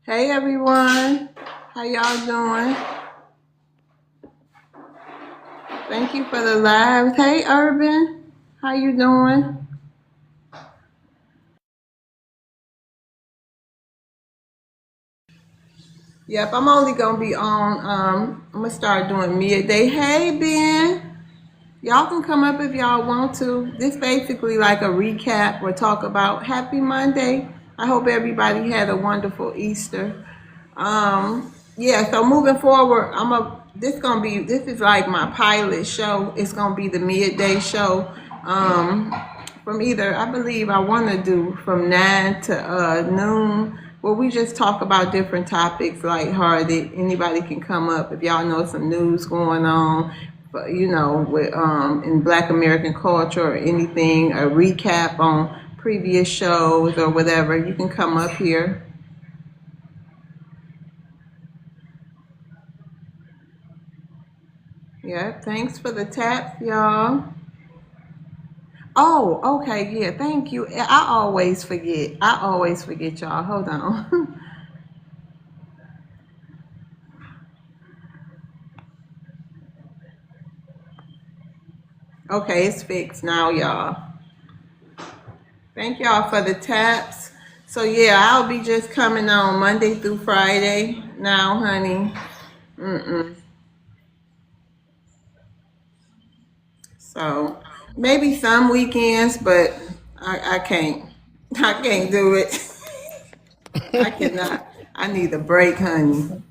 Hey everyone, how y'all doing? Thank you for the lives. Hey Urban, how you doing? Yep, I'm only gonna be on. I'm gonna start doing midday. Hey Ben, y'all can come up if y'all want to. This basically like a recap or talk about Happy Monday. I hope everybody had a wonderful Easter. Yeah, so moving forward, this is like my pilot show. It's gonna be the midday show. From either I believe I wanna do from 9 to noon, where we just talk about different topics lighthearted. Anybody can come up if y'all know some news going on, but with in Black American culture or anything, a recap on previous shows or whatever, you can come up here. Yeah, thanks for the tap, y'all. Oh, okay, yeah, thank you. I always forget. I always forget, y'all. Hold on. Okay, it's fixed now, y'all. Thank y'all for the taps. So yeah, I'll be just coming on Monday through Friday now, honey. Mm-mm. So maybe some weekends, but I can't. I can't do it. I cannot. I need a break, honey.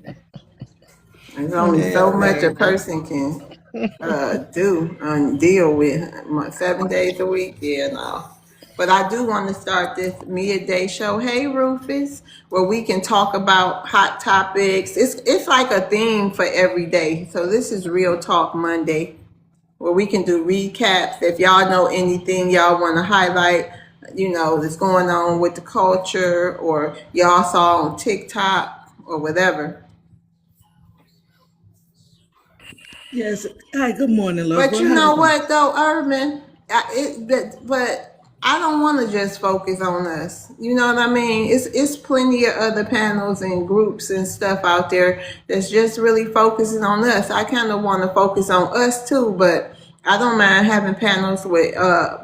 There's only so Yeah, much a baby. person can do and deal with 7 days a week. Yeah, no. But I do want to start this midday show. Hey, Rufus, where we can talk about hot topics. It's like a theme for every day. So this is Real Talk Monday, where we can do recaps. If y'all know anything y'all want to highlight, that's going on with the culture, or y'all saw on TikTok or whatever. Yes. Hi, good morning, love. But Well, you how you know doing? what though, Urban? But I don't want to just focus on us. You know what I mean? It's plenty of other panels and groups and stuff out there that's just really focusing on us. I kind of want to focus on us too, but I don't mind having panels with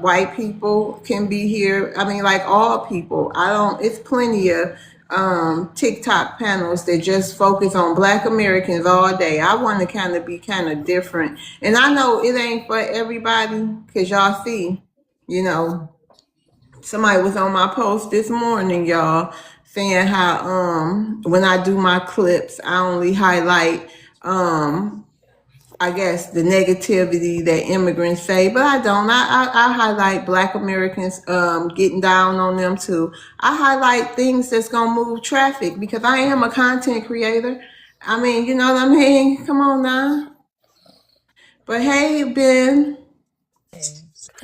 white people can be here. I mean, like all people. I don't. It's plenty of TikTok panels that just focus on Black Americans all day. I want to kind of be kind of different, and I know it ain't for everybody because y'all see, you know, somebody was on my post this morning, y'all, saying how when I do my clips, I only highlight I guess the negativity that immigrants say, but I don't. I highlight Black Americans getting down on them too. I highlight things that's gonna move traffic because I am a content creator. I mean, you know what I mean? Come on now. But hey, Ben,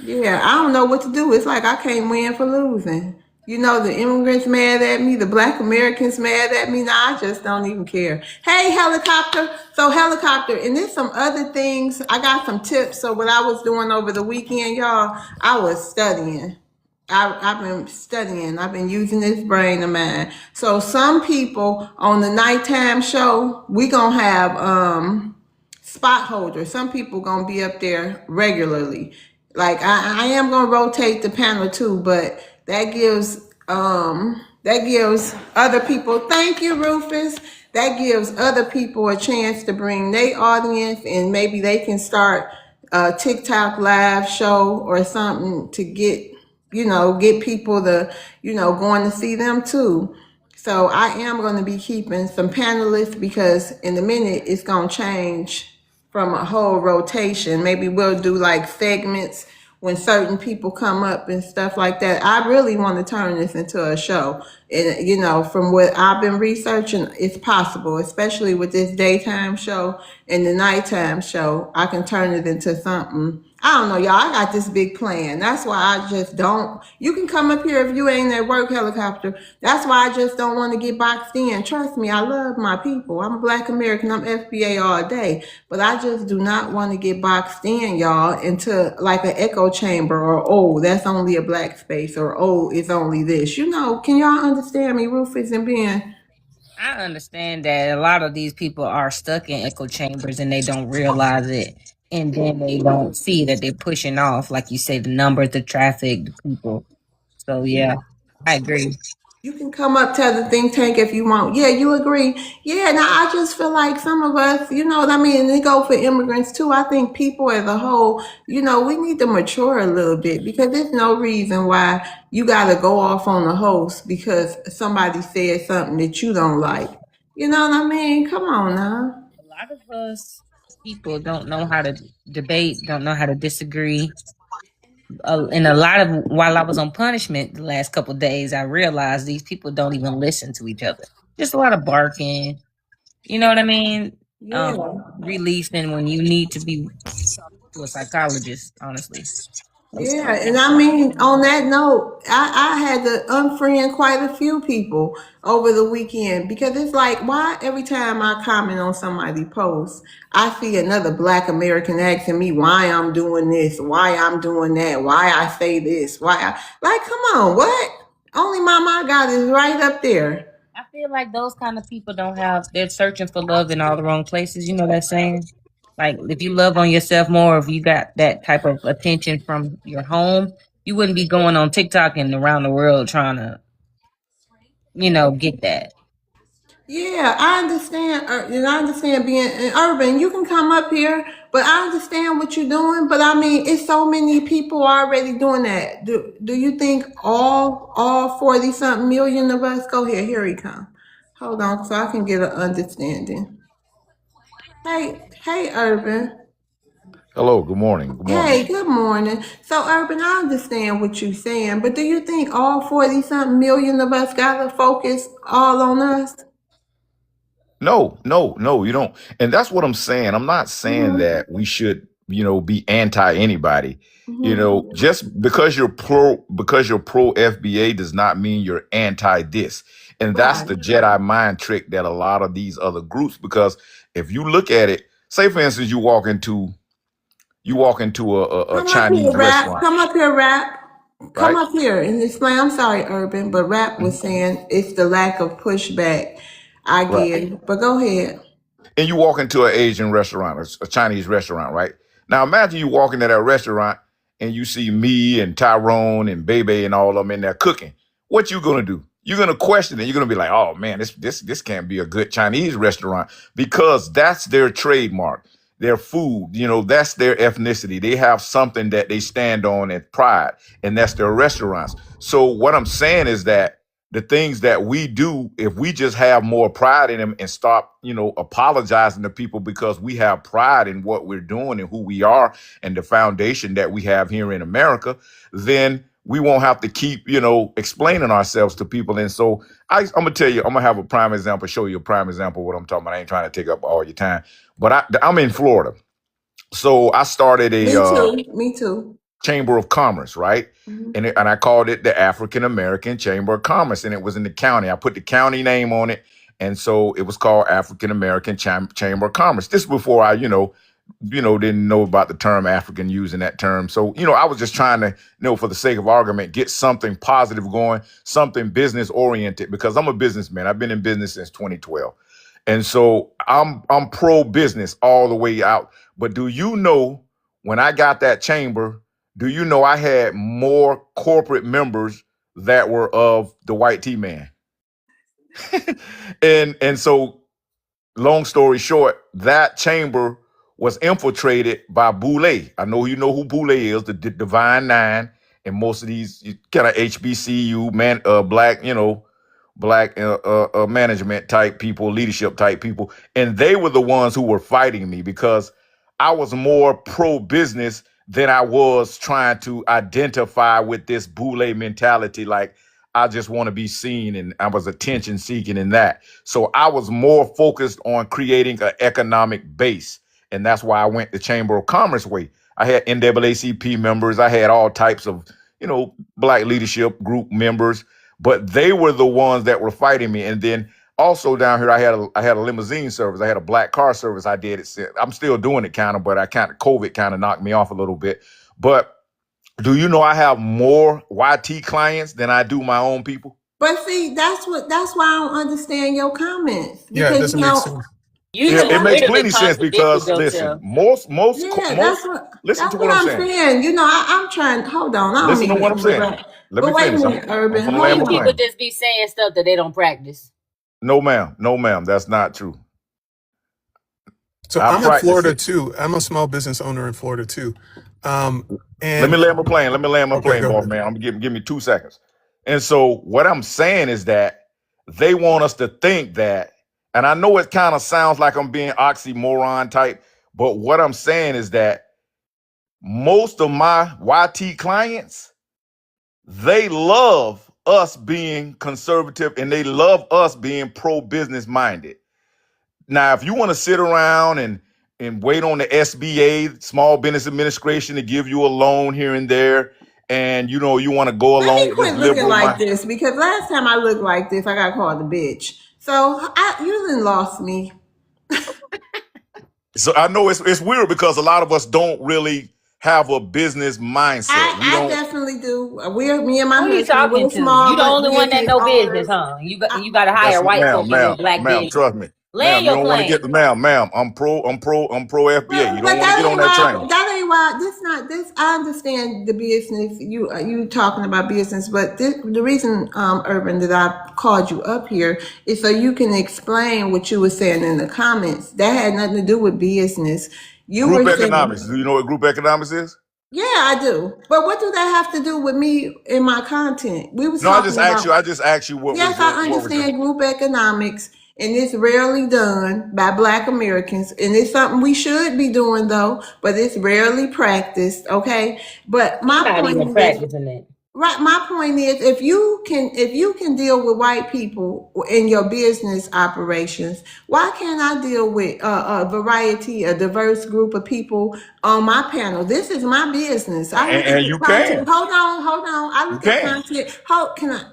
yeah, I don't know what to do. It's like I can't win for losing. The immigrants mad at me, the Black Americans mad at me. Now I just don't even care. Hey, helicopter. So helicopter, and there's some other things. I got some tips. So what I was doing over the weekend, y'all, I was studying. I've been studying. I've been using this brain of mine. So some people on the nighttime show, we gonna have spot holders. Some people gonna be up there regularly. Like I am gonna rotate the panel too, but that gives other people. Thank you, Rufus. That gives other people a chance to bring their audience, and maybe they can start a TikTok live show or something to get people to going to see them too. So I am going to be keeping some panelists because in a minute it's going to change from a whole rotation. Maybe we'll do like segments when certain people come up and stuff like that. I really want to turn this into a show. And from what I've been researching, it's possible, especially with this daytime show and the nighttime show. I can turn it into something. I don't know, y'all. I got this big plan. That's why I just don't. You can come up here if you ain't at work, helicopter. That's why I just don't want to get boxed in. Trust me, I love my people. I'm a Black American. I'm FBA all day. But I just do not want to get boxed in, y'all, into like an echo chamber or, oh, that's only a black space or, oh, it's only this. Can y'all understand me, Rufus and Ben? I understand that a lot of these people are stuck in echo chambers and they don't realize it. And then they don't see that they're pushing off, like you say, the numbers, the traffic, the people. So, yeah, I agree. You can come up to the think tank if you want. Yeah, you agree. Yeah, now I just feel like some of us, you know what I mean, and they go for immigrants too. I think people as a whole, we need to mature a little bit because there's no reason why you got to go off on the host because somebody said something that you don't like. You know what I mean? Come on now. A lot of us people don't know how to debate, don't know how to disagree. And a lot of while I was on punishment the last couple of days, I realized these people don't even listen to each other. Just a lot of barking. You know what I mean? Yeah. Releasing when you need to be to a psychologist. Honestly, Yeah, and I mean, on that note, I had to unfriend quite a few people over the weekend because it's like, why every time I comment on somebody's post, I see another Black American asking me why I'm doing this, why I'm doing that, why I say this, like, come on, what? Only mama I got is right up there. I feel like those kind of people don't have. They're searching for love in all the wrong places. You know that saying? Like if you love on yourself more, if you got that type of attention from your home, you wouldn't be going on TikTok and around the world trying to, get that. Yeah, I understand, and I understand being urban. You can come up here, but I understand what you're doing. But I mean, it's so many people already doing that. Do you think all 40 something million of us? Go ahead, here he come. Hold on, so I can get an understanding. Hey, Urban. Hello, good morning. Good morning. Hey, good morning. So, Urban, I understand what you're saying, but do you think all 40 something million of us gotta focus all on us? No, no, no, you don't. And that's what I'm saying. I'm not saying Mm-hmm. that we should, be anti anybody. Mm-hmm. Just because you're pro FBA does not mean you're anti this. And that's Right. the Jedi mind trick that a lot of these other groups, because if you look at it, say for instance, you walk into a Come up here, Chinese rap. restaurant, Come up here, rap. Come right? up here and explain. I'm sorry, Urban, but rap was Mhm. saying it's the lack of pushback I Right. give. But go ahead. And you walk into an Asian restaurant, a Chinese restaurant, right? Now imagine you walk into that restaurant and you see me and Tyrone and Bebe and all of them in there cooking. What you gonna do? You're gonna question it. You're gonna be like, "Oh man, this can't be a good Chinese restaurant," because that's their trademark, their food. That's their ethnicity. They have something that they stand on and pride, and that's their restaurants. So what I'm saying is that the things that we do, if we just have more pride in them and stop, apologizing to people because we have pride in what we're doing and who we are and the foundation that we have here in America, then we won't have to keep, explaining ourselves to people. And so I'm gonna tell you, I'm gonna have a prime example, show you a prime example of what I'm talking about. I ain't trying to take up all your time, but I'm in Florida. So I started Me a too. Me too. Chamber of Commerce, right? Mhm. And I called it the African American Chamber of Commerce, and it was in the county. I put the county name on it, and so it was called African American Chamber of Commerce. This before I, didn't know about the term African, using that term. So, I was just trying to, for the sake of argument, get something positive going, something business oriented, because I'm a businessman. I've been in business since 2012. And so I'm pro business all the way out. But do you know, when I got that chamber, do you know I had more corporate members that were of the white T man? And so, long story short, that chamber was infiltrated by Boule. I know you know who Boule is, the Divine Nine, and most of these kind of HBCU black, black management type people, leadership type people, and they were the ones who were fighting me because I was more pro business than I was trying to identify with this Boule mentality. Like, I just want to be seen, and I was attention seeking in that. So I was more focused on creating an economic base. And that's why I went the Chamber of Commerce way. I had NAACP members. I had all types of, black leadership group members, but they were the ones that were fighting me. And then also down here, I had a limousine service. I had a black car service. I did it. I'm still doing it kind of, but COVID kind of knocked me off a little bit. But do you know I have more YT clients than I do my own people? But see, that's why I don't understand your comments. Yeah, it Because doesn't make sense. You yeah, just It makes literally plenty sense contradicted because listen, yourself. yeah, listen that's to what what I'm I'm saying. saying. I'm trying. Hold on, I don't Listen mean to to what I'm saying. interrupt. Let But me wait a finish. minute, I'm Urban. gonna land Hold These my people on. plane. just be saying stuff that they don't practice. No, ma'am. No, ma'am. That's not true. So I I'm in practice Florida it. too. I'm a small business owner in Florida too. Let me And land my plane. Let me land my okay, plane, go boss ahead. man. I'm gonna give me 2 seconds. And so what I'm saying is that they want us to think that, and I know it kind of sounds like I'm being oxymoron type, but what I'm saying is that most of my YT clients, they love us being conservative and they love us being pro-business minded. Now, if you want to sit around and wait on the SBA, Small Business Administration, to give you a loan here and there, and you know you want to go Let along me with this quit looking liberal like mind. this because last time I looked like this, I got called a bitch. So you done lost me. So I know it's weird because a lot of us don't really have a business mindset. We I don't. definitely do. Me and my Who you husband, talking we're to? You small the only one that business know business, owners. huh? I, You got to That's hire white folk in your black ma'am. business. Trust me, Land ma'am. You your don't want to get plane. the ma'am. I'm pro FBA. You don't but want to get on that train. that ain't why. This not this. I understand the business. You talking about business, but the reason, Urban, that I called you up here is so you can explain what you were saying in the comments. That had nothing to do with business. You Group were economics. saying. Do you know what group economics is? Yeah, I do. But what do that have to do with me and my content? We was No, I just talking asked you. about. I just asked you Yes, I what was your. understand group economics, and it's rarely done by Black Americans, and it's something we should be doing though, but it's rarely practiced. Okay, but He my not even point is. practicing it. Right. My point is, if you can deal with white people in your business operations, why can't I deal with a variety, a diverse group of people on my panel? This is my business. I look at And the you content. can. Hold on. I You look at can. content. Can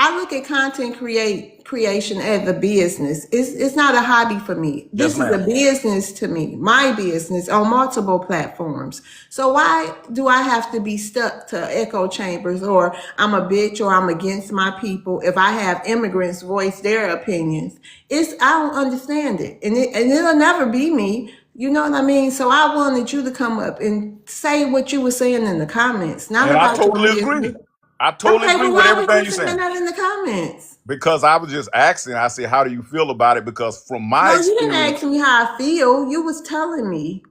I look at content creation as a business. It's not a hobby for me. Yes, This is a ma'am. business to me, my business on multiple platforms. So why do I have to be stuck to echo chambers or I'm a bitch or I'm against my people if I have immigrants voice their opinions? I don't understand it. And it'll never be me. You know what I mean? So I wanted you to come up and say what you were saying in the comments, not And I about your totally business. agree. I totally Okay, agree but with why was everything you you're saying saying. that in the comments? Because I was just asking, I said, how do you feel about it? Because from my No, you didn't ask experience, me how I feel. You was telling me.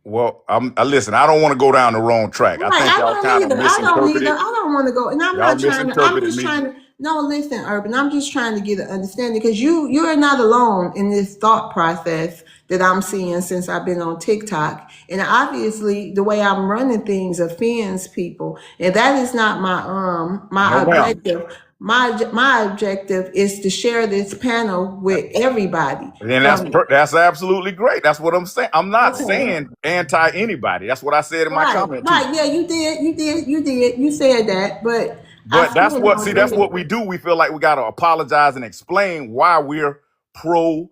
well, listen, I don't want to go down the wrong track. I Right, think I y'all don't kind of either. I don't either. misinterpreted. I don't want to go, and I'm Y'all not trying to. I'm misinterpreted just me. trying to. No, listen, Urban. I'm just trying to get an understanding because you're not alone in this thought process that I'm seeing since I've been on TikTok, and obviously the way I'm running things offends people, and that is not my No, ma'am. objective. My objective is to share this panel with everybody. And From that's absolutely great. That's what I'm saying. I'm not okay. saying anti anybody. That's what I said in my Right, comment too. right. Yeah, you did. You said that, but I But still don't that's agree. what we do. We feel like we got to apologize and explain why we're pro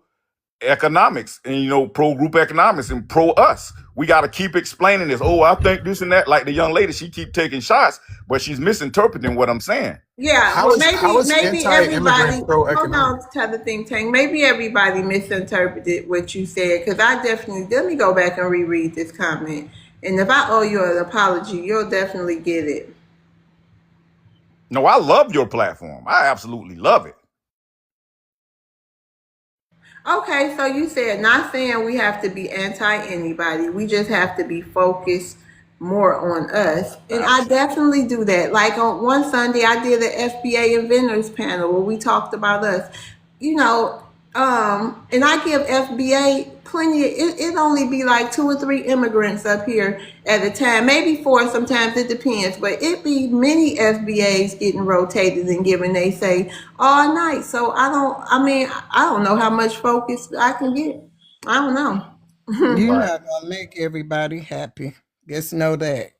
economics and pro group economics and pro us. We got to keep explaining this. Oh, I think this and that. Like the young lady, she keep taking shots, but she's misinterpreting what I'm saying. Yeah, How well, is maybe everybody. anti-immigrant Hold pro-economic? on, to the think tank. Maybe everybody misinterpreted what you said because I definitely let me go back and reread this comment. And if I owe you an apology, you'll definitely get it. No, I love your platform. I absolutely love it. Okay, so you said not saying we have to be anti anybody. We just have to be focused more on us. And I Absolutely. definitely do that. Like on one Sunday I did the FBA inventors panel where we talked about us. You know, and I give FBA plenty of, it only be like 2 or 3 immigrants up here at a time, maybe 4 sometimes, it depends, but it be many FBAs getting rotated and given they say all night. So I don't know how much focus I can get. I don't know. You're Right. not gonna make everybody happy. Just know that.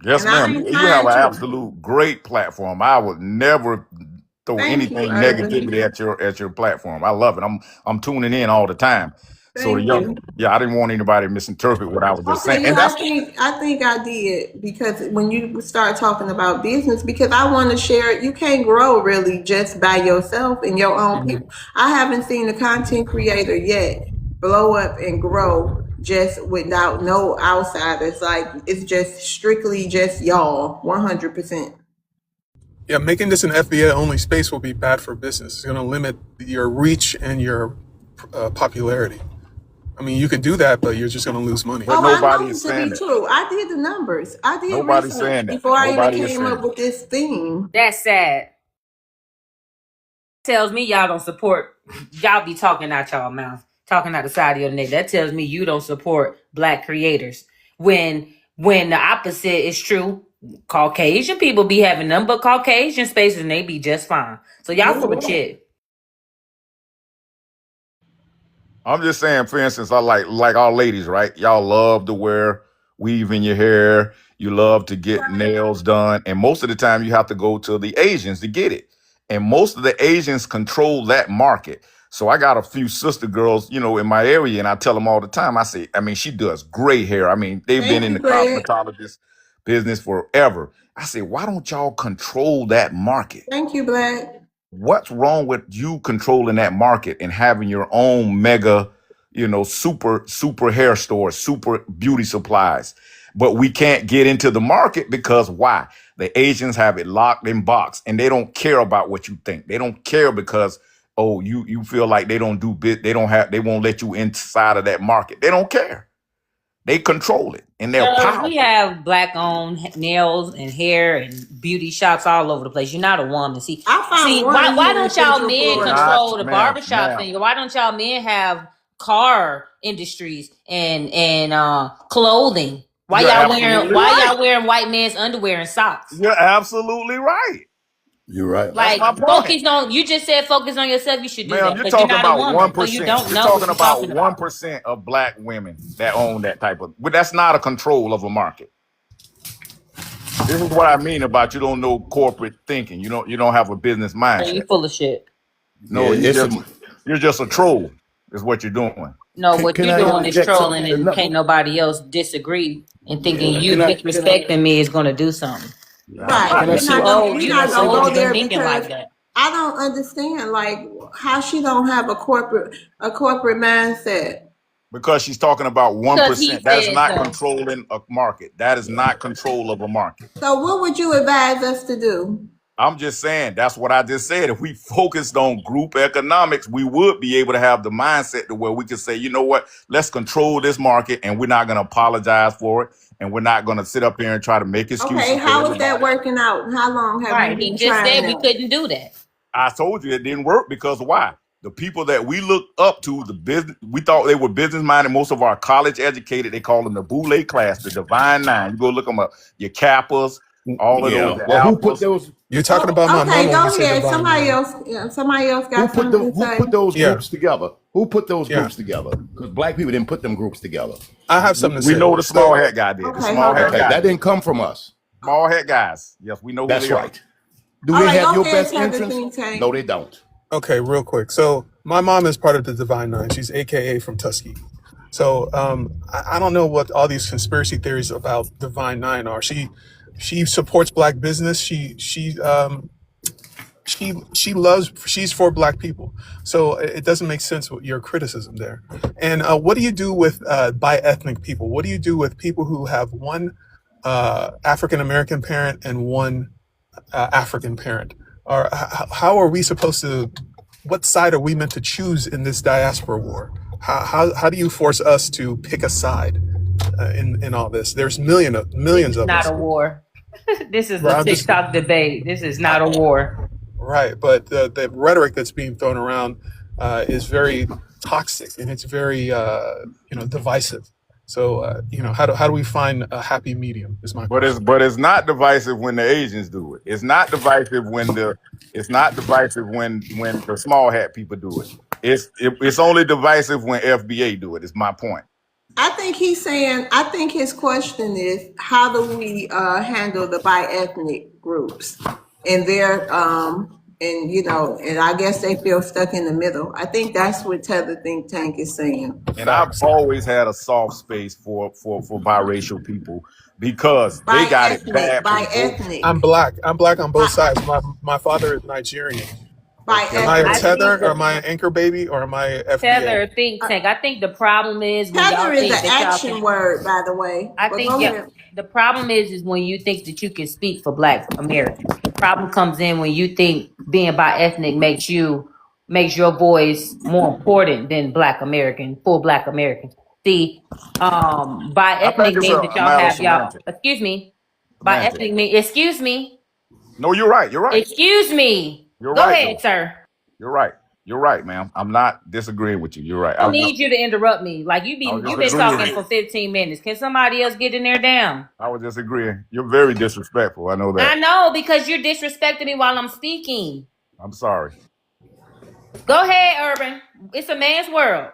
Yes, And I ma'am. ain't You have trying an to. absolute great platform. I would never throw Thank you, anything Urban. negativity at your platform. I love it. I'm tuning in all the time. So the Thank young, you. yeah, I didn't want anybody to misinterpret what I was just saying. Okay, And yeah, that's I think I did because when you start talking about business, because I want to share it, you can't grow really just by yourself and your own people. I haven't seen a content creator yet blow up and grow just without no outsiders. Like it's just strictly just y'all, 100%. Yeah, making this an FBA only space will be bad for business. It's going to limit your reach and your popularity. I mean, you can do that, but you're just going to lose money. but Oh, I nobody know is it to be saying that. true. I did the numbers. I did Nobody's research saying that. before I even Nobody is came saying up that. with this theme. That's sad. Tells me y'all don't support. Y'all be talking out y'all mouth, talking out the side of your neck. That tells me you don't support Black creators. When the opposite is true, Caucasian people be having none but Caucasian spaces and they be just fine. So y'all full of shit. I'm just saying, for instance, I like our ladies, right? Y'all love to wear weave in your hair. You love to get nails done. And most of the time you have to go to the Asians to get it. And most of the Asians control that market. So I got a few sister girls, in my area, and I tell them all the time, I say, she does great hair. They've been Thank in you, the Greg. cosmetologist business forever. I say, why don't y'all control that market? Thank you, Black. What's wrong with you controlling that market and having your own mega, super hair store, super beauty supplies? But we can't get into the market because why? The Asians have it locked in box and they don't care about what you think. They don't care because, oh, you feel like they don't do bit, they won't let you inside of that market. They don't care. They control it and they're powerful. We have Black owned nails and hair and beauty shops all over the place. You're not a woman. I found one Why here in don't y'all Central men Florida. control the Ma'am, barbershops and why don't y'all men have car industries and clothing? Why You're y'all absolutely right. wearing white man's underwear and socks? You're absolutely right. You're right. That's Like my point. focus on you just said focus on yourself. You should do Ma'am, that you're because you're talking not a about woman, so you 1%. don't You're know what talking you're about talking about. 1% of Black women that own that type of, but that's not a control of a market. This is what I mean about you don't know corporate thinking. You don't have a business So you mindset. full of shit. No, Yeah, you're just a troll, is what you're doing. No, what can you're I doing is interject trolling something? and can't nobody else disagree and thinking Yeah, you disrespecting me is gonna do something. I'm Right. not can I You're say not You gonna old, you're you not too gonna old go to be there thinking like because that. I don't understand like how she don't have a corporate mindset. because she's talking about Because he 1%. That is said not so. controlling a market. That is not control of a market. So what would you advise us to do? I'm just saying, that's what I just said. If we focused on group economics, we would be able to have the mindset to where we could say, you know what, let's control this market and we're not going to apologize for it. And we're not going to sit up here and try to make Okay, excuses for how is that everybody. working out? How long have you Right. He been just trying said we that? couldn't do that. I told you it didn't work because why? The people that we look up to, the business, we thought they were business minded. Most of our college educated, they call them the Boule class, the Divine Nine. You go look them up, your Kappas, all of those, Yeah. the Well, who put Alphas. those? You're talking about my Okay, mama when you go say ahead. divine Somebody nine. else, yeah, somebody else Who got put something the? to Who say. put those Yeah, groups together? Who put those yeah. groups together? Because Black people didn't put them groups together. I have something to We say. know the small So, hat guy did. The Okay, small hold hat on. Okay, guy that did. didn't come from us. Small hat guys. Yes, we know who That's they are. right. Do All they right, have go your ahead, best have the interest? think tank. No, they don't. okay, real quick. So, my mom is part of the Divine Nine. She's AKA from Tuskegee. So, I don't know what all these conspiracy theories about Divine Nine are. She supports Black business. She's for Black people. So it doesn't make sense with your criticism there. And what do you do with bi-ethnic people? What do you do with people who have one African American parent and one African parent? Or how are we supposed to? What side are we meant to choose in this diaspora war? How do you force us to pick a side in all this? There's This millions is of not us. a war. This is But a I'm just TikTok debate. This is not a war. right, but the rhetoric that's being thrown around is very toxic and it's very divisive. So how do we find a happy medium? Is my But it's question. but it's not divisive when the Asians do it. It's not divisive when the small hat people do it. It's only divisive when FBA do it. Is my point. I think his question is, how do we handle the bi-ethnic groups and their and and I guess they feel stuck in the middle. I think that's what Tether think tank is saying. And I've Facts. always had a soft space for biracial people because they got it bad By from both. ethnic, I'm black. I'm black on both by, sides. My father is Nigerian. by Am I a I ethnic. think tether or the am I an anchor baby or am I a FBA? Tether think tank. I think the problem is when Tether y'all is think an that y'all can. action word, by the way. I But think go yeah, ahead. the problem is when you think that you can speak for Black Americans. The problem comes in when you think being bi ethnic makes your voice more important than Black American full Black Americans. See, bi I think ethnic it's means that a y'all matter of have y'all. semantics. Excuse me. Bi Semantics. ethnic mean excuse me. No, you're right. You're right. Excuse me. You're Go right, ahead, though. sir. You're right. You're right, ma'am. I'm not disagreeing with you. You're right. I don't need you to interrupt me. Like I was you've just been talking agreeing. for 15 minutes. Can somebody else get in there down? I was just agreeing. You're very disrespectful. I know I that. know because you're disrespecting me while I'm speaking. I'm sorry. Go ahead, Urban. It's a man's world.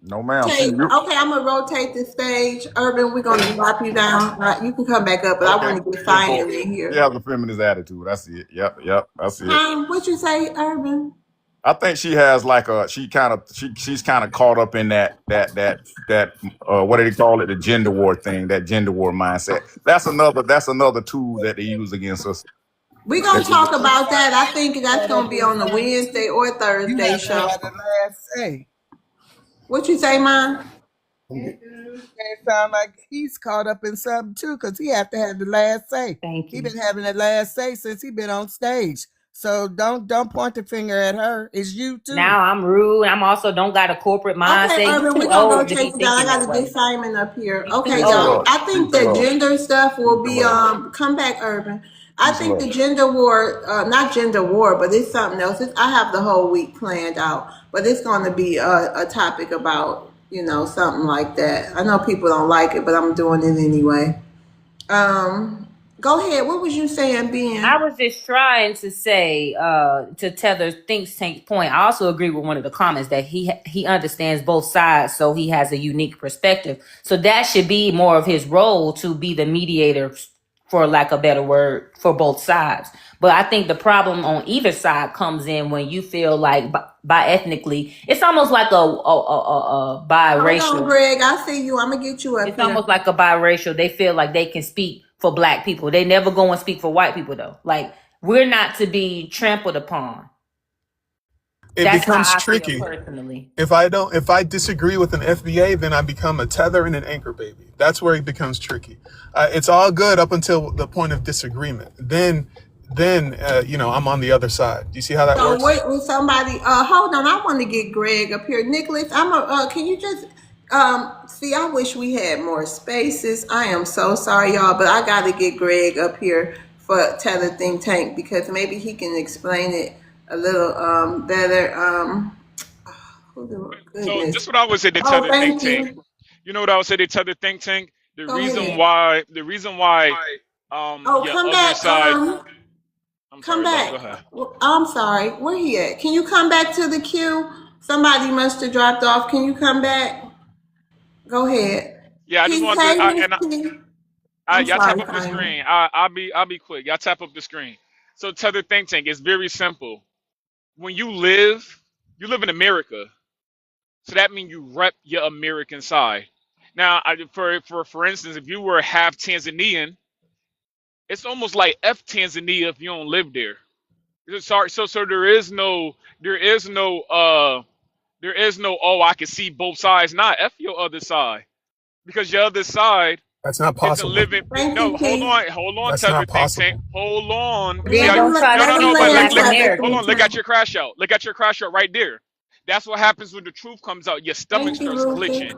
No, ma'am. See Okay, you. okay, I'm gonna rotate the stage. Urban, we're gonna drop you down. You can come back up, but I Okay. want to get She a boy. Simon in She here. has a feminist attitude. I see it. Yep. Yep. I see it. What you say, Urban? I think she has like she's kind of caught up in that what do they call it, the gender war thing, that gender war mindset. That's another tool that they use against us. We're gonna talk about that. I think that's Caught up gonna be in on the something Wednesday too. or You Thursday have to show. have the last say. What you say, Mom? It sound like he's caught up in something too, because he have to have the last say. Thank He you. been having the last say since he been on stage. So don't point the finger at her. It's you too. Now I'm rude. I'm also don't got a corporate Okay, mindset. He's Urban, too we're gonna old to rotate be you down. I thinking that gotta way. get Simon up here. He's too Okay, Peace and y'all. old. love. I think Peace and the love. gender stuff will Peace and be love. come back, Urban. I Peace and think love. the gender war, not gender war, but it's something else. I have the whole week planned out, but it's gonna be a topic about something like that. I know people don't like it, but I'm doing it anyway. Go ahead. What was you saying, I Ben? was just trying to say, to Tether's think tank's point. I also agree with one of the comments that he understands both sides, so he has a unique perspective. So that should be more of his role to be the mediator, for lack of a better word, for both sides. But I think the problem on either side comes in when you feel like by ethnically, it's almost like a Hold on, biracial. Greg. I see you. I'm gonna get you up It's here. almost like a biracial. They feel like they can speak for Black people. They never go and speak for white people though. Like we're not to be trampled upon. It That's how becomes I feel tricky. personally. If I disagree with an FBA, then I become a tether and an anchor baby. That's where it becomes tricky. It's all good up until the point of disagreement. Then I'm on the other side. Do you see how that So works? wait, with somebody, hold on. I want to get Greg up here. Nicholas, can you just, see, I wish we had more spaces. I am so sorry, y'all, but I got to get Greg up here for Tether Think Tank because maybe he can explain it a little, better. Oh, So goodness. this what I would say to Oh, Tether Think thank Tank. you. You know what I would say to Tether Think Tank? The Go reason ahead. why Oh, your come other back. side, I'm Come sorry, love, back. go ahead. I'm sorry. Where he at? Can you come back to the queue? Somebody must have dropped off. Can you come back? Go ahead. Yeah, I just He wanted to hey Miss and T. I'm y'all tap sorry, up the Simon. screen. I'll be quick. Y'all tap up the screen. So Tether Think Tank is very simple. When you live in America. So that means you rep your American side. Now, for instance, if you were half Tanzanian, it's almost like F Tanzania if you don't live there. Sorry, so there is no oh I can see both sides. Not F your other side because your other side That's not isn't possible. living. Thank No, you, T. hold on, That's Tether not Think Tank. possible. Hold on. See Then how? don't try to Let him speak But for land, Black Tether hold Americans. on. Think Look at Tank. your crash out. Look at your crash out right there. That's what happens when the truth comes out. Your stomach Thank you, starts Rufus. glitching.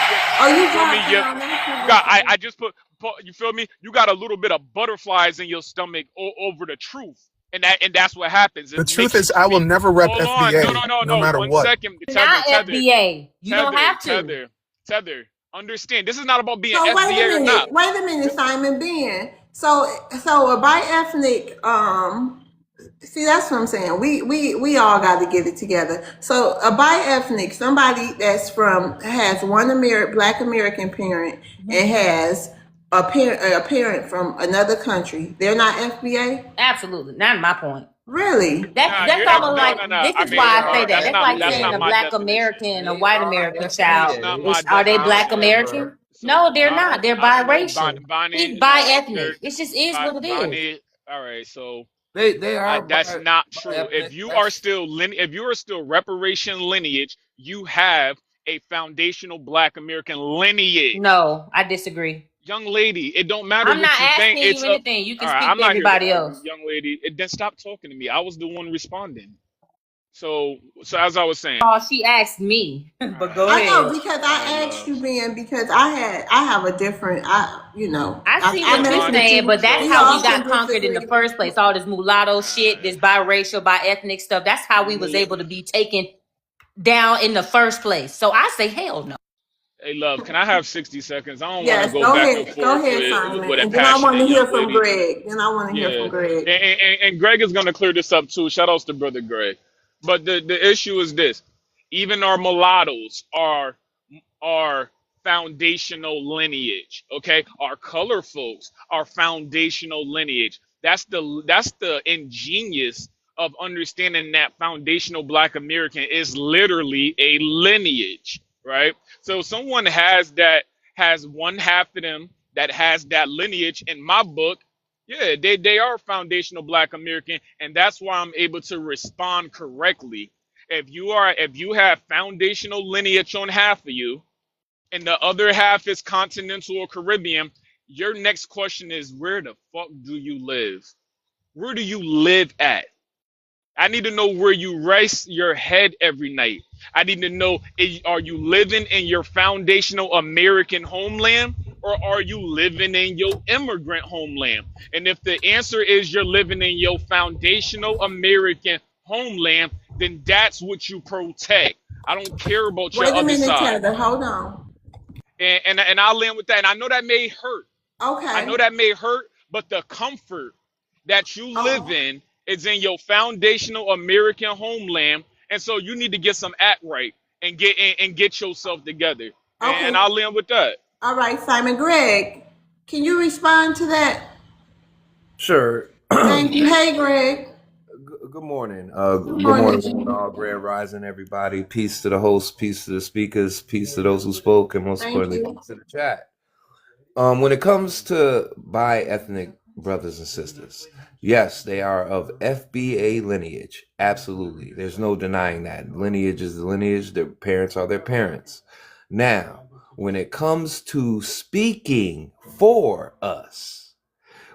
You, Oh, you you feel me? dropped down. Let You me got. see I just put. You feel me? You got a little bit of butterflies in your stomach over the truth, and that's what happens. The It truth makes you is, I will speak. never rep Hold on. No, FBA no, no, no no. matter One what. second. Tether, Not tether, FBA. You don't tether, have to. tether, tether. Understand? This is not about being So FBA or not. wait a minute, Simon Ben. So a bi-ethnic, see that's what I'm saying. We all got to get it together. So a bi-ethnic, somebody that's has one Black American parent and has a parent from another country. They're not FBA. Absolutely. Not my point. Really? Nah, That's you're almost no, like no, no. this I is why mean, I say that. that's That's not like saying a my black definition. American, a white American That's child. not my Are they black definition. American? So, No, they're not. They're I don't know, biracial. He's Bonnie. No, bi-ethnic. It just is what it is. Bonnie. All right, so They are that's not by true. ethnic. That's If you are still reparation lineage, you have a foundational Black American lineage. No, I disagree. Young lady, it don't matter I'm what not you think. asking you It's a anything. You can all right. speak I'm to not here to everybody argue, else. young lady. Then stop talking to me. I was the one responding. So as I was saying, Oh, she asked me, all but right, go I know ahead. because all right, I asked you, love. Ben, because I have a different, I see I what So you're mess Bonnie, with saying, you. but that's so We how we all got can conquered in the disagree. first place. All this mulatto shit, uh, this biracial, bi-ethnic stuff. That's how we was able to be taken down in the first place. So I say hell no. hey, love. Can I have 60 seconds? I don't want to Yes, go back and go forth ahead, Simon, with a and then I want passionate to hear young from lady. Greg. Then I want to hear Yeah, from Greg. and Greg is gonna clear this up too. Shout outs to brother Greg. But the issue is this: even our mulattoes are foundational lineage. Okay, our color folks are foundational lineage. That's the ingenious of understanding that foundational Black American is literally a lineage, right? So someone has one half of them that has that lineage in my book. Yeah, they are foundational Black American, and that's why I'm able to respond correctly. If you have foundational lineage on half of you, and the other half is continental or Caribbean, your next question is, where the fuck do you live? Where do you live at? I need to know where you rest your head every night. I need to know, are you living in your foundational American homeland, or are you living in your immigrant homeland? And if the answer is you're living in your foundational American homeland, then that's what you protect. I don't care about your Wait a other minute, side. Tether. Hold on. And I'll land with that. And I know that may hurt. I Okay. know that may hurt, but the comfort that you live Oh, in is in your foundational American homeland, and so you need to get some act right and get yourself together. And okay. I'll end with that. All right, Simon. Greg, can you respond to that? Sure. Thank you. Hey, Greg. Good morning. Good Good morning, morning. all grand rising, everybody. Peace to the host, peace to the speakers, peace to those who spoke, and most Thank importantly, you. peace to the chat. When it comes to bi-ethnic brothers and sisters, yes, they are of FBA lineage. Absolutely. There's no denying that. Lineage is the lineage, their parents are their parents. Now, when it comes to speaking for us,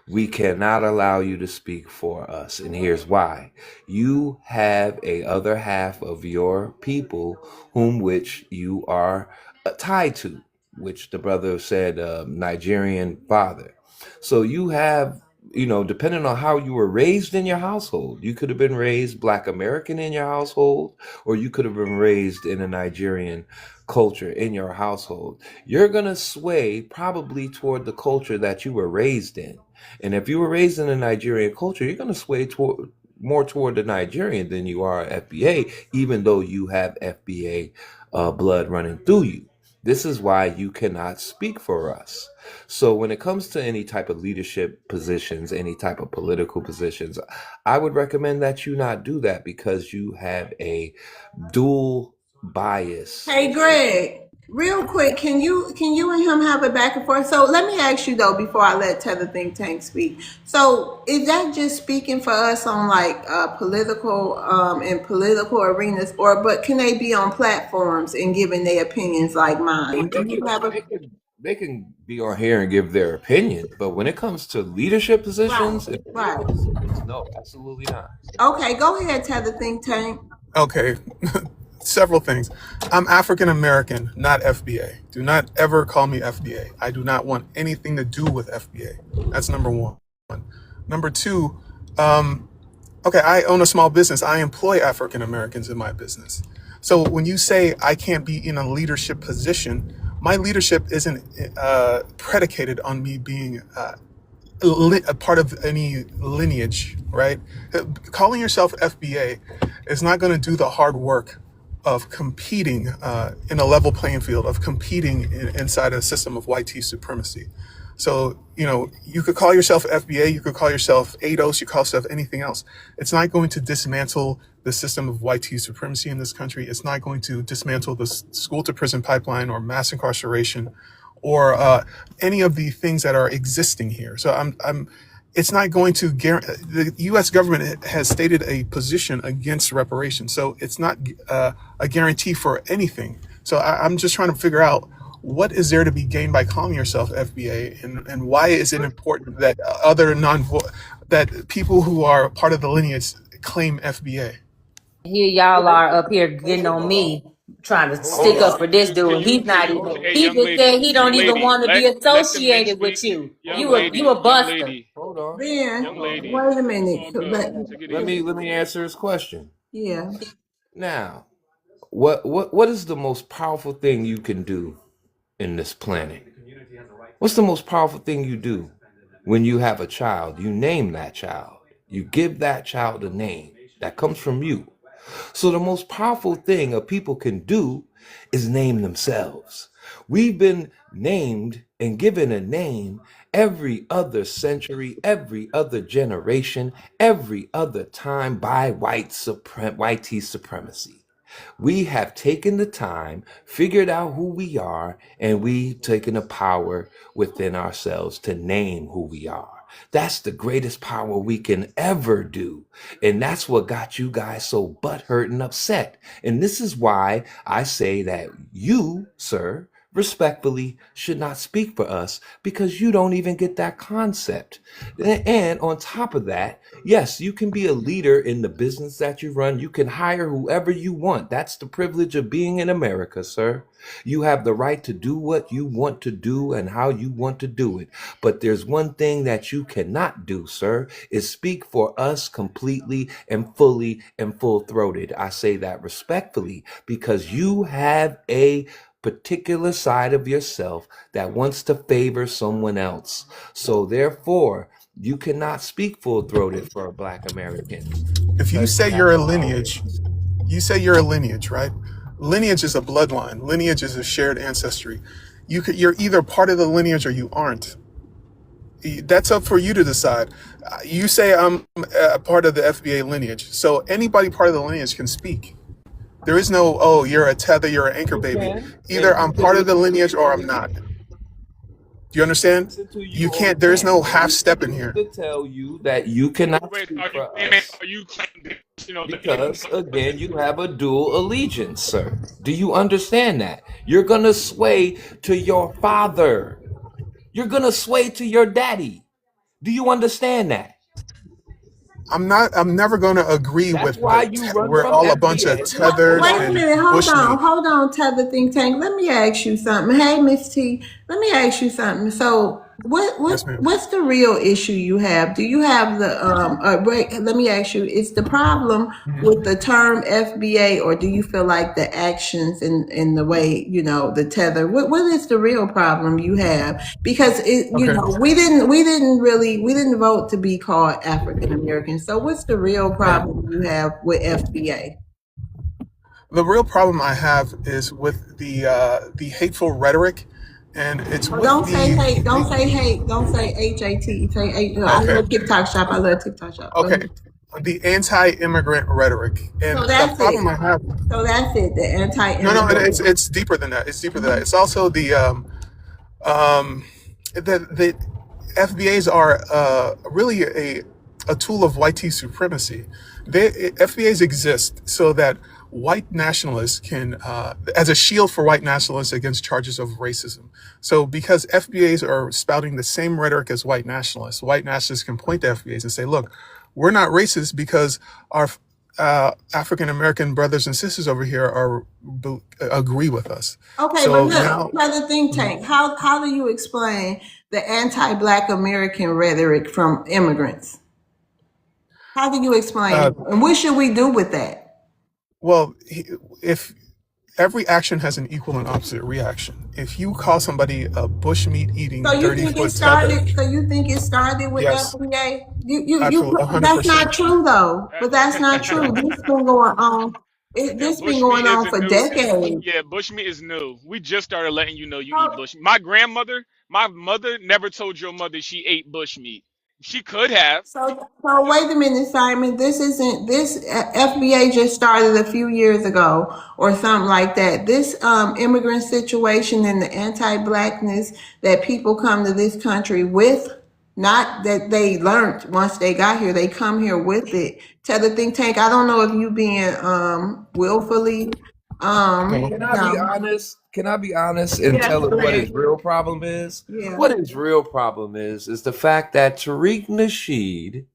we cannot allow you to speak for us. And here's why. You have a other half of your people whom which you are tied to, which the brother said, Nigerian father. So you have, depending on how you were raised in your household, you could have been raised Black American in your household, or you could have been raised in a Nigerian culture in your household. You're going to sway probably toward the culture that you were raised in. And if you were raised in a Nigerian culture, you're going to sway more toward the Nigerian than you are FBA, even though you have FBA blood running through you. This is why you cannot speak for us. So when it comes to any type of leadership positions, any type of political positions, I would recommend that you not do that because you have a dual bias. Hey, Greg. Real quick, can you and him have a back and forth? So let me ask you though, before I let Tether Think Tank speak. So is that just speaking for us on like political in political arenas, or but can they be on platforms and giving their opinions like They, mine? they Do you can have a they can they can be on here and give their opinion, but when it comes to leadership right? positions and Right. political positions, no, absolutely not. Okay, go ahead, Tether Think Tank. Okay, several things. I'm African American, not FBA. Do not ever call me FBA. I do not want anything to do with FBA. That's number one. Number two, okay, I own a small business. I employ African Americans in my business. So when you say I can't be in a leadership position, my leadership isn't predicated on me being a part of any lineage, right? Calling yourself FBA is not going to do the hard work of competing in a level playing field, of competing inside a system of YT supremacy. So, you could call yourself FBA, you could call yourself ADOS, you call yourself anything else. It's not going to dismantle the system of white supremacy in this country. It's not going to dismantle the school to prison pipeline or mass incarceration or any of the things that are existing here. So it's not going to the U.S. government has stated a position against reparations. So it's not a guarantee for anything. So I'm just trying to figure out, what is there to be gained by calling yourself FBA, and why is it important that that people who are part of the lineage claim FBA? Here y'all are up here getting on me, trying to stick up for this dude. Can And you he's can not you even. hey He young just said lady, he don't even want to be let the men associated with speak. you. You a Young buster. lady, Hold on. Ben, young lady. wait a It's minute. all good. Take it Let easy. me answer his question. Yeah. Now, what is the most powerful thing you can do in this planet? What's the most powerful thing you do when you have a child? You name that child. You give that child a name that comes from you. So the most powerful thing a people can do is name themselves. We've been named and given a name every other century, every other generation, every other time by white supremacy. We have taken the time, figured out who we are, and we've taken the power within ourselves to name who we are. That's the greatest power we can ever do. And that's what got you guys so butthurt and upset. And this is why I say that you, sir, respectfully should not speak for us, because you don't even get that concept. And on top of that, yes, you can be a leader in the business that you run. You can hire whoever you want. That's the privilege of being in America, sir. You have the right to do what you want to do and how you want to do it. But there's one thing that you cannot do, sir, is speak for us completely and fully and full-throated. I say that respectfully, because you have a particular side of yourself that wants to favor someone else. So therefore, you cannot speak full-throated for a Black American. If you say you're a lineage, right? Lineage is a bloodline. Lineage is a shared ancestry. You're either part of the lineage or you aren't. That's up for you to decide. You say I'm a part of the FBA lineage, so anybody part of the lineage can speak. There is no, oh, you're a tether, you're an anchor baby. Either I'm part of the lineage or I'm not. Do you understand? You can't. There's no half step in here. To tell you that you cannot Wait, speak are you for claiming? us. Are you claiming? Because again, you have a dual allegiance, sir. Do you understand that? You're gonna sway to your father. You're gonna sway to your daddy. Do you understand that? I'm not. I'm never going to agree That's with why you run we're from all a bunch of FBA. tethers Wait a and minute, bushmeat. hold on, Tether Think Tank. Let me ask you something. Hey, Miss T, let me ask you something. So, Yes, ma'am. what's the real issue you have? Do you have the wait, let me ask you, is the problem with the term FBA, or do you feel like the actions in the way, the tether? What is the real problem you have? Because Okay. we didn't vote to be called African American. So what's the real Right. problem you have with FBA? The real problem I have is with the hateful rhetoric, and it's with Don't say hate. Don't the say hate. Don't say HAT. Say H. I okay, love TikTok shop. I love TikTok shop. Go okay, ahead. the anti-immigrant rhetoric, and So the that's it. problem I have. So that's it. The No, anti-immigrant. it's deeper than that. It's deeper than that. It's also um the FBAs are really a tool of white supremacy. FBAs exist so that white nationalists can, as a shield for white nationalists against charges of racism. So because FBAs are spouting the same rhetoric as white nationalists can point to FBAs and say, look, we're not racist because our African American brothers and sisters over here agree with us. Okay, So but now, look, by the think tank. How do you explain the anti-Black American rhetoric from immigrants? How do you explain uh, it? And what should we do with that? well, if every action has an equal and opposite reaction. If you call somebody a bushmeat eating So you think it 30-foot tether, started? So you think it started with yes, FBA? You. absolutely, That's not 100%. true though. But that's not true. This has been going on. Yeah, This been bushmeat going on isn't for new. decades. Yeah, bushmeat is new. We just started letting you know you eat Oh, bush. My mother never told your mother she ate bushmeat. She could have. so wait a minute, Simon. This isn't this FBA just started a few years ago or something like that. This immigrant situation and the anti-blackness that people come to this country with, not that they learned once they got here, they come here with it. Tell the think tank. I don't know if you being willfully Can I be honest? Can I be honest and yes, tell us go what ahead. his real problem is? Yeah. What his real problem is the fact that Tariq Nasheed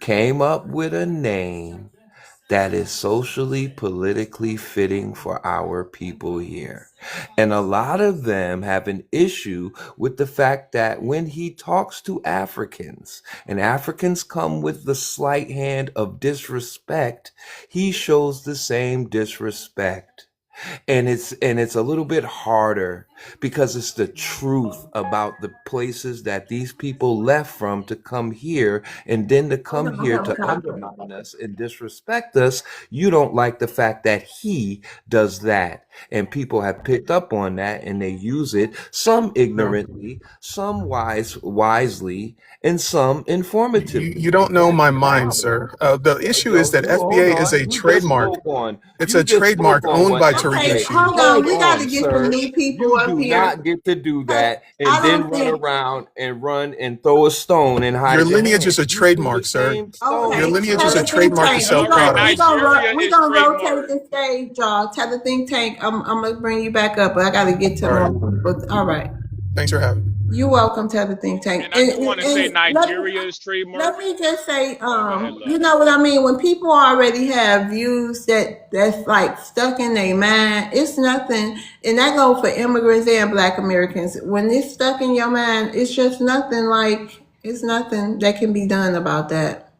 came up with a name that is socially, politically fitting for our people here. And a lot of them have an issue with the fact that when he talks to Africans, and Africans come with the slight hand of disrespect, he shows the same disrespect. And it's a little bit harder because it's the truth about the places that these people left from to come here, and then to Hold come on, here to helicopter. undermine us and disrespect us. You don't like the fact that he does that, and people have picked up on that, and they use it, some ignorantly, some wisely, and some informatively. You don't know That's my the mind, problem. sir. The issue is So that you hold FBA is on. a trademark. It's You a just trademark spoke on owned what by Tariq Okay, FBA. Nasheed. hold on. Hold We got on, to get some sir. new people You up do here. not get to do 'Cause that I and then don't run think. around and run and throw a stone and Your hide your lineage hand. is a You threw the trademark, sir. same Your stone, Okay, lineage is tell a sir. the think trademark to tank. sell All right, products. We Nigeria is gonna rotate trademark. the stage, y'all. Tell the think tank. I'm gonna bring you back up, but I gotta get to All right. more people. All right. Thanks for having me. You're welcome. Tell the think tank. And I do want to say And Nigeria is trademark. let me just say, Oh, go ahead, you love. know what I mean? When people already have views that's like stuck in their mind, it's nothing, and that goes for immigrants and Black Americans. When it's stuck in your mind, it's just nothing like it's nothing that can be done about that.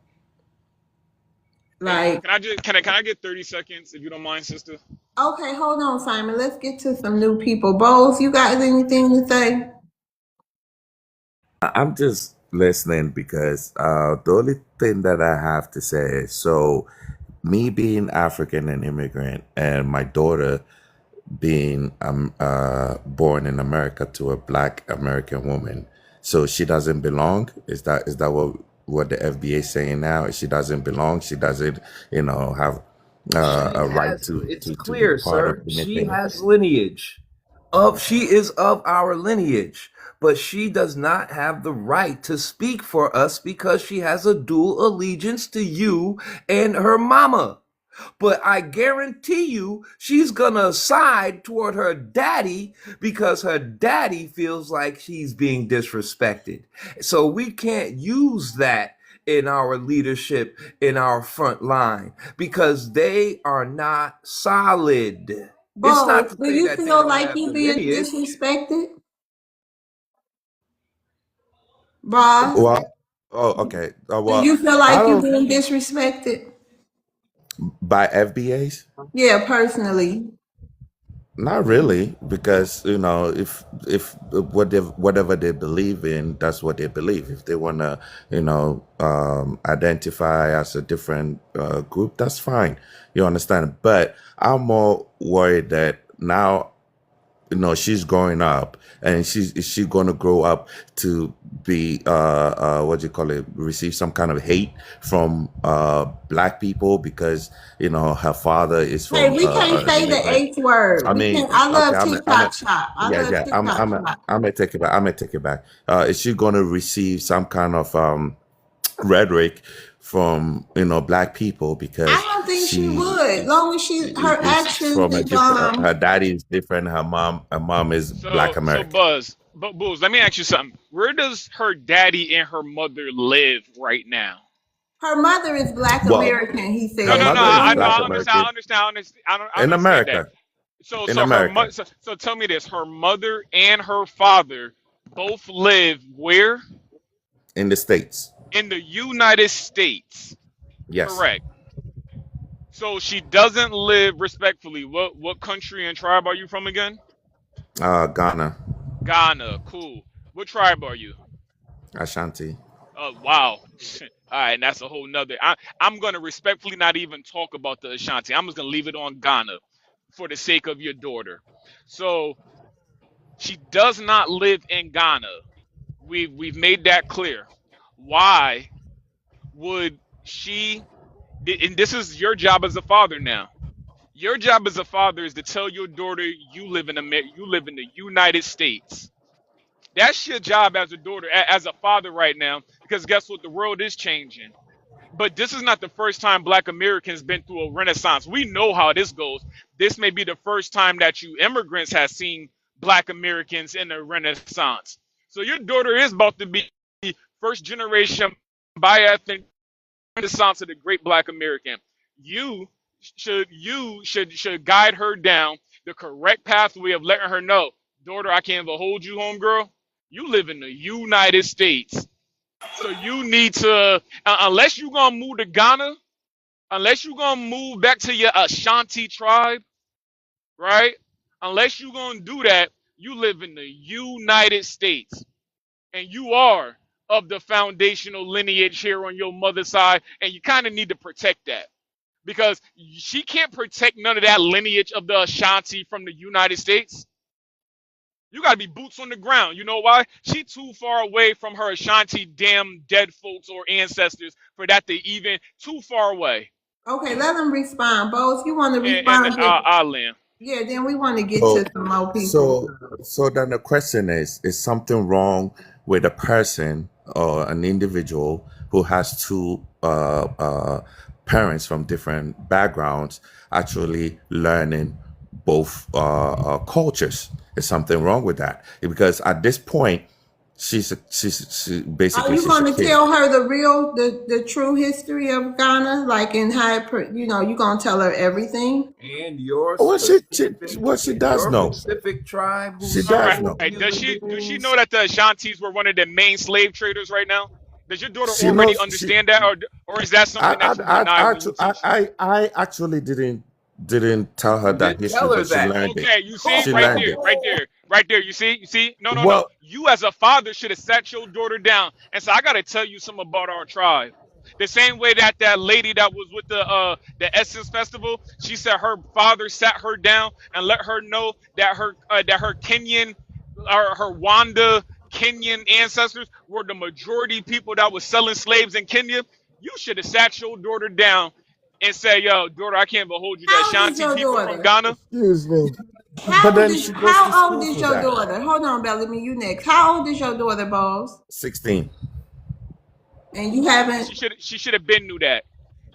Hey, Like, can I get 30 seconds if you don't mind, sister? okay, hold on, Simon. Let's get to some new people. Bowles, you got anything to say? I'm just listening because the only thing that I have to say is so me being African and immigrant and my daughter being born in America to a black American woman, so she doesn't belong. Is that what the FBA is saying now? She doesn't belong. She doesn't, have She a right has, to it's to be clear, part of sir. She anything. has lineage. She is of our lineage, but she does not have the right to speak for us because she has a dual allegiance to you and her mama. But I guarantee you she's gonna side toward her daddy because her daddy feels like she's being disrespected. So we can't use that in our leadership, in our front line, because they are not solid. It's not Bowles, to do say you that they feel don't like have you the being lineage. disrespected, boss? Well, oh, okay. Do Well, you feel I like you don't being disrespected? by FBAs. Yeah, personally. Not really, because if whatever they believe in, that's what they believe. If they wanna, identify as a different group, that's fine. You understand? But I'm more worried that now she's growing up, and is she going to grow up to be what do you call it, receive some kind of hate from black people because her father is Hey, from we can't an say the immigrant. H word. I We mean, can't. I okay, love TikTok shop. I yeah, love yeah, TikTok shop. I'm gonna take it back. I'm gonna take it back. Is she going to receive some kind of rhetoric from black people I because don't think she she would. Long as her is actions from a is different, her daddy is different, her mom is black So American. Buzz, but Bulls, let me ask you something. Where does her daddy and her mother live right now? her mother is Black Well, American. He No, her said. no, no. mother is I know. black I understand. American I understand. I in understand that. America. So, In so her America, mother. So tell me this: her mother and her father both live where? in the States. In the United States. Yes. Correct. So she doesn't live respectfully. What country and tribe are you from again? Ghana, Ghana. Cool. What tribe are you? Ashanti. Wow. All right, and that's a whole nother. I'm gonna respectfully not even talk about the Ashanti. I'm just gonna leave it on Ghana for the sake of your daughter. So she does not live in Ghana. We've made that clear. Why would she? And this is your job as a father now. Your job as a father is to tell your daughter you live in you live in the United States. That's your job as a daughter, as a father right now, because guess what? The world is changing. But this is not the first time Black Americans been through a renaissance. We know how this goes. This may be the first time that you immigrants have seen Black Americans in a renaissance. So your daughter is about to be first generation bi-ethnic renaissance of the great Black American. You should guide her down the correct pathway of letting her know, daughter, I can't even hold you, homegirl. You live in the United States. So you need to, unless you're gonna move to Ghana, unless you're gonna move back to your Ashanti tribe, right? Unless you're gonna do that, you live in the United States, and you are of the foundational lineage here on your mother's side, and you kind of need to protect that because she can't protect none of that lineage of the Ashanti from the United States. You gotta be boots on the ground. You know why? She too far away from her Ashanti damn dead folks or ancestors for that to even too far away. Okay, let them respond. Bose, you want to And respond? I'll land. Yeah, then we want to get So, to some more people. so then the question is something wrong with a person or an individual who has two parents from different backgrounds actually learning both cultures? Is something wrong with that? Because at this point, she Are basically you she's going a to kid. tell her the true history of Ghana, like in how you going to tell her everything? And your Well, specific, she does your know. Pacific tribe She who's All does right. know. sold Does human she beings. know that the Ashantis were one of the main slave traders right now? Does your daughter She already knows. She. understand that, or is that something that you deny when you teach? I actually didn't tell her You that didn't history, tell her but she that. learned it. Okay, you see, She right learned there, it. right there, right there. You see. No, no, no. Well, You as a father should have sat your daughter down and said, "I got to tell you something about our tribe." The same way that that lady that was with the Essence Festival, she said her father sat her down and let her know that her Kenyan or her Wanda Kenyan ancestors were the majority people that was selling slaves in Kenya. You should have sat your daughter down and said, "Yo, daughter, I can't behold you. The How old is Ashanti your people from daughter? Ghana." excuse me. But then she goes to How old school is for your that. daughter? Hold on, Bellamy, you next. How old is your daughter, Bose? 16. And you haven't. She should have been knew that.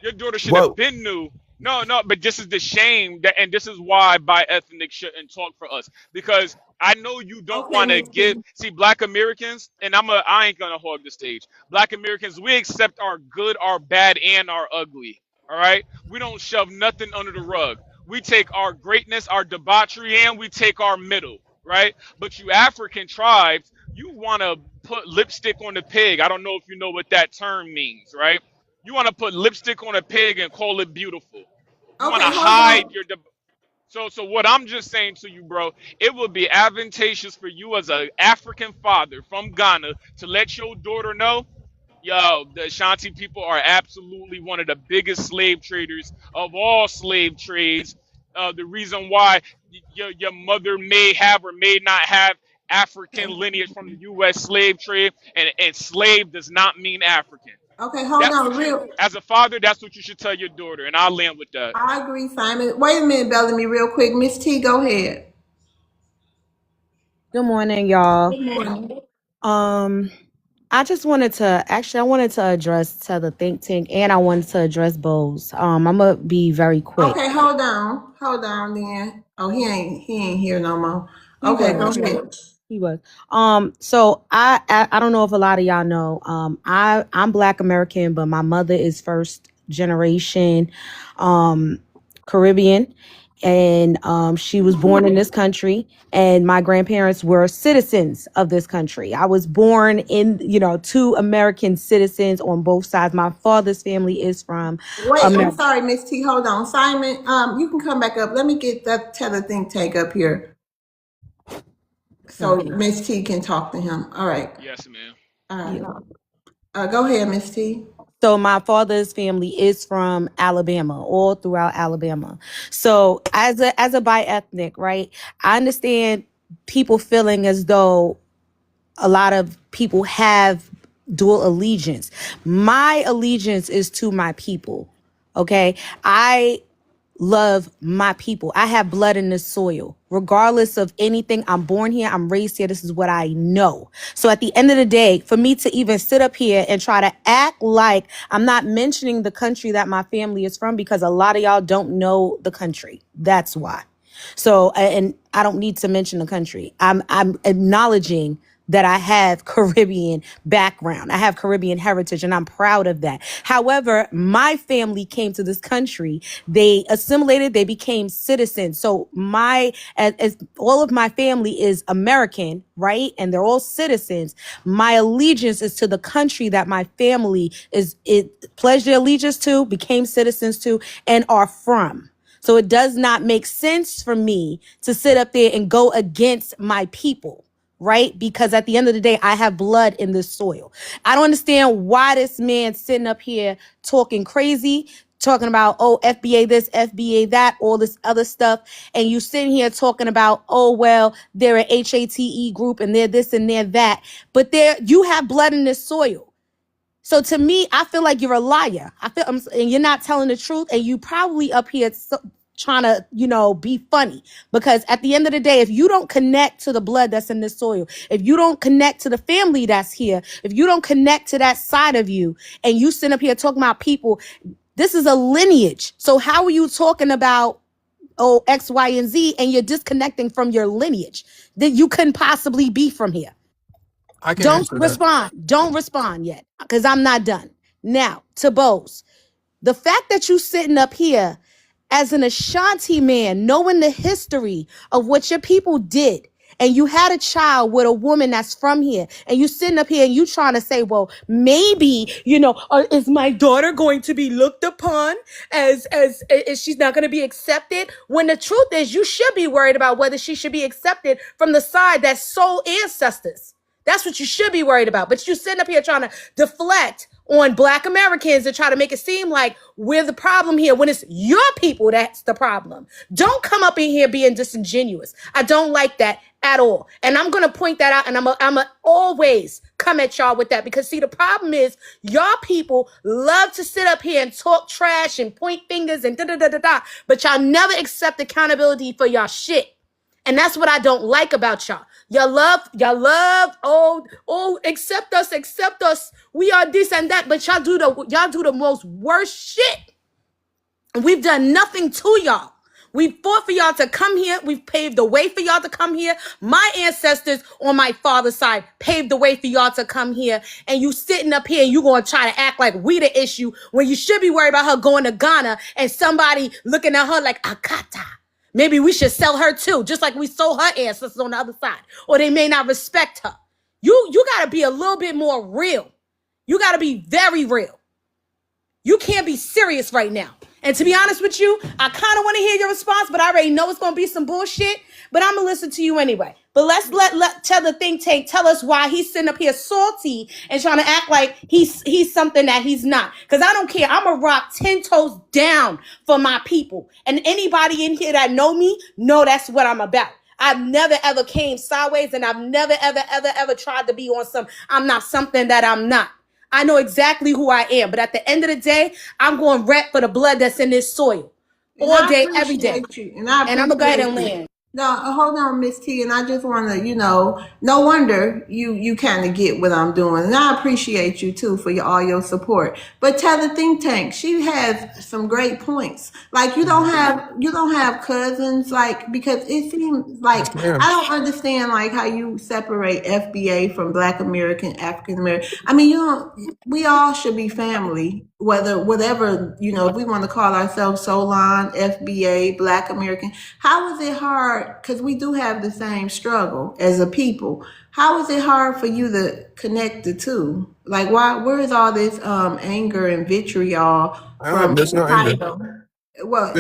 Your daughter should have Well, been knew. No, no, but this is the shame that, and this is why bi ethnic shouldn't talk for us because I know you don't Okay, want to Miss give. T. See, Black Americans, and I ain't gonna hog the stage. Black Americans, we accept our good, our bad, and our ugly. All right, we don't shove nothing under the rug. We take our greatness, our debauchery, and we take our middle. Right, but you African tribes, you want to put lipstick on the pig. I don't know if you know what that term means, right? You want to put lipstick on a pig and call it beautiful. You want to Okay, hold hide on. your so what I'm just saying to you, bro, it would be advantageous for you as an African father from Ghana to let your daughter know, yo, the Ashanti people are absolutely one of the biggest slave traders of all slave trades. The reason why your mother may have or may not have African lineage from the U.S. slave trade, and slave does not mean African. Okay, hold That's on. what you, Real. as a father, that's what you should tell your daughter, and I'll land with that. I agree, Simon. Wait a minute, Bellamy, real quick. Miss T, go ahead. Good morning, y'all. Good morning. Um, I wanted to address to the think tank and I wanted to address Bose. I'm gonna be very quick. Okay, hold on. Hold on then. Oh, he ain't here no more. He Okay, go was. ahead. He was. So I don't know if a lot of y'all know. I'm Black American, but my mother is first generation Caribbean. And she was born in this country, and my grandparents were citizens of this country. I was born in, two American citizens on both sides. My father's family is from Wait, I'm America. sorry, Miss T. Hold on. Simon, you can come back up. Let me get that tether think tank up here so Okay. Miss T can talk to him. All right. Yes, ma'am. All Yeah. right. Go ahead, Miss T. So my father's family is from Alabama, all throughout Alabama. So as a bi-ethnic, right? I understand people feeling as though a lot of people have dual allegiance. My allegiance is to my people. Okay? I love my people. I have blood in this soil. Regardless of anything, I'm born here, I'm raised here. This is what I know. So at the end of the day, for me to even sit up here and try to act like I'm not mentioning the country that my family is from, because a lot of y'all don't know the country. That's why. So, and I don't need to mention the country. I'm acknowledging that I have Caribbean background. I have Caribbean heritage, and I'm proud of that. However, my family came to this country. They assimilated, they became citizens. So as all of my family is American, right? And they're all citizens. My allegiance is to the country that my family pledged their allegiance to, became citizens to, and are from. So it does not make sense for me to sit up there and go against my people, right? Because at the end of the day, I have blood in this soil. I don't understand why this man sitting up here talking crazy, talking about, oh, FBA this, FBA that, all this other stuff. And you sitting here talking about, oh, well, they're an HATE group and they're this and they're that. But you have blood in this soil. So to me, I feel like you're a liar. And you're not telling the truth, and you probably up here trying to, be funny. Because at the end of the day, if you don't connect to the blood that's in this soil, if you don't connect to the family that's here, if you don't connect to that side of you, and you sit up here talking about people, this is a lineage. So how are you talking about X, Y, and Z, and you're disconnecting from your lineage that you couldn't possibly be from here? I can Don't answer that. respond. Don't respond yet, because I'm not done. Now, to Bose, the fact that you sitting up here as an Ashanti man, knowing the history of what your people did, and you had a child with a woman that's from here, and you sitting up here and you trying to say, well, maybe, is my daughter going to be looked upon as she's not going to be accepted? When the truth is, you should be worried about whether she should be accepted from the side that's sole ancestors. That's what you should be worried about. But you sitting up here trying to deflect on Black Americans and try to make it seem like we're the problem here when it's your people that's the problem. Don't come up in here being disingenuous. I don't like that at all. And I'm going to point that out, and I'm going to always come at y'all with that, because see, the problem is y'all people love to sit up here and talk trash and point fingers and da-da-da-da-da, but y'all never accept accountability for y'all shit. And that's what I don't like about y'all. Y'all love, accept us. We are this and that, but y'all do the most worst shit. And we've done nothing to y'all. We fought for y'all to come here. We've paved the way for y'all to come here. My ancestors on my father's side paved the way for y'all to come here. And you sitting up here and you going to try to act like we the issue when you should be worried about her going to Ghana and somebody looking at her like Akata. Maybe we should sell her too, just like we sold her ancestors on the other side. Or they may not respect her. You got to be a little bit more real. You got to be very real. You can't be serious right now. And to be honest with you, I kind of want to hear your response, but I already know it's going to be some bullshit. But I'm going to listen to you anyway. But let's tell the think tank, tell us why he's sitting up here salty and trying to act like he's something that he's not. Because I don't care. I'm going to rock 10 toes down for my people. And anybody in here that know me, know that's what I'm about. I've never, ever came sideways, and I've never, ever tried to be on I'm not something that I'm not. I know exactly who I am. But at the end of the day, I'm going rep for the blood that's in this soil. All day, every day. And I'm going to go ahead and land. No, hold on, Miss T, and I just want to, no wonder you kind of get what I'm doing, and I appreciate you too for all your support. But tell the think tank, she has some great points. Like you don't have cousins, like, because it seems like I don't understand like how you separate FBA from Black American, African American. I mean, we all should be family. Whatever, if we want to call ourselves Solon, FBA, Black American, how is it hard? Because we do have the same struggle as a people. How is it hard for you to connect the two? Like, where is all this anger and vitriol from? There's no anger. Well,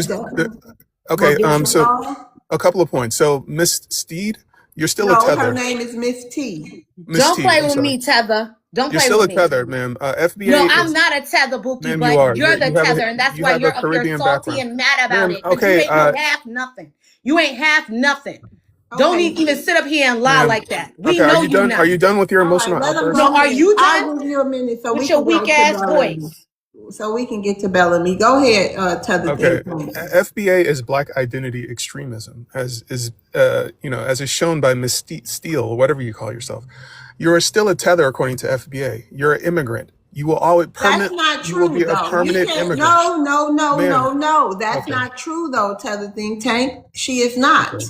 okay, so a couple of points. So Miss Steed, you're still a tether. Her name is Miss T. Don't play with me, Tether. Don't You're play still with a me. tether, ma'am. No, FBA I'm is, not a tether, Bookie, ma'am. You but are. you're the You have tether, and that's you why have a you're up here Caribbean salty background, and mad about ma'am. it. Because you Okay. ain't no half nothing. You ain't half nothing. Don't Okay. even sit up here and lie Ma'am. like that. We Okay. Are know you you done? Are not. you done with your All right, emotional let them outburst? No, go are ahead. you done I'll give you a minute so we with your can go weak to ass Bellamy. voice? So we can get to Bellamy. Go ahead, Tether Okay, Think Tank. FBA is Black identity extremism, as is as is shown by Miss Steele, or whatever you call yourself. You are still a tether according to FBA. You're an immigrant. You will always That's permanent. not You will true, be a though. You permanent can't. immigrant, ma'am. No. That's Okay, not true, though, Tether Think Tank. She is not. okay,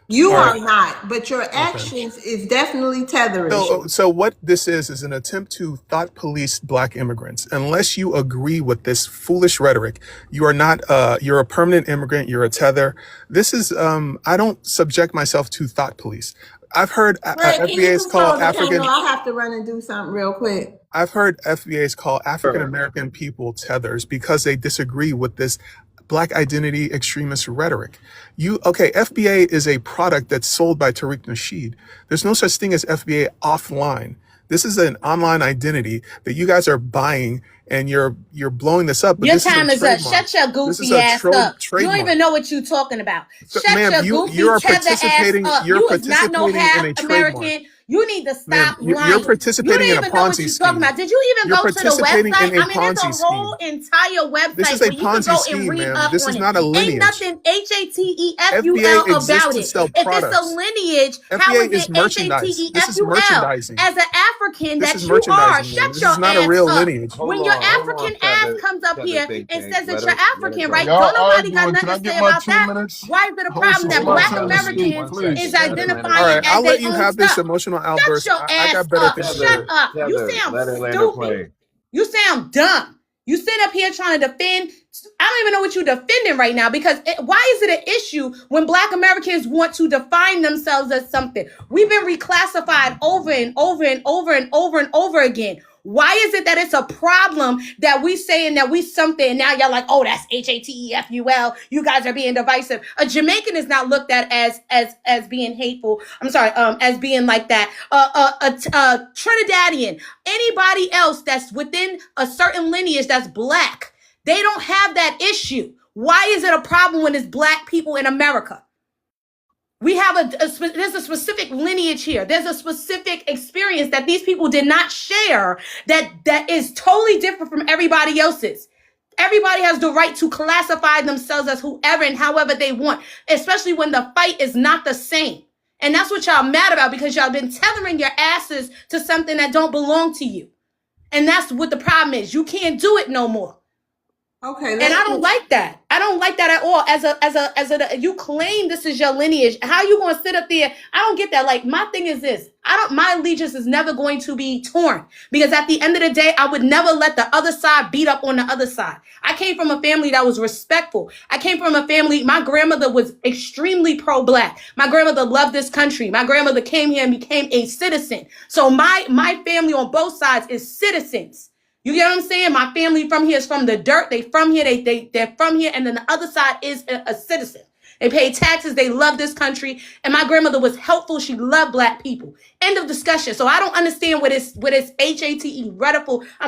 You all right, are not, but your okay. actions is definitely tetherish. So what this is an attempt to thought police Black immigrants. Unless you agree with this foolish rhetoric, you are not. You're a permanent immigrant. You're a tether. This is. I don't subject myself to thought police. I've heard Fred, can you FBA's call control the camera? African. I have to run and do something real quick. I've heard FBA's call African American people tethers because they disagree with this Black identity extremist rhetoric. FBA is a product that's sold by Tariq Nasheed. There's no such thing as FBA offline. This is an online identity that you guys are buying, and you're blowing this up. But Your this is a time is up. trademark. Shut your This is goofy a ass up. You don't trademark. even know what you're talking about. Shut Ma'am, your you goofy are tether ass participating. up. You're You is not no participating in half a trademark. American. You need to Ma'am, stop you're lying. You participating in don't a even know what Ponzi you're talking scheme. about. Did you even You're go to the participating website? in a I mean, there's a Ponzi whole scheme. entire This is website a where you can Ponzi go and scheme, read ma'am. up This on is it. not a Ain't lineage. nothing HATEFUL FBA exists about to it. sell If it's a products. lineage, how FBA is is it merchandise. This is HATEFUL? merchandising. As an African This is that you are, merchandising, ma'am. shut This your is not a ass real up. lineage. When your Hold African on, ass comes up tether here think and tank. says that you're Let it African, go. right? Y'all Don't nobody got arguing. Can nothing I to get say my about 2 that. minutes? Why is it a Host, problem it's that my Black Hold turn to on. speak, Americans One second. is please. Let her All identifying right, play. as I'll their let you own have this stuff? emotional Shut outburst. your I ass got better up. things to Shut do. up. You Tether. sound Let her stupid. play. You sound dumb. You sit up here trying to defend. I don't even know what you're defending right now because why is it an issue when Black Americans want to define themselves as something? We've been reclassified over and over and over and over and over again. Why is it that it's a problem that we saying that we something and now y'all like, oh, that's HATEFUL. You guys are being divisive. A Jamaican is not looked at as being hateful. I'm sorry, as being like that. A Trinidadian, anybody else that's within a certain lineage that's Black, they don't have that issue. Why is it a problem when it's Black people in America? We have there's a specific lineage here. There's a specific experience that these people did not share that is totally different from everybody else's. Everybody has the right to classify themselves as whoever and however they want, especially when the fight is not the same. And that's what y'all mad about because y'all been tethering your asses to something that don't belong to you. And that's what the problem is. You can't do it no more. Okay, And I don't like that. I don't like that at all. You claim this is your lineage. How you gonna sit up there? I don't get that. Like my thing is this. My allegiance is never going to be torn because at the end of the day, I would never let the other side beat up on the other side. I came from a family that was respectful. I came from a family, my grandmother was extremely pro-Black. My grandmother loved this country. My grandmother came here and became a citizen. So my family on both sides is citizens. You get what I'm saying? My family from here is from the dirt. They from here. They're from here. And then the other side is a citizen. They pay taxes. They love this country. And my grandmother was helpful. She loved Black people. End of discussion. So I don't understand where this HATE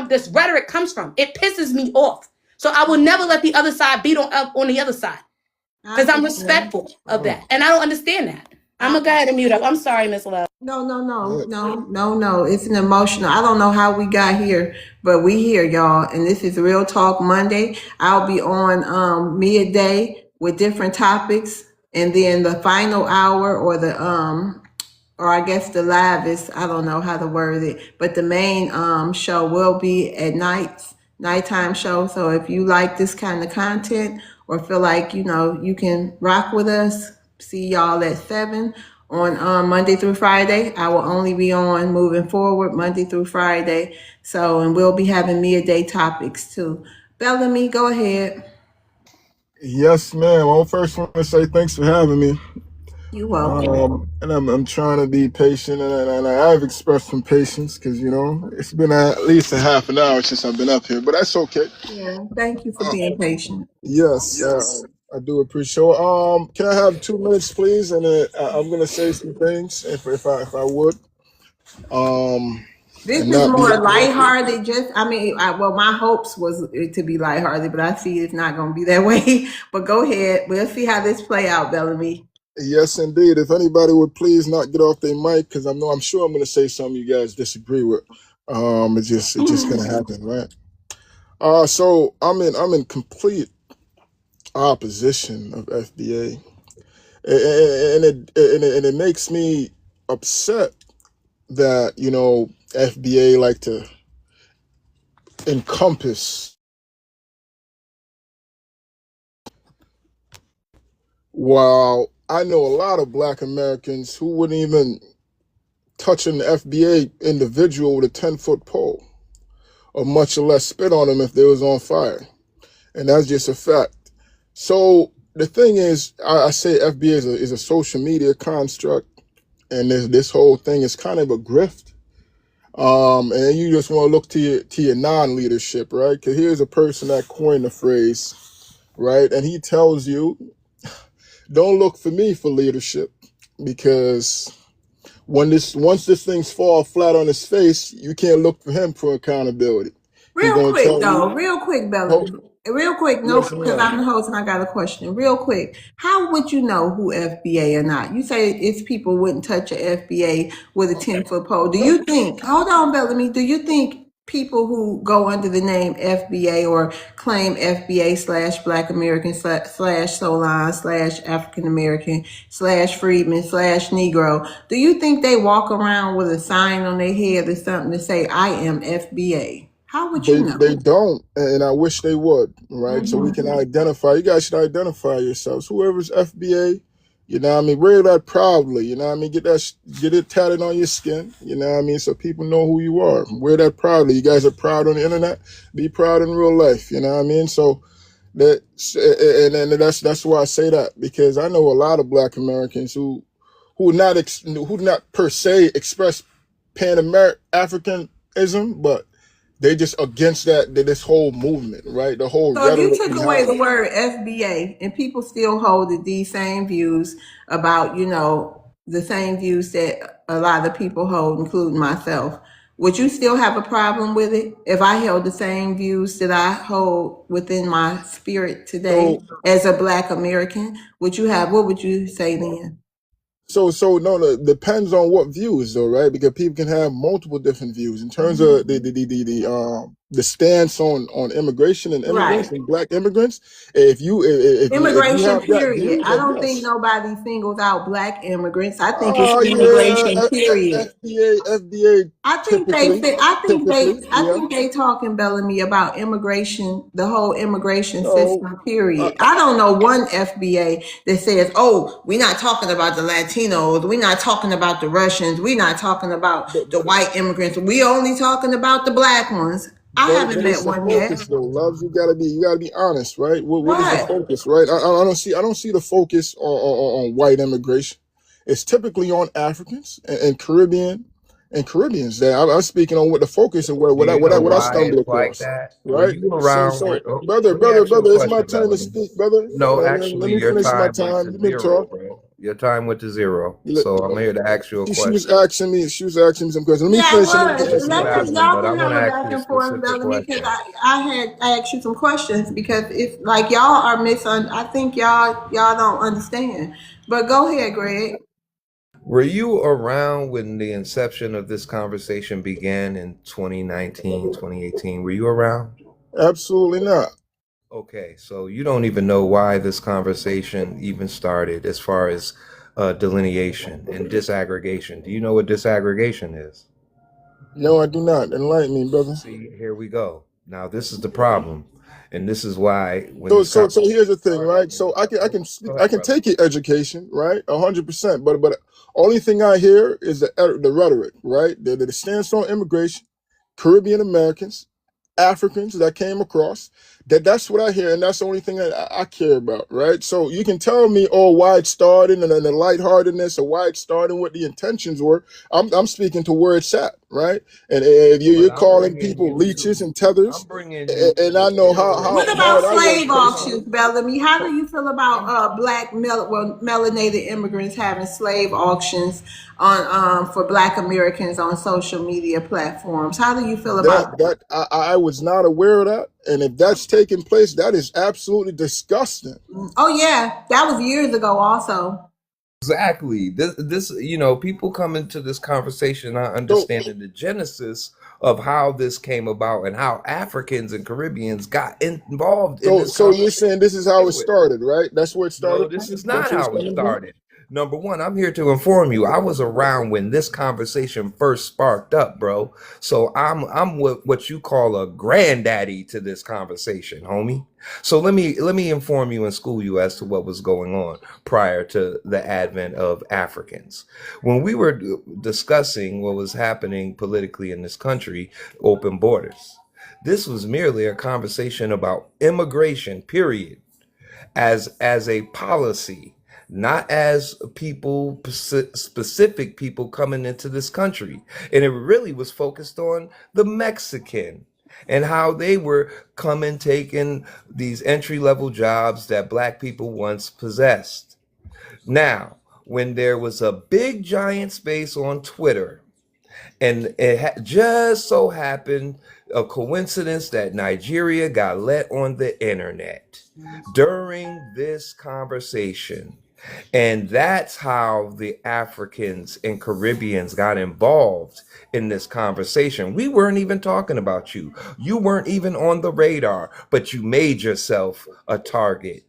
this rhetoric comes from. It pisses me off. So I will never let the other side beat on the other side because I'm respectful of that. And I don't understand that. I'm going to go ahead and mute up. I'm sorry, Miss Love. No. It's an emotional. I don't know how we got here, but we here, y'all. And this is Real Talk Monday. I'll be on midday with different topics. And then the final hour or or I guess the live is, I don't know how to word it, but the main show will be at nighttime show. So if you like this kind of content or feel like, you can rock with us, see y'all at 7 on Monday through Friday. I will only be on moving forward Monday through Friday. So, and we'll be having midday topics too. Bellamy, go ahead. Yes, ma'am. I first want to say thanks for having me. You're welcome. And I'm trying to be patient, and I have expressed some patience because it's been at least a half an hour since I've been up here, but that's okay. Yeah, thank you for being patient. Yes, I do appreciate. So, can I have 2 minutes, please? And I'm gonna say some things if I would. Um, This and is not be more lighthearted. Well, my hopes was it to be lighthearted, but I see it's not going to be that way. But go ahead. We'll see how this play out, Bellamy. Yes, indeed. If anybody would please not get off their mic, because I'm sure I'm going to say something you guys disagree with. It's just going to happen, right? So I'm in complete opposition of FBA, and it makes me upset that FBA like to encompass, while I know a lot of Black Americans who wouldn't even touch an FBA individual with a 10-foot pole, or much less spit on them if they was on fire. And that's just a fact. So the thing is, I say FBA is a social media construct, and this whole thing is kind of a grift. And you just want to look to your non-leadership, right? Because here's a person that coined the phrase, right? And he tells you, don't look for me for leadership, because once this thing's fall flat on his face, you can't look for him for accountability. He Real gonna quick, tell you, though. Real quick, oh, Bellamy. Real quick, no, yes, because ma'am. I'm the host and I got a question. Real quick, how would you know who FBA or not? You say it's people wouldn't touch a FBA with a 10-foot pole. Do you think? Hold on, Bellamy. Do you think people who go under the name FBA or claim FBA / Black American / Solon / African American / Freedman / Negro, do you think they walk around with a sign on their head or something to say, I am FBA? How would you know? They don't, and I wish they would, right? So we can identify. You guys should identify yourselves. Whoever's FBA, wear that proudly. Get it tatted on your skin. So people know who you are. Wear that proudly. You guys are proud on the internet. Be proud in real life. So and that's why I say that, because I know a lot of Black Americans who not per se express Pan-Africanism, but they just against this whole movement, right? The whole So if you rhetoric took away behind the it. word FBA and people still hold these same views about, the same views that a lot of people hold, including myself, would you still have a problem with it if I held the same views that I hold within my spirit today So as a Black American? What would you say then? no, it depends on what views, though, right? Because people can have multiple different views in terms of the stance on immigration and immigrants Right. and Black immigrants. If you Immigration, have that period. view, I then don't think yes. nobody singles out Black immigrants. I think it's Oh immigration, yeah, period. FBA I yeah. think they talking, Bellamy, about immigration, the whole immigration No, system, uh, period. I don't know one FBA that says, oh, we're not talking about the Latinos, we're not talking about the Russians, we're not talking about but the white immigrants, we only talking about the Black ones. I haven't but it's met the one yet. focus though, loves. You gotta be honest, right? What is the What? focus, right? I don't see the focus on white immigration. It's typically on Africans and Caribbeans. That I'm speaking on what the focus and Do you know what I why stumble it's like across, that? Were right? you So around? so brother, Let me brother, ask you a brother, it's my question, turn to Bellamy. speak, brother. No, Let actually, me your finish my time went time. to Let me zero, talk. bro. Your time went to zero. So I'm here to ask you a She was question. asking me. She was asking me some questions. Let me Yeah, it finish and then you was. can Yes, answer you my question. asking, Y'all but I can want have to a ask back you a and forth, specific Bellamy, because question. I asked you some questions because it's like y'all are I think y'all don't understand. But go ahead, Greg. Were you around when the inception of this conversation began in 2019, 2018? Were you around? Absolutely not. Okay, so you don't even know why this conversation even started as far as delineation and disaggregation. Do you know what disaggregation is? No, I do not. Enlighten me, brother. See, here we go. Now, this is the problem. And this is why when So, this so, so conversation here's the thing, started, right? So go I ahead, can brother. take your education, right, 100%. But only thing I hear is the rhetoric, right? The stance on immigration, Caribbean Americans, Africans that came across. That's what I hear, and that's the only thing that I care about, right? So you can tell me, oh, why it started and the lightheartedness, or why it started, what the intentions were. I'm speaking to where it's at, right? And if But you're calling people leeches and tethers, I'm bringing you and I to know What how about hard I work slave personally. auctions, Bellamy? How do you feel about I'm melanated immigrants having slave auctions on for Black Americans on social media platforms? How do you feel about that? I was not aware of that, and if that's taking place, that is absolutely disgusting. Oh yeah, that was years ago. Also, Exactly. This, people come into this conversation not So understanding the genesis of how this came about and how Africans and Caribbeans got involved in this so you're saying conversation this to is how it begin with. started, right? That's where it No, started this from. is That's not where it how it started from. started. Number one, I'm here to inform you. I was around when this conversation first sparked up, bro. So I'm what you call a granddaddy to this conversation, homie. So let me inform you and school you as to what was going on prior to the advent of Africans. When we were discussing what was happening politically in this country, open borders. This was merely a conversation about immigration, period, as a policy, not as people, specific people coming into this country. And it really was focused on the Mexican and how they were coming, taking these entry level jobs that black people once possessed. Now, when there was a big giant space on Twitter, and it just so happened, a coincidence, that Nigeria got let on the internet during this conversation. And that's how the Africans and Caribbeans got involved in this conversation. We weren't even talking about you. You weren't even on the radar, but you made yourself a target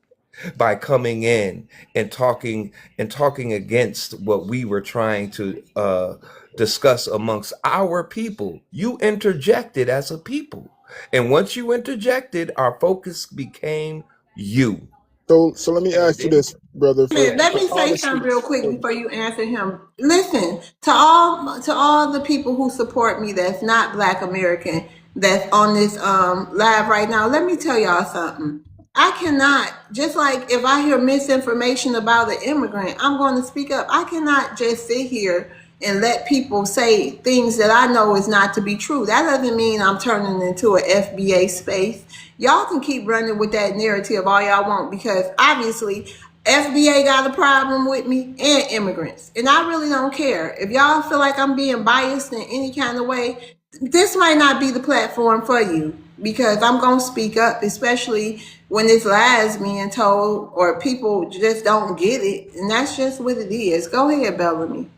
by coming in and talking against what we were trying to discuss amongst our people. You interjected as a people, and once you interjected, our focus became you. So let me And ask you then this, brother, Let for me say honesty. something real quick before you answer him. Listen, to all the people who support me that's not Black American that's on this live right now. Let me tell y'all something. I cannot, just like if I hear misinformation about an immigrant, I'm going to speak up. I cannot just sit here and let people say things that I know is not to be true. That doesn't mean I'm turning into an FBA space. Y'all can keep running with that narrative all y'all want, because obviously FBA got a problem with me and immigrants. And I really don't care. If y'all feel like I'm being biased in any kind of way, this might not be the platform for you, because I'm going to speak up, especially when this lies being told or people just don't get it. And that's just what it is. Go ahead, Bellamy.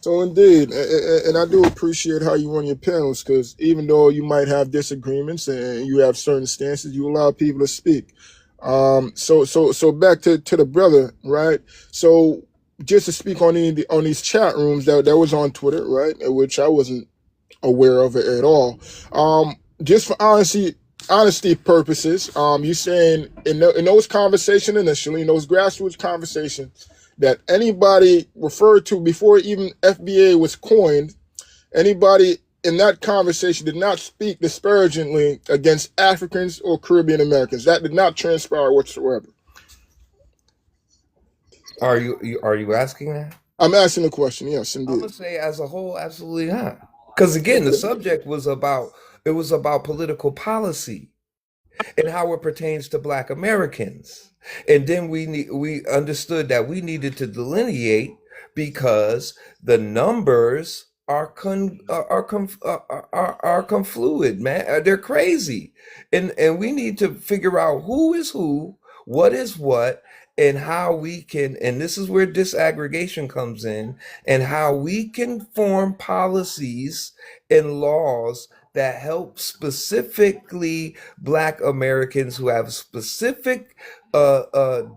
So indeed, and I do appreciate how you run your panels, because even though you might have disagreements and you have certain stances, you allow people to speak. So back to the brother, right? So just to speak on on these chat rooms that was on Twitter, right, which I wasn't aware of it at all. Just for honesty purposes, you saying in those conversations initially, in those grassroots conversations, that anybody referred to before even FBA was coined, anybody in that conversation did not speak disparagingly against Africans or Caribbean Americans. That did not transpire whatsoever. Are you asking that? I'm asking the question. Yes, I'm indeed. gonna say as a whole, absolutely not. Because again, the subject was about political policy and how it pertains to Black Americans. And then we understood that we needed to delineate because the numbers are confluid, man. They're crazy, and we need to figure out who is who, what is what, and how we can. And this is where disaggregation comes in, and how we can form policies and laws that help specifically Black Americans who have specific,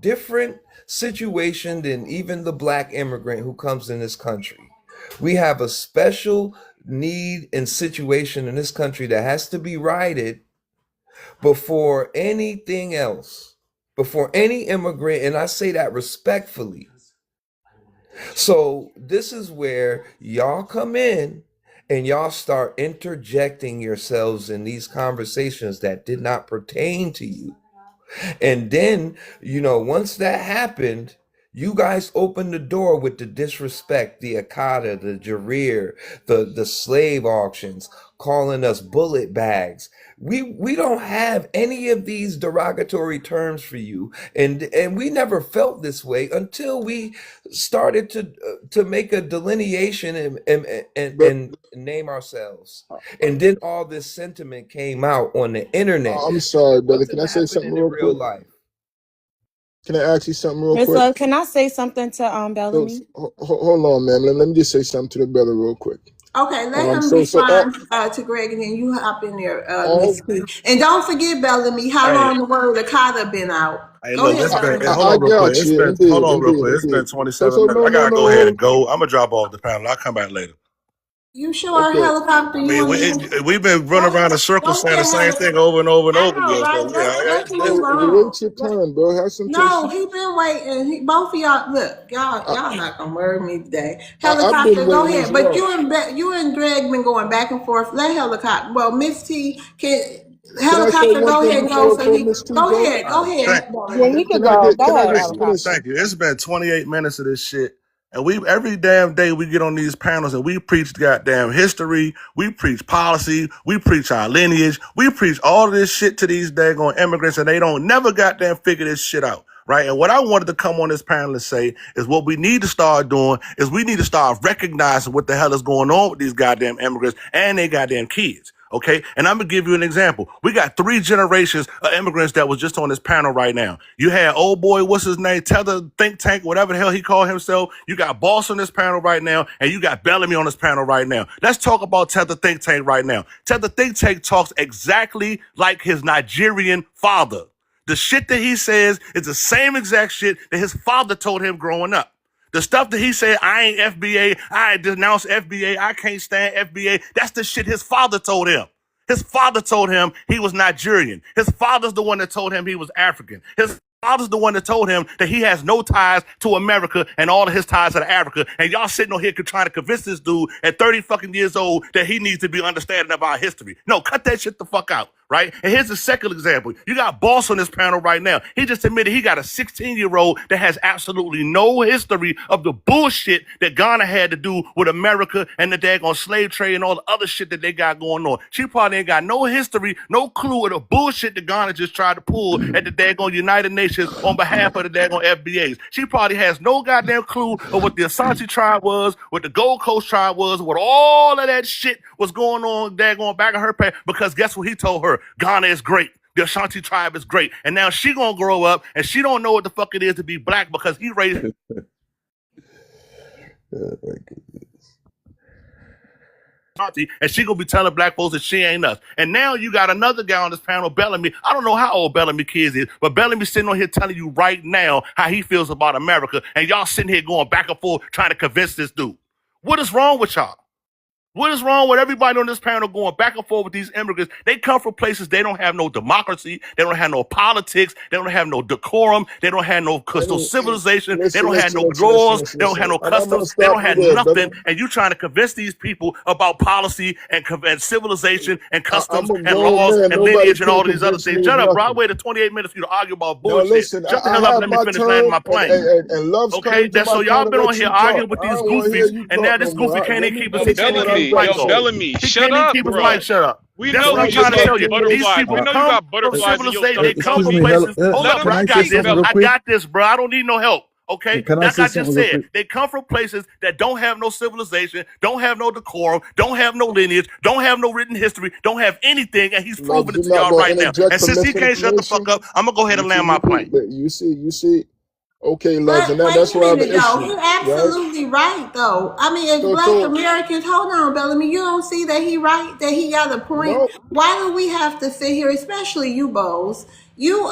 different situation than even the Black immigrant who comes in this country. We have a special need and situation in this country that has to be righted before anything else, before any immigrant, and I say that respectfully. So this is where y'all come in and y'all start interjecting yourselves in these conversations that did not pertain to you. And then, once that happened, you guys opened the door with the disrespect, the Akata, the Jareer, the slave auctions, calling us bullet bags. We don't have any of these derogatory terms for you, and we never felt this way until we started to make a delineation But and name ourselves. And then all this sentiment came out on the internet. I'm sorry, brother. Can Wasn't I say something happening in real real quick? life. Can I ask you something real Miss quick? Love, can I say something to Bellamy? Hold on, man. Let me just say something to the brother real quick. Okay, let him So respond to Greg, and then you hop in there, Miss all T. And don't forget, Bellamy, how Hey, long the word Akata been out? hey, Go look, ahead, it's been. Bellamy. Hold I on, real quick. got you. Hold on, real quick. It's been Indeed. So 27 minutes. no I no gotta go ahead and no. go. I'm gonna drop off the panel. I'll come back later. You sure, Okay. helicopter? I You mean, want to? we've been Go running around in circles saying the ahead, same thing helicopter. over and over and I over know, again. right? So yeah, Let's yeah. move on. Wait your turn, bro. Have some No, patience. he been waiting. Both of y'all, look, I, y'all not gonna murder me today. I've been Helicopter, go waiting as ahead. But well. you and Greg been going back and forth. Let helicopter. Well, Miss T, can Can I say helicopter one go thing ahead and go? So before he Miss T go go? ahead, All go right, ahead. Yeah, he could Can I go. get Go can I ahead, get helicopter. finish? thank you. It's been 28 minutes of this shit. And we every damn day we get on these panels and we preach goddamn history, we preach policy, we preach our lineage, we preach all of this shit to these daggone immigrants, and they don't never goddamn figure this shit out. Right. And what I wanted to come on this panel and say is what we need to start doing is we need to start recognizing what the hell is going on with these goddamn immigrants and they goddamn kids. Okay. And I'm going to give you an example. We got 3 generations of immigrants that was just on this panel right now. You had old boy, what's his name? Tether Think Tank, whatever the hell he called himself. You got Boss on this panel right now, and you got Bellamy on this panel right now. Let's talk about Tether Think Tank right now. Tether Think Tank talks exactly like his Nigerian father. The shit that he says is the same exact shit that his father told him growing up. The stuff that he said, I ain't FBA, I denounce FBA, I can't stand FBA, that's the shit his father told him. His father told him he was Nigerian. His father's the one that told him he was African. His father's the one that told him that he has no ties to America and all of his ties to Africa. And y'all sitting on here trying to convince this dude at 30 fucking years old that he needs to be understanding of our history. No, cut that shit the fuck out, right? And here's the second example. You got Boss on this panel right now. He just admitted he got a 16-year-old that has absolutely no history of the bullshit that Ghana had to do with America and the daggone slave trade and all the other shit that they got going on. She probably ain't got no history, no clue of the bullshit that Ghana just tried to pull at the daggone United Nations on behalf of the daggone FBAs. She probably has no goddamn clue of what the Asante tribe was, what the Gold Coast tribe was, what all of that shit was going on daggone back in her past, because guess what he told her? Ghana is great. The Ashanti tribe is great. And now she gonna grow up and she don't know what the fuck it is to be black because he raised and she gonna be telling black folks that she ain't us. And now you got another guy on this panel, Bellamy. I don't know how old Bellamy kids is, but Bellamy's sitting on here telling you right now how he feels about America, and y'all sitting here going back and forth trying to convince this dude. What is wrong with y'all? What is wrong with everybody on this panel going back and forth with these immigrants? They come from places they don't have no democracy, they don't have no politics, they don't have no decorum, they don't have no civilization, they don't have no laws, they don't have no And I'm gonna customs, they stop don't you have there, brother. nothing. And you trying to convince these people about policy and civilization and I'm customs a and grown laws man. and Nobody lineage and all can't of these other convince things. me of Shut up, bro. I nothing. waited 28 minutes for you to argue about Now bullshit. listen, Shut the I hell up and have let me my finish landing turn, my plane. and Love's Okay, coming to that's my so y'all panel. been on Let here you talk. arguing with I these don't want to hear goofies, you and now talk this no goofy more. can't Let even me keep his Yo, finish he what can't I'm keep his Bellamy, gonna mic yo, on. say. Bellamy, He shut can't even up, keep his bro. mic shut up. We That's know what when I'm your trying to Everybody tell stomach you. can make These butterflies. people We fun. know you come got from butterflies in your civilization. They stomach, come Excuse from me, Bellamy. places. Hold Let up, him bro. can I I say got speak, this. something real I Bellamy. quick? got this, bro. I don't need no help. Okay? Can I Like say I something just real said, quick? they come from places that don't have no civilization, don't have no decorum, don't have no lineage, don't have no written history, don't have anything, and he's Love, proving it you're to not y'all gonna right now. interject And for since he can't shut the fuck misinformation. up, I'm gonna go ahead and land my plane. You see. Okay, Loves, and But wait that's a why I have minute an though, issue, he right? absolutely right though. I mean, as Black So Americans, hold on, Bellamy, you don't see that he right, that he got a point. no, Why do we have to sit here, especially you, Bowles? Your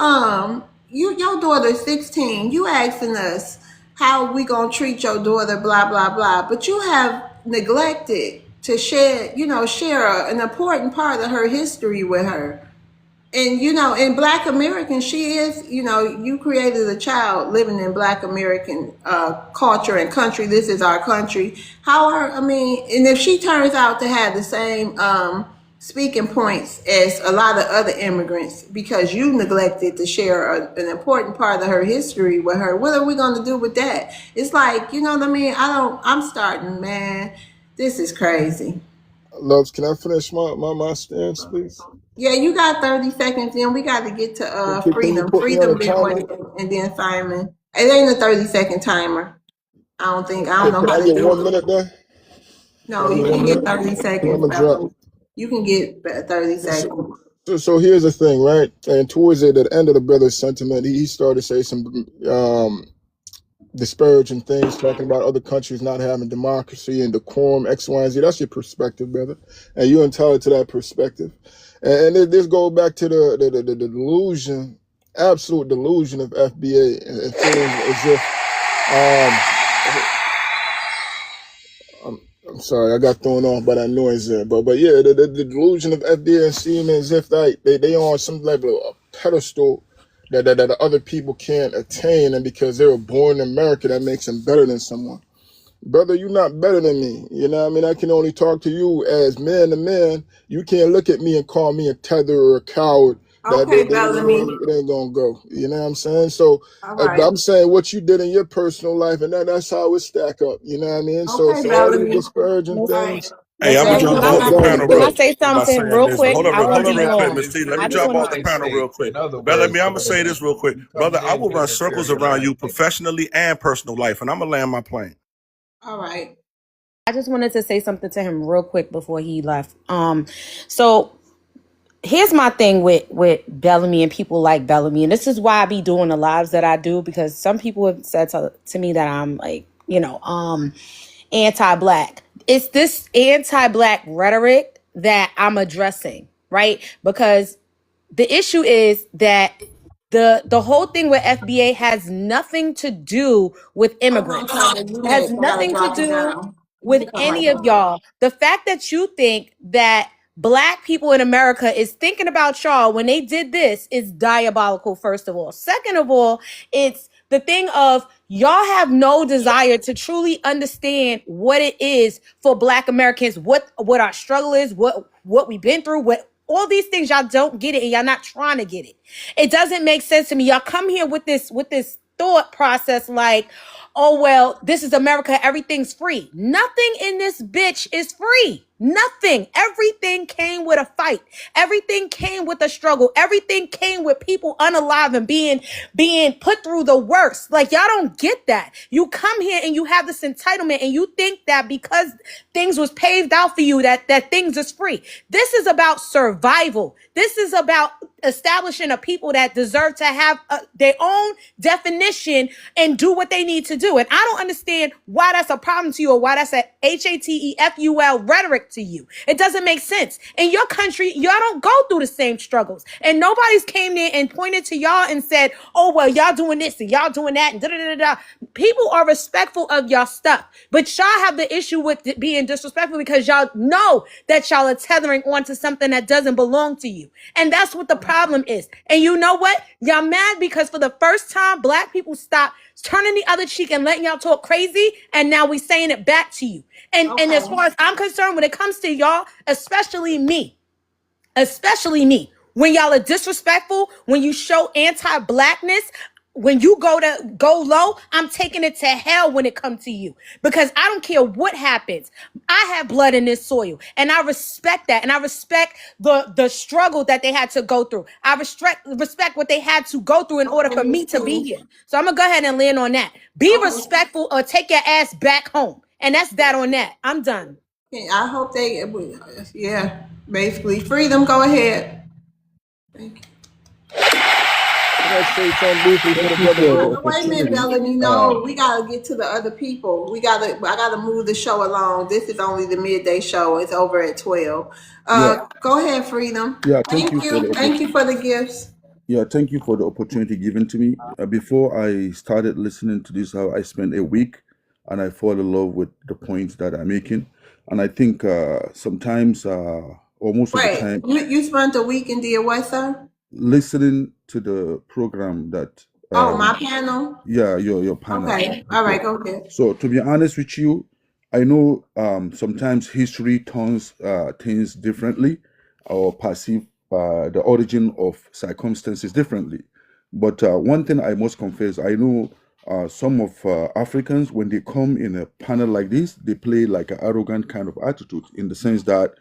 daughter's 16. You asking us how we gonna treat your daughter, blah blah blah. But you have neglected to share an important part of her history with her. And in Black American, she is, you created a child living in Black American culture and country. This is our country. And if she turns out to have the same speaking points as a lot of other immigrants, because you neglected to share an important part of her history with her, what are we going to do with that? It's like, you know what I mean? I'm starting, man. This is crazy. Loves, can I finish my stance, please? Yeah, you got 30 seconds. Then we got to get to Can you Freedom. put me on Freedom a been timer? waiting, and then Simon. It ain't a 30-second timer. I don't know Can how I to get do 1 it. minute there? No, Can I you get can 1 get minute? 30 Because I'm seconds, gonna drop. Bella. You can get 30 So, seconds. so here's the thing, right? And towards the end of the brother's sentiment, he started to say some disparaging things, talking about other countries not having democracy and decorum, X, Y, and Z. That's your perspective, brother, and you're entitled to that perspective. And this goes back to the delusion, absolute delusion of FBA and feeling as if I'm sorry, I got thrown off by that noise there. But yeah, the delusion of FBA and seeing as if they on some level of a pedestal that other people can't attain, and because they were born in America, that makes them better than someone. Brother, you're not better than me. You know what I mean? I can only talk to you as man to man. You can't look at me and call me a tether or a coward. Okay, Bellamy. It ain't gonna go. You know what I'm saying? So All right. I'm saying what you did in your personal life, and that's how it stack up. You know what I mean? So Okay, all these Bellamy. disparaging All right. things, Hey, I'm Listen, gonna that, jump I'm off the not, that was panel can I real bad. say quick by something saying real this. quick? I won't Hold up be real quick, long. Miss T. Let I me just jump want off the to. panel real quick. In other Bella, words, I'm gonna say this real quick, you brother. coming I in will run being circles very around nice. you professionally and personal life, and I'm gonna land my plane. All right. I just wanted to say something to him real quick before he left. So here's my thing with Bellamy and people like Bellamy, and this is why I be doing the lives that I do, because some people have said to me that I'm like, anti-black. It's this anti-black rhetoric that I'm addressing, right? Because the issue is that the whole thing with FBA has nothing to do with Hold on, immigrants. Tyler. You It has next. I gotta nothing to drop you do down. You with can come right any back of up. y'all. The fact that you think that black people in America is thinking about y'all when they did this is diabolical, first of all. Second of all, it's the thing of y'all have no desire to truly understand what it is for black Americans, what our struggle is, what we've been through, what all these things. Y'all don't get it, and y'all not trying to get it. It doesn't make sense to me. Y'all come here with this thought process like, oh, well, this is America. Everything's free. Nothing in this bitch is free. Nothing. Everything came with a fight. Everything came with a struggle. Everything came with people unalive and being put through the worst. Like, y'all don't get that. You come here and you have this entitlement and you think that because things was paved out for you that things is free. This is about survival. This is about establishing a people that deserve to have their own definition and do what they need to do. And I don't understand why that's a problem to you, or why that's a HATEFUL rhetoric to you. It doesn't make sense. In your country, y'all don't go through the same struggles. And nobody's came there and pointed to y'all and said, oh, well, y'all doing this and y'all doing that. And da, da, da, da. People are respectful of y'all stuff. But y'all have the issue with being disrespectful because y'all know that y'all are tethering onto something that doesn't belong to you. And that's what the problem is. And you know what? Y'all mad because for the first time, black people stopped turning the other cheek and letting y'all talk crazy. And now we saying it back to you. And as far as I'm concerned, when it comes to y'all, especially me, when y'all are disrespectful, when you show anti-blackness, when you go low, I'm taking it to hell when it comes to you, because I don't care what happens. I have blood in this soil, and I respect that, and I respect the struggle that they had to go through. I respect what they had to go through in order for me to be here. So I'm gonna go ahead and land on that. Be respectful or take your ass back home, and that's that on that. I'm done. I hope yeah, basically. Freedom, go ahead. Thank you. Can I say something briefly for the Thank you brother, for the bro? Wait a minute, opportunity. Bellamy. No, we gotta get to the other people. I gotta move the show along. This is only the midday show. It's over at 12. Yeah, Go ahead, Freedom. yeah. Thank Thank you for the you. Thank you opportunity. for the gifts. Yeah, thank you for the opportunity given to me. Before I started listening to this, how I spent a week, and I fall in love with the points that I'm making. And I think sometimes, or most of the Wait, time, you spent a week and did what, sir? listening to the program that Oh, my panel. yeah, your panel. Okay. All Okay. right. Go ahead. So to be honest with you, I know sometimes history turns things differently or perceive the origin of circumstances differently. But one thing I must confess, I know some of Africans, when they come in a panel like this, they play like an arrogant kind of attitude in the sense that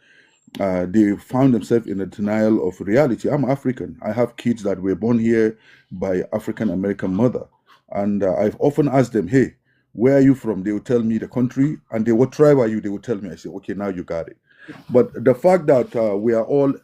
they found themselves in a denial of reality. I'm African. I have kids that were born here by African American mother, and I've often asked them, "Hey, where are you from?" They will tell me the country, and they, "What tribe are you?" They will tell me. I say, "Okay, now you got it." But the fact that we are all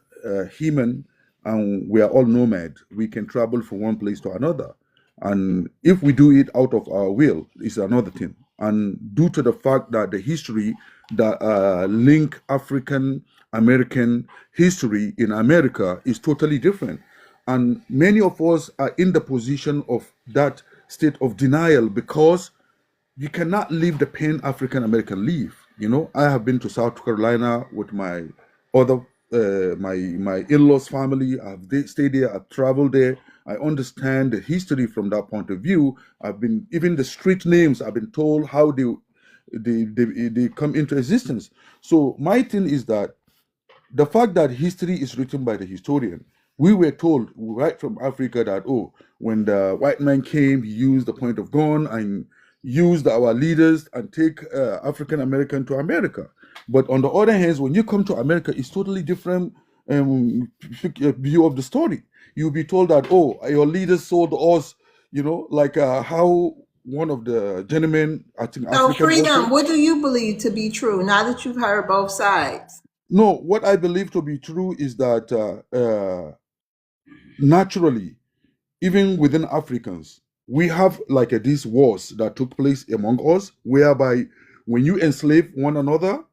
human and we are all nomad, we can travel from one place to another, and if we do it out of our will, is another thing. And due to the fact that the history that link African American history in America is totally different. And many of us are in the position of that state of denial because you cannot live the pain African American live. You know, I have been to South Carolina with my other my in-laws family. Stayed there. I've traveled there. I understand the history from that point of view. I've been even the street names. I've been told how they come into existence. So my thing is that the fact that history is written by the historian, we were told right from Africa that, oh, when the white man came, he used the point of gun and used our leaders and take African American to America. But on the other hand, when you come to America, it's totally different view of the story. You'll be told that, oh, your leaders sold us, you know, like how one of the gentlemen, I think So, African Freedom, also. what do you believe to be true now that you've heard both sides? No, what I believe to be true is that naturally, even within Africans, we have like these wars that took place among us, whereby when you enslave one another,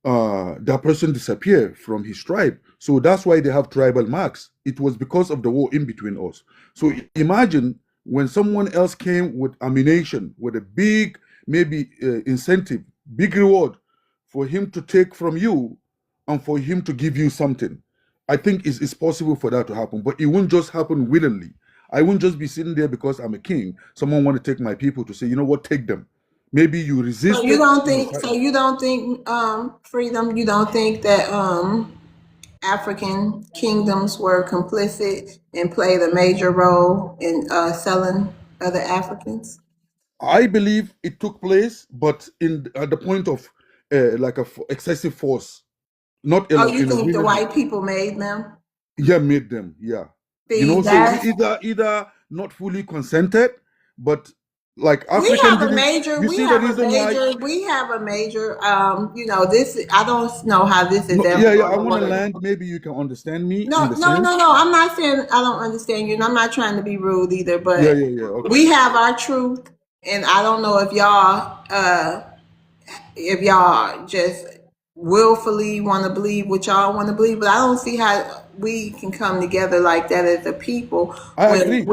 that person disappear from his tribe. So that's why they have tribal marks. It was because of the war in between us. So imagine when someone else came with ammunition, with a big, maybe incentive, big reward for him to take from you and for him to give you something. I think it's possible for that to happen, but it won't just happen willingly. I won't just be sitting there because I'm a king. Someone want to take my people to say, you know what, take them. Maybe you resist it. So you don't think, Freedom, you don't think that African kingdoms were complicit and played a major role in selling other Africans? I believe it took place, but at the point of excessive force, not Oh, you in a think the willing. white people made them? Yeah, made them. Yeah, you See, know. So that's either not fully consented, but like we African have a didn't. major, You see the reason why? you know, this, I don't know how this is No, ever yeah, yeah. I going to want to work. land. Maybe you can understand me in No, the no, no, sense. no. I'm not saying I don't understand you, and I'm not trying to be rude either, Yeah, but yeah, yeah. Okay. we have our truth, and I don't know if y'all just willfully want to believe what y'all want to believe, but I don't see how we can come together like that as a people I when agree. we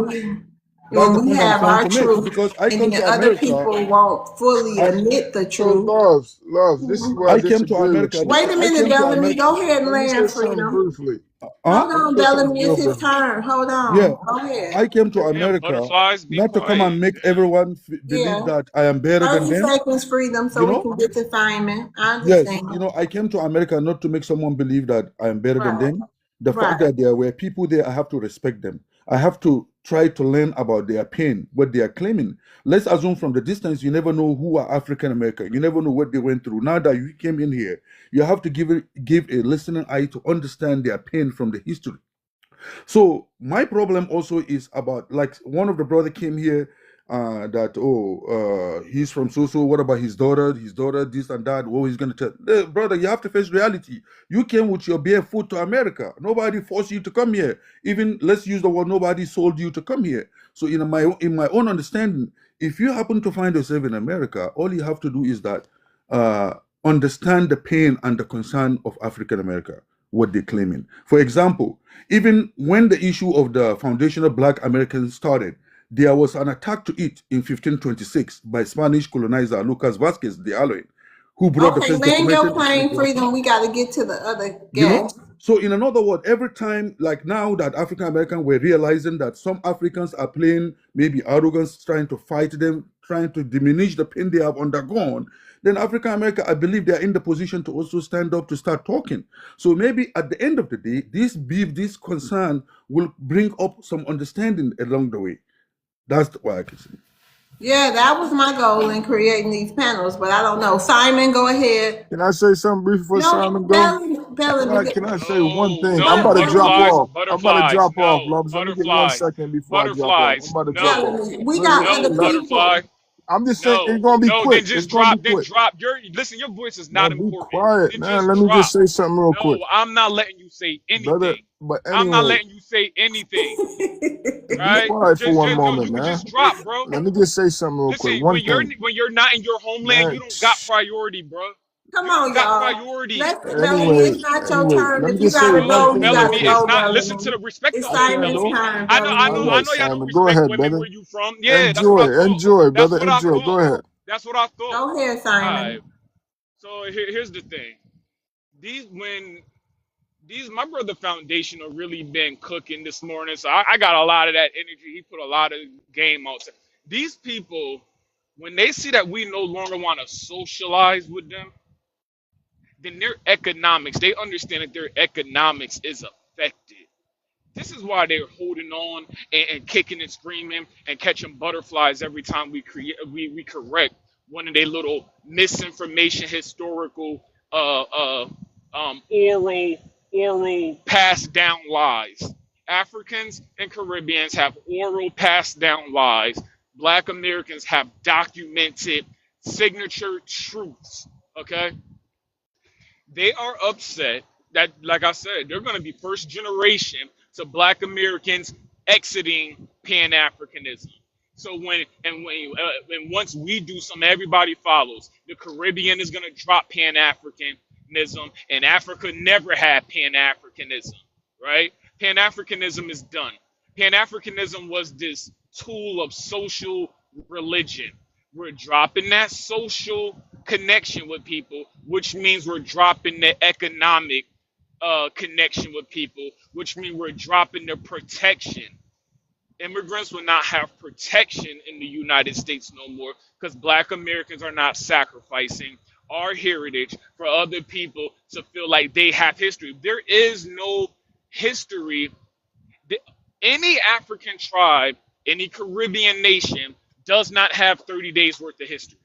That's the when we point I'm have trying our to make truth because I and come then to other America. people won't fully I admit the So, truth. love, this is where I I came to disagree with America. you. Wait a I minute, came to Bellamy. America. Go ahead and Let me say land, something Freedom. briefly. Hold Let me on, say something Bellamy. It's real his briefly. turn. Hold Yeah, on. Go ahead. I came to Damn, America butterflies, be not to come and quiet. make Damn. everyone believe Yeah. that I am better than 30 them. seconds, Freedom, so You we know? can get to Simon. I Yes, understand. you know, I came to America not to make someone believe that I am better than Right. them. The fact Right. that there were people there, I have to respect them. I have to try to learn about their pain, what they are claiming. Let's assume from the distance, you never know who are African American. You never know what they went through. Now that you came in here, you have to give a listening eye to understand their pain from the history. So my problem also is about, like, one of the brother came here that, he's from so. What about his daughter? His daughter this and that. What he's gonna tell? Brother, you have to face reality. You came with your bare foot to America. Nobody forced you to come here. Even, let's use the word, nobody sold you to come here. So in my own understanding, if you happen to find yourself in America, all you have to do is that understand the pain and the concern of African America, what they're claiming. For example, even when the issue of the foundational Black Americans started, there was an attack to it in 1526 by Spanish colonizer Lucas Vasquez de Alloy, who brought the Okay, first land your documented plane, enslavement. Freedom. We got to get to the other You know, guest. So in another word, every time, like now that African American were realizing that some Africans are playing maybe arrogance, trying to fight them, trying to diminish the pain they have undergone, then African America, I believe they are in the position to also stand up to start talking. So maybe at the end of the day, this beef, this concern will bring up some understanding along the way. That's what I can say. Yeah, that was my goal in creating these panels, but I don't know. Simon, go ahead. Can I say something brief before No, Simon go? Bellamy. Can I say one No, thing? I'm no, about to Bellamy, drop butterflies, off. I'm about to butterflies, drop off, no, Lubs. Let me get 1 butterflies, second before I drop off. I'm butterflies, about to drop no, off. Bellamy. We Look, got look, no, other look. butterfly, people. I'm just saying it's no, gonna be no, quick. then It's just gonna be drop, then quick. drop. Listen, your voice is Now not be important. quiet, Then man. just Let me just drop. say something real quick, No, I'm not letting you say brother. anything. But I'm not anyway, letting you say anything. be Right? quiet for one Yo, moment, you could man. just drop, bro. Let me just say something real quick. Listen, One thing, when you're not in your homeland, you man. don't got priority, bro. Come You don't on, got y'all. priority. Let's, Bellamy, Anyway, it's not your turn. let me If you just say gotta one No, go, thing you real Bellamy, gotta quick. it's go, not. Listen to Bellamy. the respect It's the women, Okay, Simon's go. Bellamy. time, All Bellamy. I right, know y'all don't Simon. Go respect ahead, women brother. where you from. Yeah, that's what I Enjoy, thought. enjoy, That's brother. what I Enjoy. Go thought. ahead. That's what I thought. Go ahead, All Simon. right. So here's the thing. These my brother foundational really been cooking this morning. So I got a lot of that energy. He put a lot of game out there. These people, when they see that we no longer want to socialize with them, then their economics, they understand that their economics is affected. This is why they're holding on and kicking and screaming and catching butterflies every time we correct one of their little misinformation historical oral passed down lies. Africans and Caribbeans have oral passed down lies. Black Americans have documented signature truths. Okay, they are upset that, like I said, they're going to be first generation to Black Americans exiting Pan Africanism. So and once we do something, everybody follows. The Caribbean is going to drop Pan Africanism, and Africa never had Pan Africanism, right? Pan Africanism is done. Pan Africanism was this tool of social religion. We're dropping that social connection with people, which means we're dropping the economic connection with people, which means we're dropping the protection. Immigrants will not have protection in the United States no more because Black Americans are not sacrificing our heritage for other people to feel like they have history. There is no history. Any African tribe, any Caribbean nation does not have 30 days worth of history.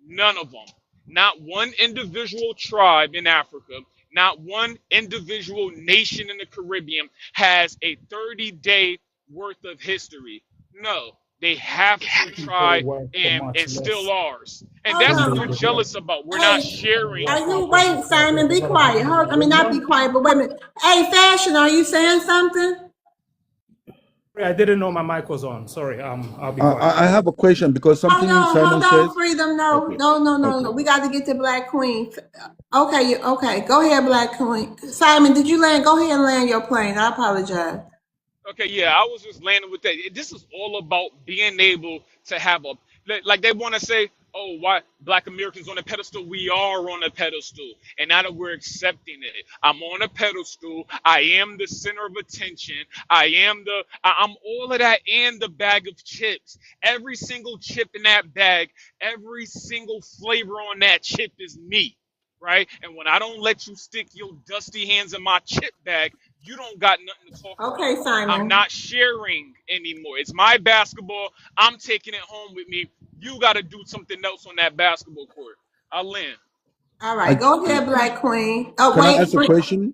None of them. Not one individual tribe in Africa, not one individual nation in the Caribbean has a 30-day worth of history. No, they have to People try work for and much steal less ours. And Hold that's than what they they're on. would jealous about. We're not Hey, sharing. are work you, out there wait, Simon, be quiet. Hold, I mean, not be quiet, but wait a minute. Hey, Fashion, are you saying something? I didn't know my mic was on. Sorry, I'll be quiet. I have a question because something Simon Hold on, says. Freedom. No, Okay, no, no, no, okay. no. We got to get to Black Queen. Okay, okay. Go ahead, Black Queen. Simon, did you land? Go ahead and land your plane. I apologize. Okay, yeah, I was just landing with that. This is all about being able to have a, like they want to say, oh, why Black Americans on a pedestal? We are on a pedestal, and now that we're accepting it, I'm on a pedestal. I am the center of attention. I'm all of that and the bag of chips. Every single chip in that bag, every single flavor on that chip is me. Right? And when I don't let you stick your dusty hands in my chip bag, you don't got nothing to talk about. Okay, I'm Simon. not sharing anymore. It's my basketball. I'm taking it home with me. You got to do something else on that basketball court. I'll land. All I right, go ahead, Black Queen. Oh, can I wait, ask a question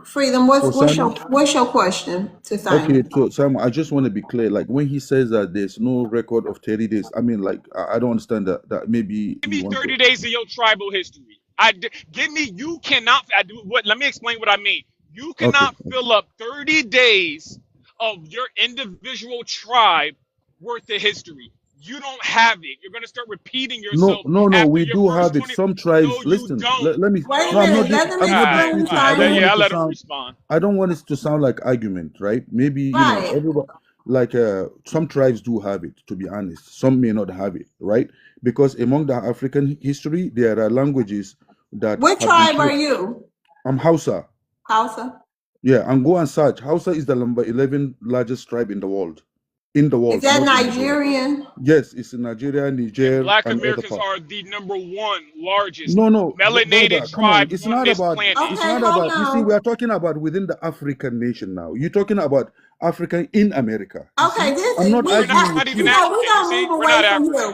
Freedom. for Simon? What's your question to Okay, Simon? so Simon, I just want to be clear. Like when he says that there's no record of 30 days, I mean, like I don't understand that. That maybe Give you me want to. 30 days of your tribal history. Give me. You cannot. I do what? Let me explain what I mean. You Okay. cannot fill up 30 days of your individual tribe worth of history. You don't have it. You're gonna start repeating No, yourself no, no. after We your do first have it. 20. Some No, tribes. you Listen. don't. Let me. Wait a No, I'm No. not. minute. Let him All I'm not right. explain, All disputing. I right. don't want Simon. Yeah, it I'll to let him sound. respond. I don't want it to sound like argument, right? Maybe Right. everybody. Like some tribes do have it. To be honest, some may not have it, right? Because among the African history, there are languages that What have been tribe are kept. you? I'm Hausa. Hausa? Yeah, and go and search. Hausa is the number 11 largest tribe in the world. In the Is world, that not in Nigeria. Nigerian? Yes, it's in Nigeria, And Niger, black and other Americans parts. are the number one largest No, no, melanated brother, come on. tribe It's on not this about. planet. It's Okay, not hold about. You see, we on. are talking about within the African nation now. You're talking about African in America. You Okay, see, this I'm is not We're we not arguing with even you. we African. You gonna see, move we're away not from African. here.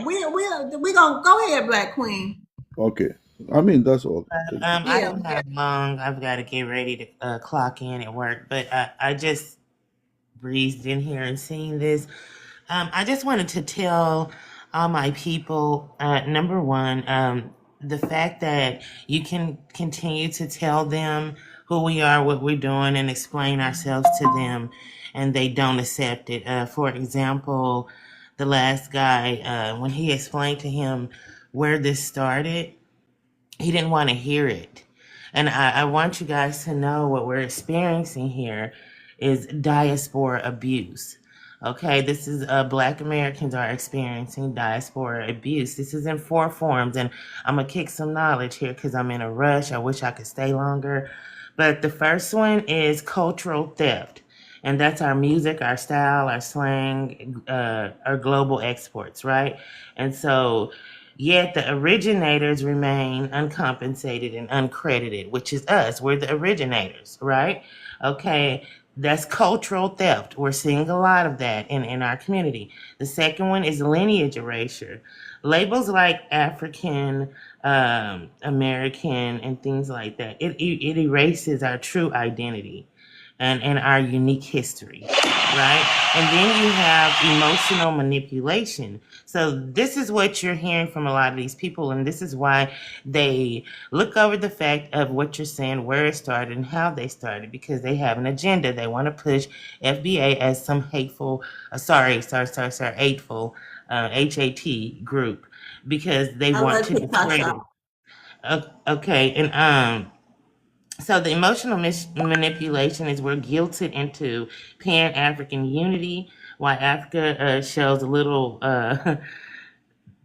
We gonna go ahead, Black Queen. Okay, I mean that's all. Thank you. I Yeah. don't have long. I've got to get ready to clock in at work, but I just breezed in here and seen this. I just wanted to tell all my people, number one, the fact that you can continue to tell them who we are, what we're doing, and explain ourselves to them, and they don't accept it. For example, the last guy, when he explained to him where this started, he didn't want to hear it. And I want you guys to know what we're experiencing here is diaspora abuse. Okay, this is Black Americans are experiencing diaspora abuse. This is in four forms, and I'm gonna kick some knowledge here because I'm in a rush. I wish I could stay longer. But the first one is cultural theft, and that's our music, our style, our slang, our global exports, right? And so yet the originators remain uncompensated and uncredited, which is us. We're the originators, right? Okay, that's cultural theft. We're seeing a lot of that in our community. The second one is lineage erasure. Labels like African, American, and things like that. It erases our true identity and our unique history, right? And then you have emotional manipulation. So this is what you're hearing from a lot of these people, and this is why they look over the fact of what you're saying, where it started, and how they started, because they have an agenda. They want to push FBA as some hateful, hateful, HAT group, because they I'll want let to TikTok discredit. shop. Okay, and so the emotional manipulation is we're guilted into Pan African unity, while Africa shows a little.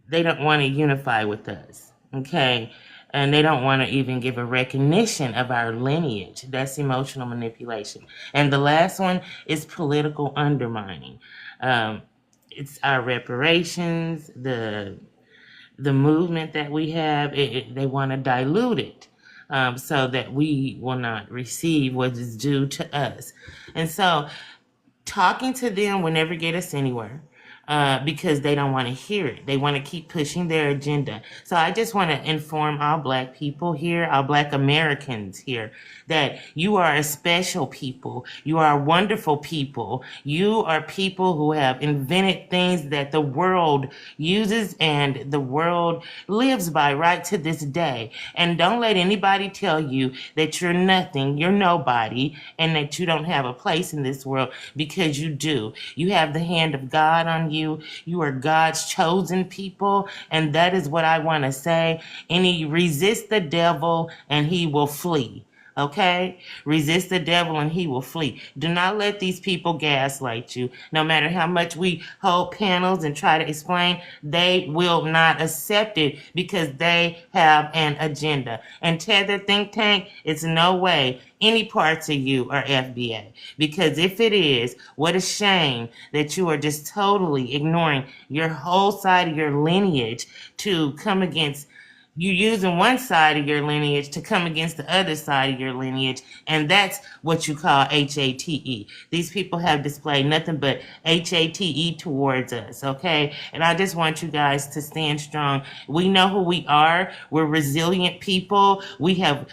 They don't want to unify with us, okay, and they don't want to even give a recognition of our lineage. That's emotional manipulation. And the last one is political undermining. Um, it's our reparations, the movement that we have, they want to dilute it, so that we will not receive what is due to us. And so talking to them will never get us anywhere, because they don't want to hear it. They want to keep pushing their agenda. So I just want to inform all Black people here, all Black Americans here, that you are a special people. You are wonderful people. You are people who have invented things that the world uses and the world lives by right to this day. And don't let anybody tell you that you're nothing, you're nobody, and that you don't have a place in this world, because you do. You have the hand of God on you. You are God's chosen people. And that is what I want to say. Resist the devil and he will flee. Okay? Resist the devil and he will flee. Do not let these people gaslight you. No matter how much we hold panels and try to explain, they will not accept it because they have an agenda. And Tether Think Tank, it's no way any parts of you are FBA. Because if it is, what a shame that you are just totally ignoring your whole side of your lineage to come against you, using one side of your lineage to come against the other side of your lineage, and that's what you call HATE. These people have displayed nothing but HATE towards us, okay? And I just want you guys to stand strong. We know who we are. We're resilient people. We have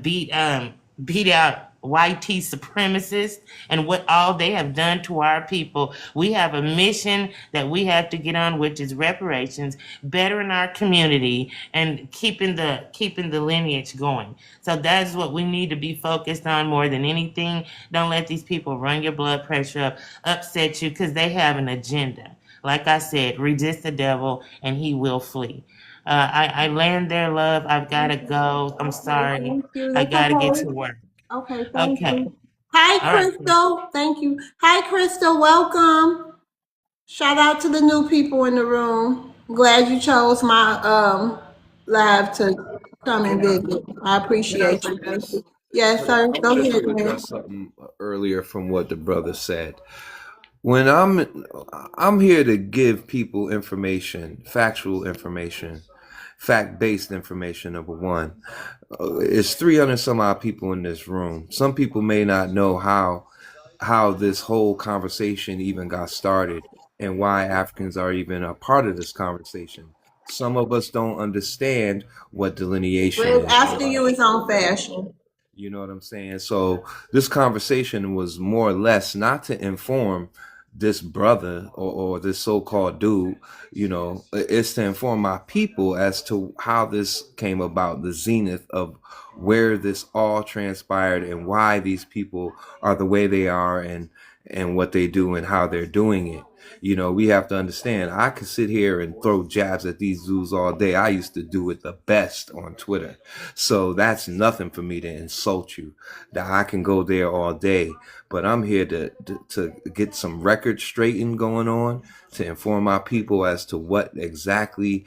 beat out YT supremacists and what all they have done to our people. We have a mission that we have to get on, which is reparations, bettering our community, and keeping the lineage going. So that's what we need to be focused on more than anything. Don't let these people run your blood pressure up, upset you, because they have an agenda. Like I said, resist the devil and he will flee. I land there, love. I've got to go. I'm Okay, sorry. thank you. I That's got to get to okay. work. Okay, thank Okay. you. Hi, All right. Crystal. Thank you. Hi, Crystal. Welcome. Shout out to the new people in the room. Glad you chose my live to come and visit. I appreciate you. Thank you. Yes, sir. I Go wanted ahead, to Greg. address something earlier from what the brother said. When I'm here to give people information, factual information, fact-based information. Number one, it's 300 some odd people in this room. Some people may not know how this whole conversation even got started and why Africans are even a part of this conversation. Some of us don't understand what delineation Greg, is. after you is on fashion. You know what I'm saying? So this conversation was more or less not to inform this brother or this so-called dude, it's to inform my people as to how this came about, the zenith of where this all transpired and why these people are the way they are and what they do and how they're doing it. We have to understand, I could sit here and throw jabs at these dudes all day. I used to do it the best on Twitter. So that's nothing for me to insult you. That I can go there all day, but I'm here to get some record straightened going on, to inform my people as to what exactly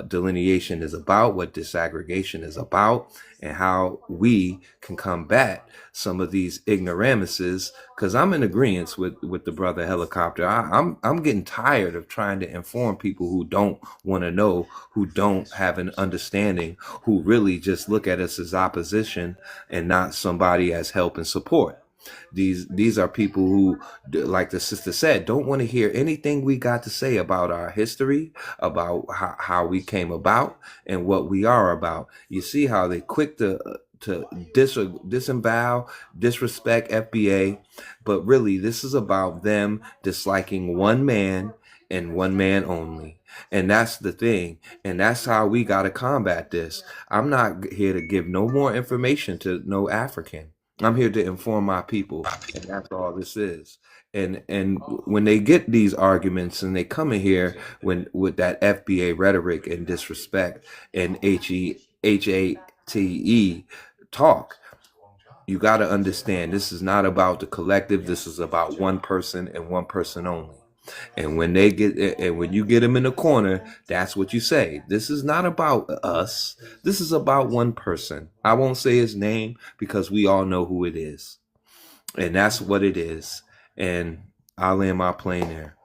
delineation is about, what disaggregation is about, and how we can combat some of these ignoramuses. Because I'm in agreement with the brother Helicopter. I'm getting tired of trying to inform people who don't want to know, who don't have an understanding, who really just look at us as opposition and not somebody as help and support. These are people who, like the sister said, don't want to hear anything we got to say about our history, about how we came about and what we are about. You see how they quick to disavow, disrespect FBA, but really this is about them disliking one man and one man only. And that's the thing. And that's how we got to combat this. I'm not here to give no more information to no African. I'm here to inform my people, and that's all this is. And when they get these arguments and they come in here with that FBA rhetoric and disrespect and HATE talk, you got to understand this is not about the collective. This is about one person and one person only. And when you get them in the corner, that's what you say. This is not about us. This is about one person. I won't say his name because we all know who it is. And that's what it is. And I'll land my plane there.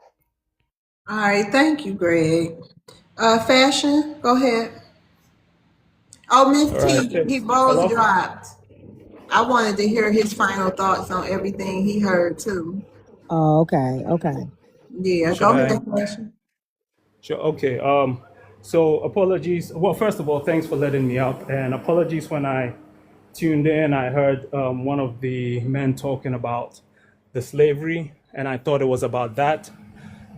All right, thank you, Greg. Fashion, go ahead. Oh, Miss All right. T, he both Hello. dropped. I wanted to hear his final thoughts on everything he heard too. Oh, okay. Yeah, Should go I? ahead, Fashion. Sure. Okay. So apologies. Well, first of all, thanks for letting me up, and apologies when I tuned in. I heard one of the men talking about the slavery, and I thought it was about that,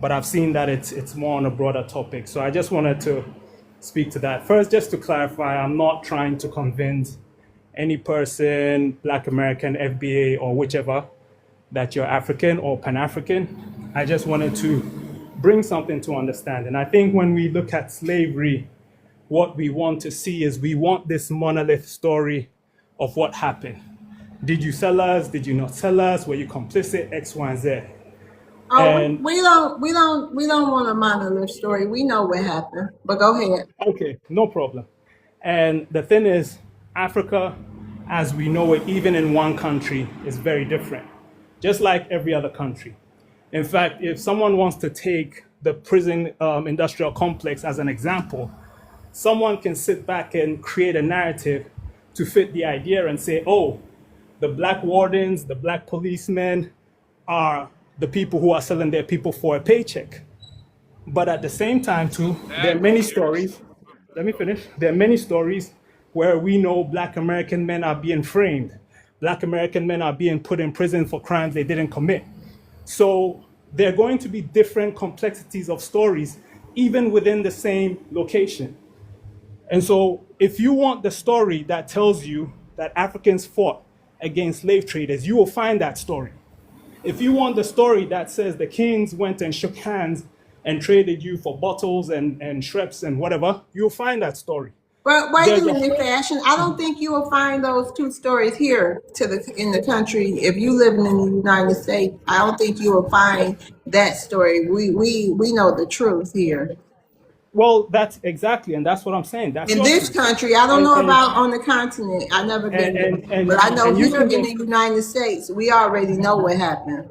but I've seen that it's more on a broader topic. So I just wanted to speak to that first, just to clarify. I'm not trying to convince any person, Black American, FBA, or whichever, that you're African or Pan-African. I just wanted to bring something to understand. And I think when we look at slavery, what we want to see is we want this monolith story of what happened. Did you sell us? Did you not sell us? Were you complicit? X, Y, and Z. Oh, And we don't want a monolith story. We know what happened, but go ahead. okay, no problem. And the thing is, Africa, as we know it, even in one country, is very different, just like every other country. In fact, if someone wants to take the prison industrial complex as an example, someone can sit back and create a narrative to fit the idea and say, oh, the black wardens, the black policemen are the people who are selling their people for a paycheck. But at the same time, too, there are That many years. stories. Let me finish. There are many stories where we know Black American men are being framed. Black American men are being put in prison for crimes they didn't commit. So there are going to be different complexities of stories, even within the same location. And so if you want the story that tells you that Africans fought against slave traders, you will find that story. If you want the story that says the kings went and shook hands and traded you for bottles and shrubs and whatever, you'll find that story. But wait a There's a minute, Fashion. I don't think you will find those two stories here in the country. If you live in the United States, I don't think you will find that story. We know the truth here. Well, that's exactly, and that's what I'm saying. That's In your this truth. country, I don't And know and about on the continent. I've never been and there. and But I and, know and you here can in go the United States, we already know what happened.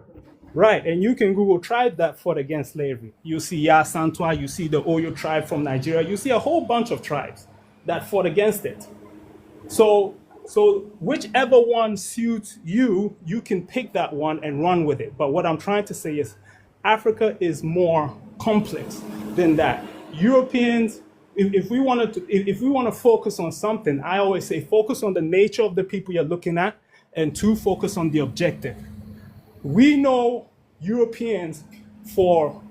right, and you can Google tribes that fought against slavery. You see Ya Santwa, you see the Oyo tribe from Nigeria, you see a whole bunch of tribes that fought against it. So whichever one suits you, you can pick that one and run with it. But what I'm trying to say is Africa is more complex than that. Europeans, if we wanted to, if we want to focus on something, I always say focus on the nature of the people you're looking at, and two, focus on the objective. We know Europeans for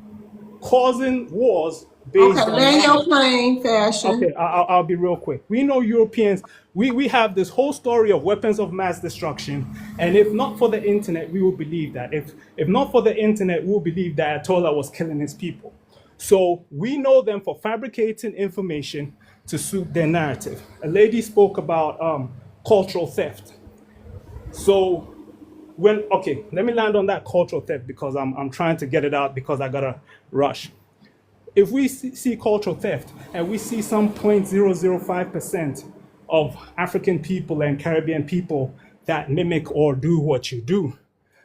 causing wars Okay, based on land your knowledge. plane, fashion. Okay, I'll be real quick. We know Europeans, we have this whole story of weapons of mass destruction. And if not for the internet, we will believe that. If not for the internet, we will believe that Atola was killing his people. So we know them for fabricating information to suit their narrative. A lady spoke about cultural theft. So okay, let me land on that cultural theft because I'm trying to get it out because I gotta rush. If we see cultural theft and we see some 0.005% of African people and Caribbean people that mimic or do what you do,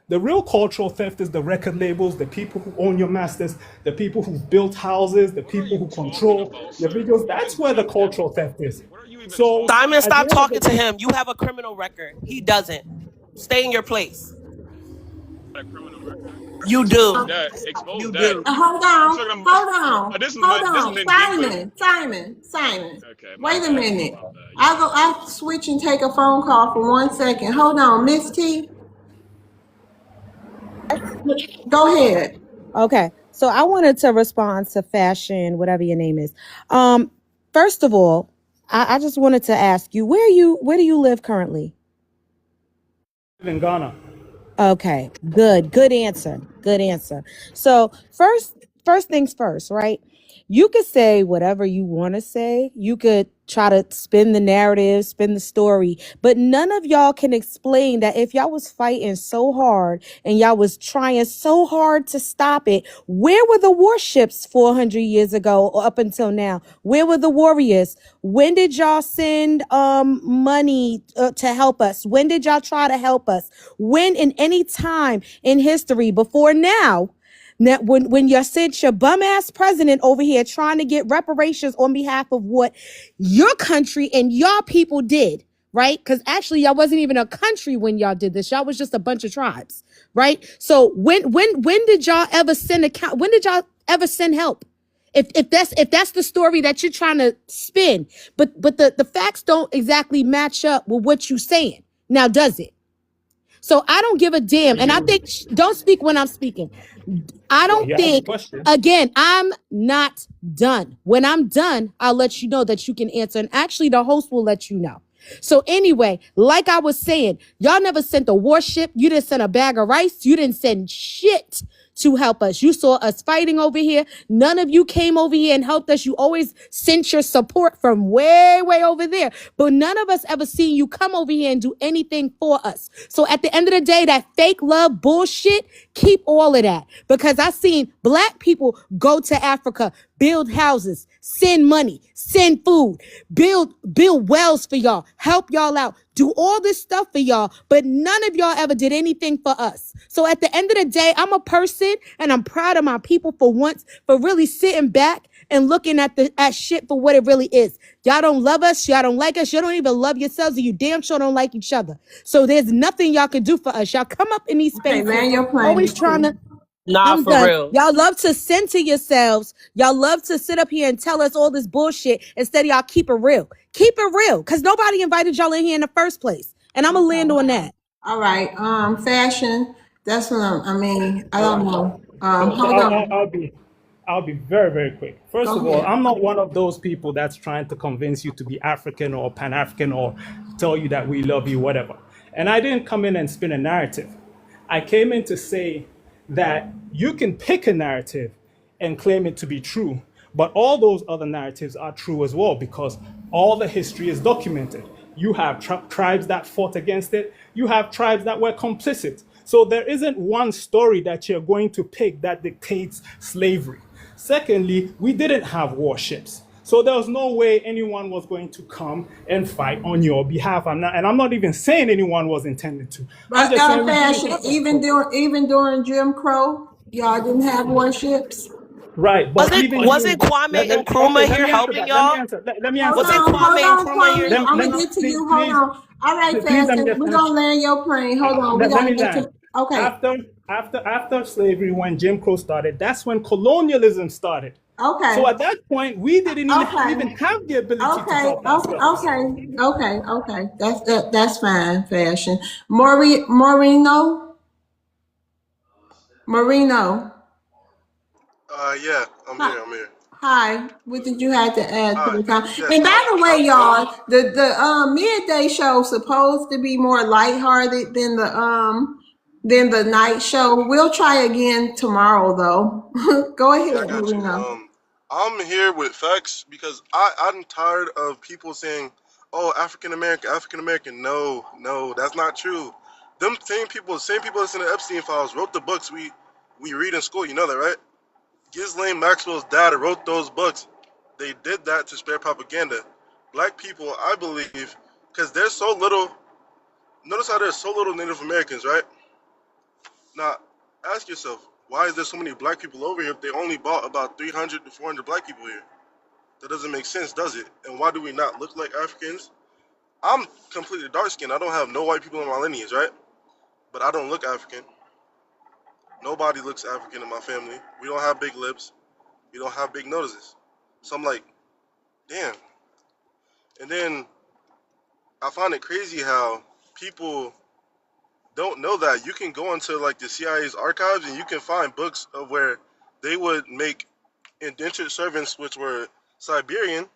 the real cultural theft is the record labels, the people who own your masters, the people who built houses, the What are people you who talking control about, your sir? videos. What That's is where the that? cultural theft is. What are you even So talking Simon, at the stop end of the talking to day, him. You have a criminal record. He doesn't. Stay in your place. about? A criminal record. You Expose do. that. Expose You that. do. Hold You on, talking hold about? on, This is hold this is on. Mandinka. Simon. Okay, my Wait a bad. minute. My bad. You got it. I'll switch and take a phone call for 1 second. Hold on, Miss T. Go ahead. Okay, so I wanted to respond to fashion, whatever your name is. First of all, I just wanted to ask you, where do you live currently? in Ghana. Okay, good answer. Good answer. So first things first, right? You could say whatever you want to say. You could try to spin the narrative, spin the story, but none of y'all can explain that if y'all was fighting so hard and y'all was trying so hard to stop it, where were the warships 400 years ago or up until now? Where were the warriors? When did y'all send money to help us? When did y'all try to help us? When in any time in history before now, when you sent your bum ass president over here trying to get reparations on behalf of what your country and your people did, right? Because actually, y'all wasn't even a country when y'all did this. Y'all was just a bunch of tribes, right? So when did y'all ever send when did y'all ever send help? If that's the story that you're trying to spin, but the facts don't exactly match up with what you're saying. Now, does it? So I don't give a damn. And I think, don't speak when I'm speaking. I Well, don't you asked the think, question. again, I'm not done. When I'm done, I'll let you know that you can answer. And actually, the host will let you know. So anyway, like I was saying, y'all never sent a warship. You didn't send a bag of rice. You didn't send shit to help us. You saw us fighting over here. None of you came over here and helped us. You always sent your support from way, way over there. But none of us ever seen you come over here and do anything for us. So at the end of the day, that fake love bullshit, keep all of that. Because I seen black people go to Africa, build houses, send money, send food, build wells for y'all, help y'all out, do all this stuff for y'all, but none of y'all ever did anything for us. So at the end of the day, I'm a person and I'm proud of my people for once, for really sitting back and looking at shit for what it really is. Y'all don't love us, y'all don't like us, y'all don't even love yourselves, and you damn sure don't like each other. So there's nothing y'all can do for us. Y'all come up in these Okay, spaces, land your plane, always Miss trying T. to, Nah, I'm for done. real. Y'all love to center yourselves. Y'all love to sit up here and tell us all this bullshit instead of y'all keep it real. Keep it real, because nobody invited y'all in here in the first place. And I'm going to land on that. All right. Fashion. That's what I mean. I don't know. So Hold on. I'll be very, very quick. First Go of all, ahead. I'm not one of those people that's trying to convince you to be African or Pan-African or tell you that we love you, whatever. And I didn't come in and spin a narrative. I came in to say that you can pick a narrative and claim it to be true, but all those other narratives are true as well because all the history is documented. You have tribes that fought against it. You have tribes that were complicit. So there isn't one story that you're going to pick that dictates slavery. Secondly, we didn't have warships. So there was no way anyone was going to come and fight on your behalf. I'm not even saying anyone was intended to. I'm But just saying we didn't fashion, have that privilege. even during Jim Crow, y'all didn't have warships. Right, but Wasn't even wasn't during Kwame okay, Nkrumah let here me answer helping that. Let me y'all? answer. Let me answer Wasn't that, please. Kwame Nkrumah Kwame. here? I'm Let gonna me get to please, you. Hold please, on. All right, please let me fashion. just We're finish. gonna land your plane. Hold on. We Let gotta me get land. to. Okay. After slavery, when Jim Crow started, that's when colonialism started. Okay. So at that point, we didn't Okay. even have the ability to Okay. help ourselves. Okay. That's fine. Fashion. Marino. Yeah, I'm Hi. here. I'm here. Hi. What did you have to add to Hi. the time? Yes, And by the way, I'm. y'all, the midday show supposed to be more lighthearted than the night show. We'll try again tomorrow, though. Go Yeah, I ahead, got you. Marino. I'm here with facts because I'm tired of people saying, "Oh, African American, African American." No, no, that's not true. Them same people that's in the Epstein files wrote the books we read in school. You know that, right? Ghislaine Maxwell's dad wrote those books. They did that to spread propaganda. Black people, I believe, because there's so little. Notice how there's so little Native Americans, right? Now, ask yourself, why is there so many black people over here if they only bought about 300 to 400 black people here? That doesn't make sense, does it? And why do we not look like Africans? I'm completely dark skinned. I don't have no white people in my lineage, right? But I don't look African. Nobody looks African in my family. We don't have big lips. We don't have big noses. So I'm like, damn. And then I find it crazy how people don't know that you can go into like the CIA's archives and you can find books of where they would make indentured servants, which were Siberian,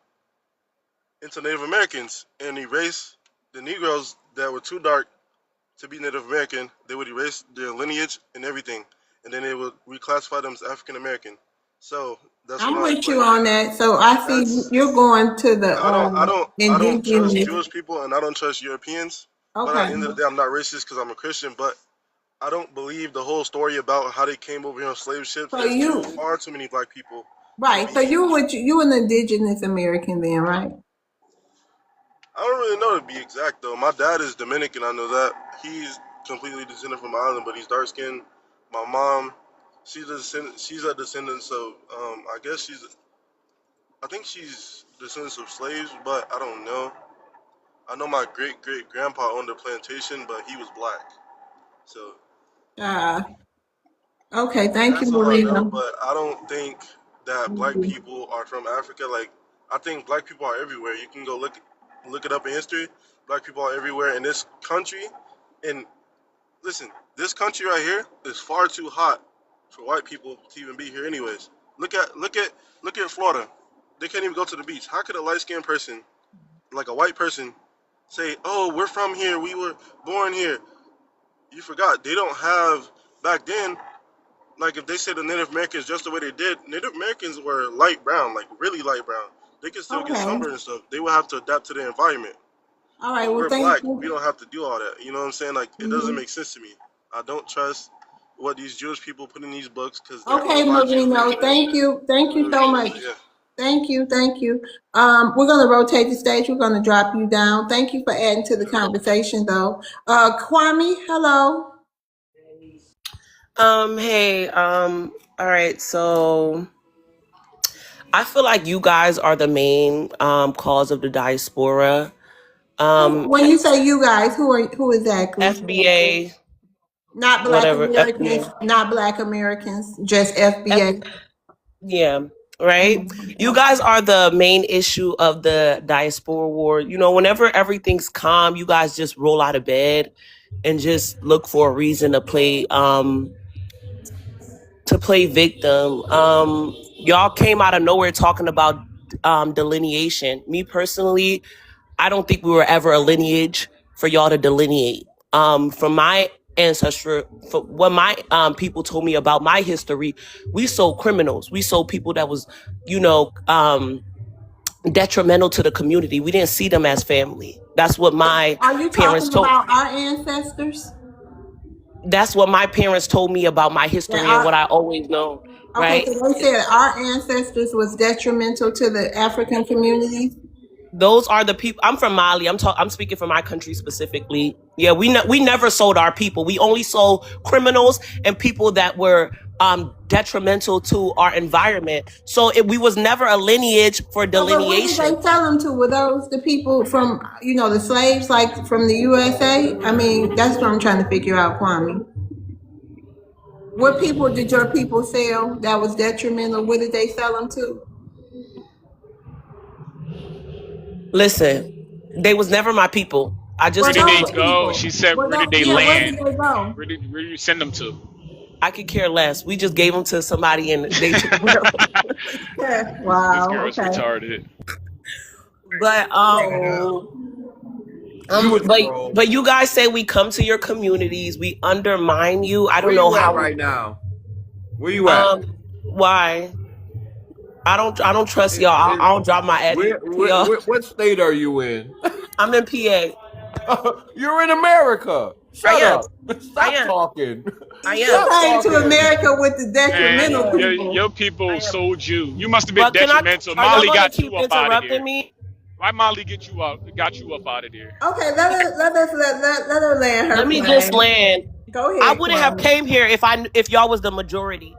into Native Americans and erase the Negroes that were too dark to be Native American. They would erase their lineage and everything, and then they would reclassify them as African American. So that's I'm my with you like. on that. So I see That's you're going to the I don't trust indigenous. Jewish people and I don't trust Europeans. But at Okay. the end of the day, I'm not racist because I'm a Christian. But I don't believe the whole story about how they came over here on slave ships. So It's you far too many black people to right. So be. you an indigenous American then, right? I don't really know to be exact though. My dad is Dominican. I know that he's completely descended from the island, but he's dark skinned. My mom, she's a descendant of. I guess I think she's descendants of slaves, but I don't know. I know my great great grandpa owned a plantation, but he was black. So Uh okay, thank you, that's all I know. Marina. But I don't think that black people are from Africa. Like I think black people are everywhere. You can go look it up in history. Black people are everywhere in this country. And listen, this country right here is far too hot for white people to even be here anyways. Look at Florida. They can't even go to the beach. How could a light skinned person, like a white person, say, "Oh, we're from here. We were born here"? You forgot. They don't have back then. Like if they say the Native Americans just the way they did, Native Americans were light brown, like really light brown. They could still get Okay. sunburned and stuff. They would have to adapt to their environment. All right. But Well, we're thank black. We you. don't have to do all that. You know what I'm saying? Like it doesn't Mhm. make sense to me. I don't trust what these Jewish people put in these books because they're Okay, illogical. Marino. Thank you. Thank you so much. So yeah. Thank you. We're gonna rotate the stage. We're gonna drop you down. Thank you for adding to the conversation, though. Kwame, hello. Hey, all right, so I feel like you guys are the main cause of the diaspora. When you say you guys, who exactly? FBA, Not Black whatever, Americans, FBA. not Black Americans, just FBA. Yeah, right. You Mhm. guys are the main issue of the diaspora war. You know, whenever everything's calm, you guys just roll out of bed and just look for a reason to play victim. Y'all came out of nowhere talking about delineation. Me personally, I don't think we were ever a lineage for y'all to delineate. From my ancestry, for what my people told me about my history, we sold criminals. We sold people that was, you know, detrimental to the community. We didn't see them as family. That's what my Are you parents talking told. about our ancestors? That's what my parents told me about my That history and what our, I always known, okay, right? so they said our ancestors was detrimental to the African community. Those are the people. I'm from Mali. I'm speaking for my country specifically. Yeah, we never sold our people. We only sold criminals and people that were detrimental to our environment. So we was never a lineage for So, but what did delineation. they tell them to? Were those the people from, the slaves, like from the USA? I mean, that's what I'm trying to figure out, Kwame. What people did your people sell that was detrimental? What did they sell them to? Listen, they was never my people. I Where just Were did told they you those that. go? people? She said, Were where did those, they yeah, where did land? they go? Where do you send them to? I could care less. We just gave them to somebody and they took care of them. Yeah. This Wow. girl's Okay. retarded. But Yeah. We was but trolled. but you guys say we come to your communities, we undermine you. I Where don't know you at how. right now? Where you at? Why? I don't trust y'all. I don't drop my Eddie to y'all. What state are you in? I'm in PA. You're in America. I Shut am. up. I Stop am. talking. I She am. Stop came to talking. America with the I Man, detrimental am. people. your people I am. sold you. You must have been But detrimental. are y'all Molly gonna got keep you up out of interrupting here. me? Why Molly got you up out of there? Okay, let her land her Let me just plane. land. Go I ahead, wouldn't have Kwame. came here if y'all was the majority.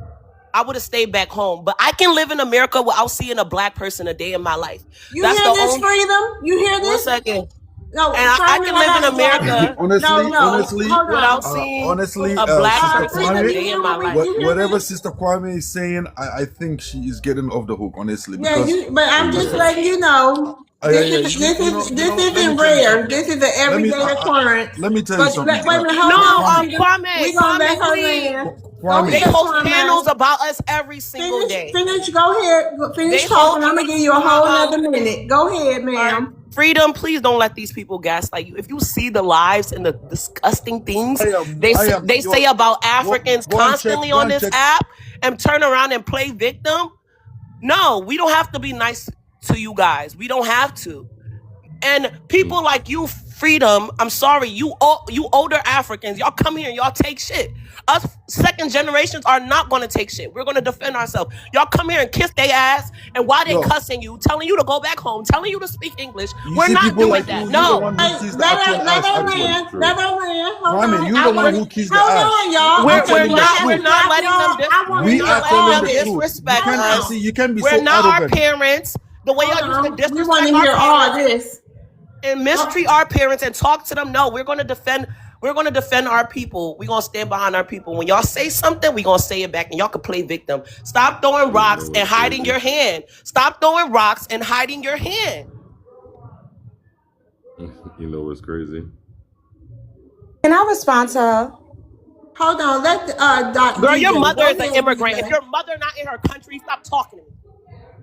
I would have stayed back home. But I can live in America without seeing a black person a day in my life. You That's hear the this, only freedom? You hear one this? second. No, And I Kwame, can I live in got you, America No, honestly, no, honestly, hold without on. seeing honestly, a black Sister person a Freedom, Kwame, you day in hear my life. you hear whatever this? Sister Kwame is saying, I think she is getting off the hook, honestly, Yeah, because but I'm just because letting you know. yeah, This yeah, is this is you this know, let me isn't tell you rare. something. This is an Let me everyday occurrence. let me tell you But something. wait a minute, hold No, on, Kwame, freedom. Kwame, We gonna let her please. land. Go They Kwame, ahead, post Kwame. panels about us every single Finish, day. finish. Go ahead. Finish They talking. hold I'm gonna give you a whole nother minute. Go ahead, all right. ma'am. Freedom, please don't let these people gaslight you. If you see the lives and the disgusting things I am they say yo. about Africans constantly Go on and this check. app and turn around and play victim, no, we don't have to be nice to you guys. We don't have to. And people like you, freedom. I'm sorry, you older Africans, y'all come here and y'all take shit. Us second generations are not gonna take shit. We're gonna defend ourselves. Y'all come here and kiss their ass, and why they No, cussing you, telling you to go back home, telling you to speak English. you We're see, not people doing like that. you the No, one who Hey, kissed the actual let ass. her Actually, land. Let her land. Hold Kwame, on. you the one who kissed the Hold ass. on, y'all. We we're Okay, we're telling do I the not have we're to truth. not stop letting them y'all? I want to We we're hear are not letting all telling them the this. truth. You disrespect Hold can't be us. on. see. You can't be We're so not our arrogant. parents. The way Hold y'all used to on. We want disrespect to our hear all parents this. and Oh, mistreat our parents and talk to them. No, we're gonna defend. We're gonna defend our people. We're gonna stand behind our people. When y'all say something, we're gonna say it back, and y'all can play victim. Stop throwing You know rocks and what's hiding crazy? your hand. Stop throwing rocks and hiding your hand. You know what's crazy? Can I respond to her? hold on. Let Doc Girl, your DJ. mother Go is an ahead, immigrant. If DJ. your mother not in her country, stop talking to me.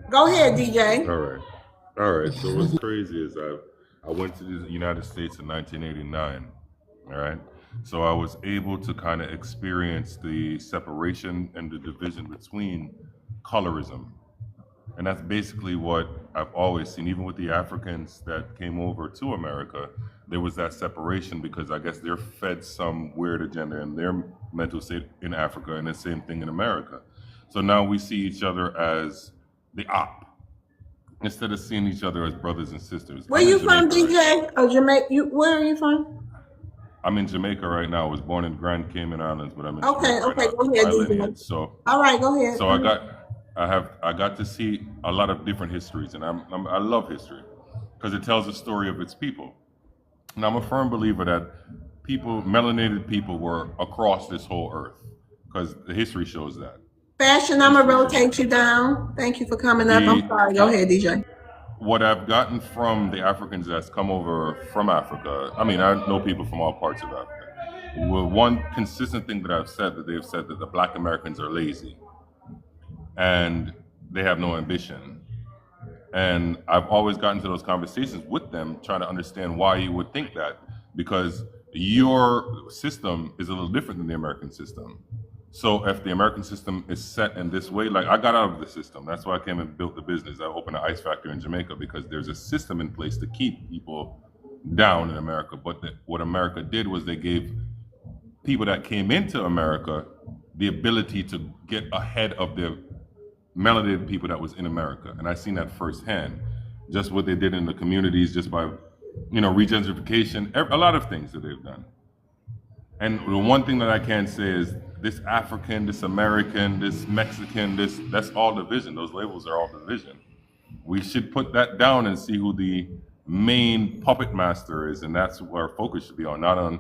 Go ahead, DJ. All right. All right. So what's crazy is I went to the United States in 1989. All right. So I was able to kind of experience the separation and the division between colorism. And that's basically what I've always seen, even with the Africans that came over to America. There was that separation because I guess they're fed some weird agenda in their mental state in Africa, and the same thing in America. So now we see each other as the op instead of seeing each other as brothers and sisters. Where I'm in you from, Jamaica right now. DJ? Oh, Jamaica. Where are you from? I'm in Jamaica right now. I was born in Grand Cayman Islands, but I'm in Okay, Jamaica right okay. now Go because ahead, my DJ. lineage. So All right, go ahead. So I got to see a lot of different histories, and I love history because it tells the story of its people. And I'm a firm believer that melanated people were across this whole earth because the history shows that. Fashion, I'm gonna rotate you down. Thank you for coming up. I'm sorry. Go ahead, DJ. What I've gotten from the Africans that's come over from Africa, I mean, I know people from all parts of Africa. Well, one consistent thing that they've said that the Black Americans are lazy and they have no ambition. And I've always gotten to those conversations with them, trying to understand why you would think that, because your system is a little different than the American system. So if the American system is set in this way, like I got out of the system. That's why I came and built the business. I opened an ice factory in Jamaica because there's a system in place to keep people down in America. But what America did was they gave people that came into America the ability to get ahead of the melanated people that was in America, and I seen that firsthand. Just what they did in the communities, just by regentrification, a lot of things that they've done. And the one thing that I can say is this African, this American, this Mexican, that's all division. Those labels are all division. We should put that down and see who the main puppet master is, and that's where our focus should be on, not on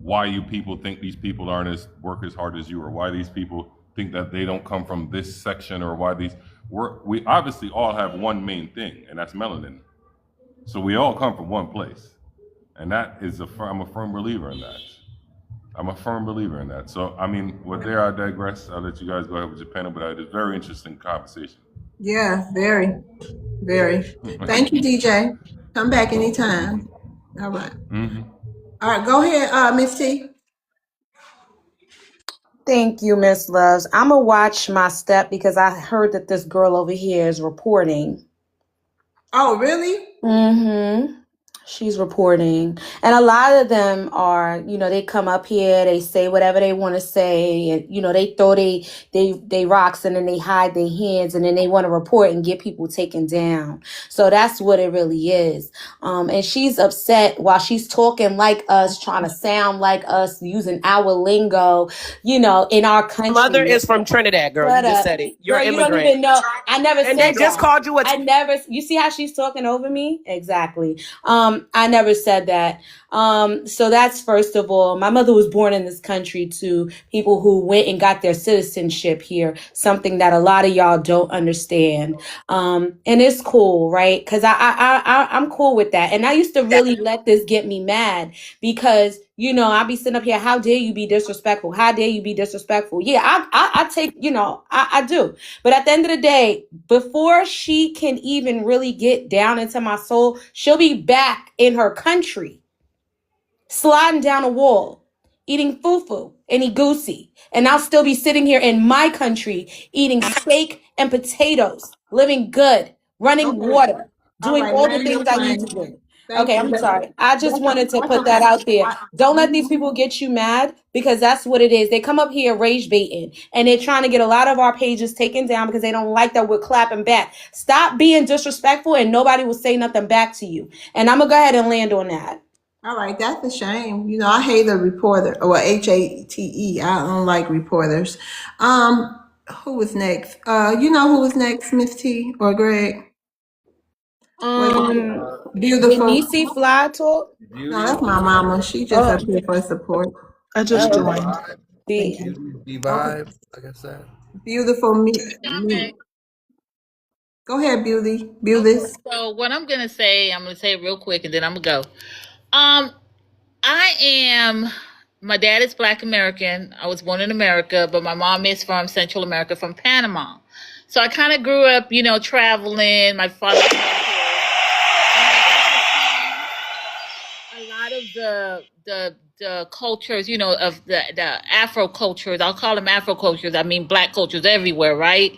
why you people think these people aren't as work as hard as you, or why these people think that they don't come from this section, or why we obviously all have one main thing, and that's melanin. So we all come from one place, and that is I'm a firm believer in that. So, I mean, with there, I digress. I'll let you guys go ahead with your panel, but it's a very interesting conversation. Yeah, very, very. Thank you, DJ. Come back anytime. All right. Mm-hmm. All right, go ahead, Miss T. Thank you, Miss Loves. I'm going to watch my step because I heard that this girl over here is reporting. Oh, really? Mm-hmm. She's reporting. And a lot of them are, they come up here, they say whatever they want to say, and, they throw they rocks and then they hide their hands and then they want to report and get people taken down. So that's what it really is. And she's upset while she's talking like us, trying to sound like us, using our lingo, in our country. Mother is from Trinidad, girl. You just said it. You're girl, immigrant. You don't even know. I never said that. And they just called you you see how she's talking over me? Exactly. I never said that. So that's first of all. My mother was born in this country to people who went and got their citizenship here, something that a lot of y'all don't understand. And it's cool, right? Because I'm cool with that. And I used to really let this get me mad because I'll be sitting up here, how dare you be disrespectful? How dare you be disrespectful? Yeah, I take, I do. But at the end of the day, before she can even really get down into my soul, she'll be back in her country, sliding down a wall, eating fufu and egusi. And I'll still be sitting here in my country, eating steak and potatoes, living good, running water, doing all the things I need to do. Okay, I'm sorry. I just wanted to put that out there. Don't let these people get you mad because that's what it is. They come up here rage baiting and they're trying to get a lot of our pages taken down because they don't like that we're clapping back. Stop being disrespectful and nobody will say nothing back to you. And I'm going to go ahead and land on that. All right, that's a shame. I hate a reporter, or HATE. I don't like reporters. Who was next? Who was next, Miss T or Greg? Beautiful. Denise Fly talk? No, that's my mama. She just up here for support. I just joined. Thank you. Vibe, like I said. Beautiful. Okay. Go ahead, Beauty. So what I'm gonna say it real quick, and then I'm gonna go. My dad is Black American. I was born in America, but my mom is from Central America, from Panama. So I kind of grew up, traveling. My father was military. And I got to see a lot of the cultures, of the Afro cultures. I'll call them Afro cultures. I mean, Black cultures everywhere, right?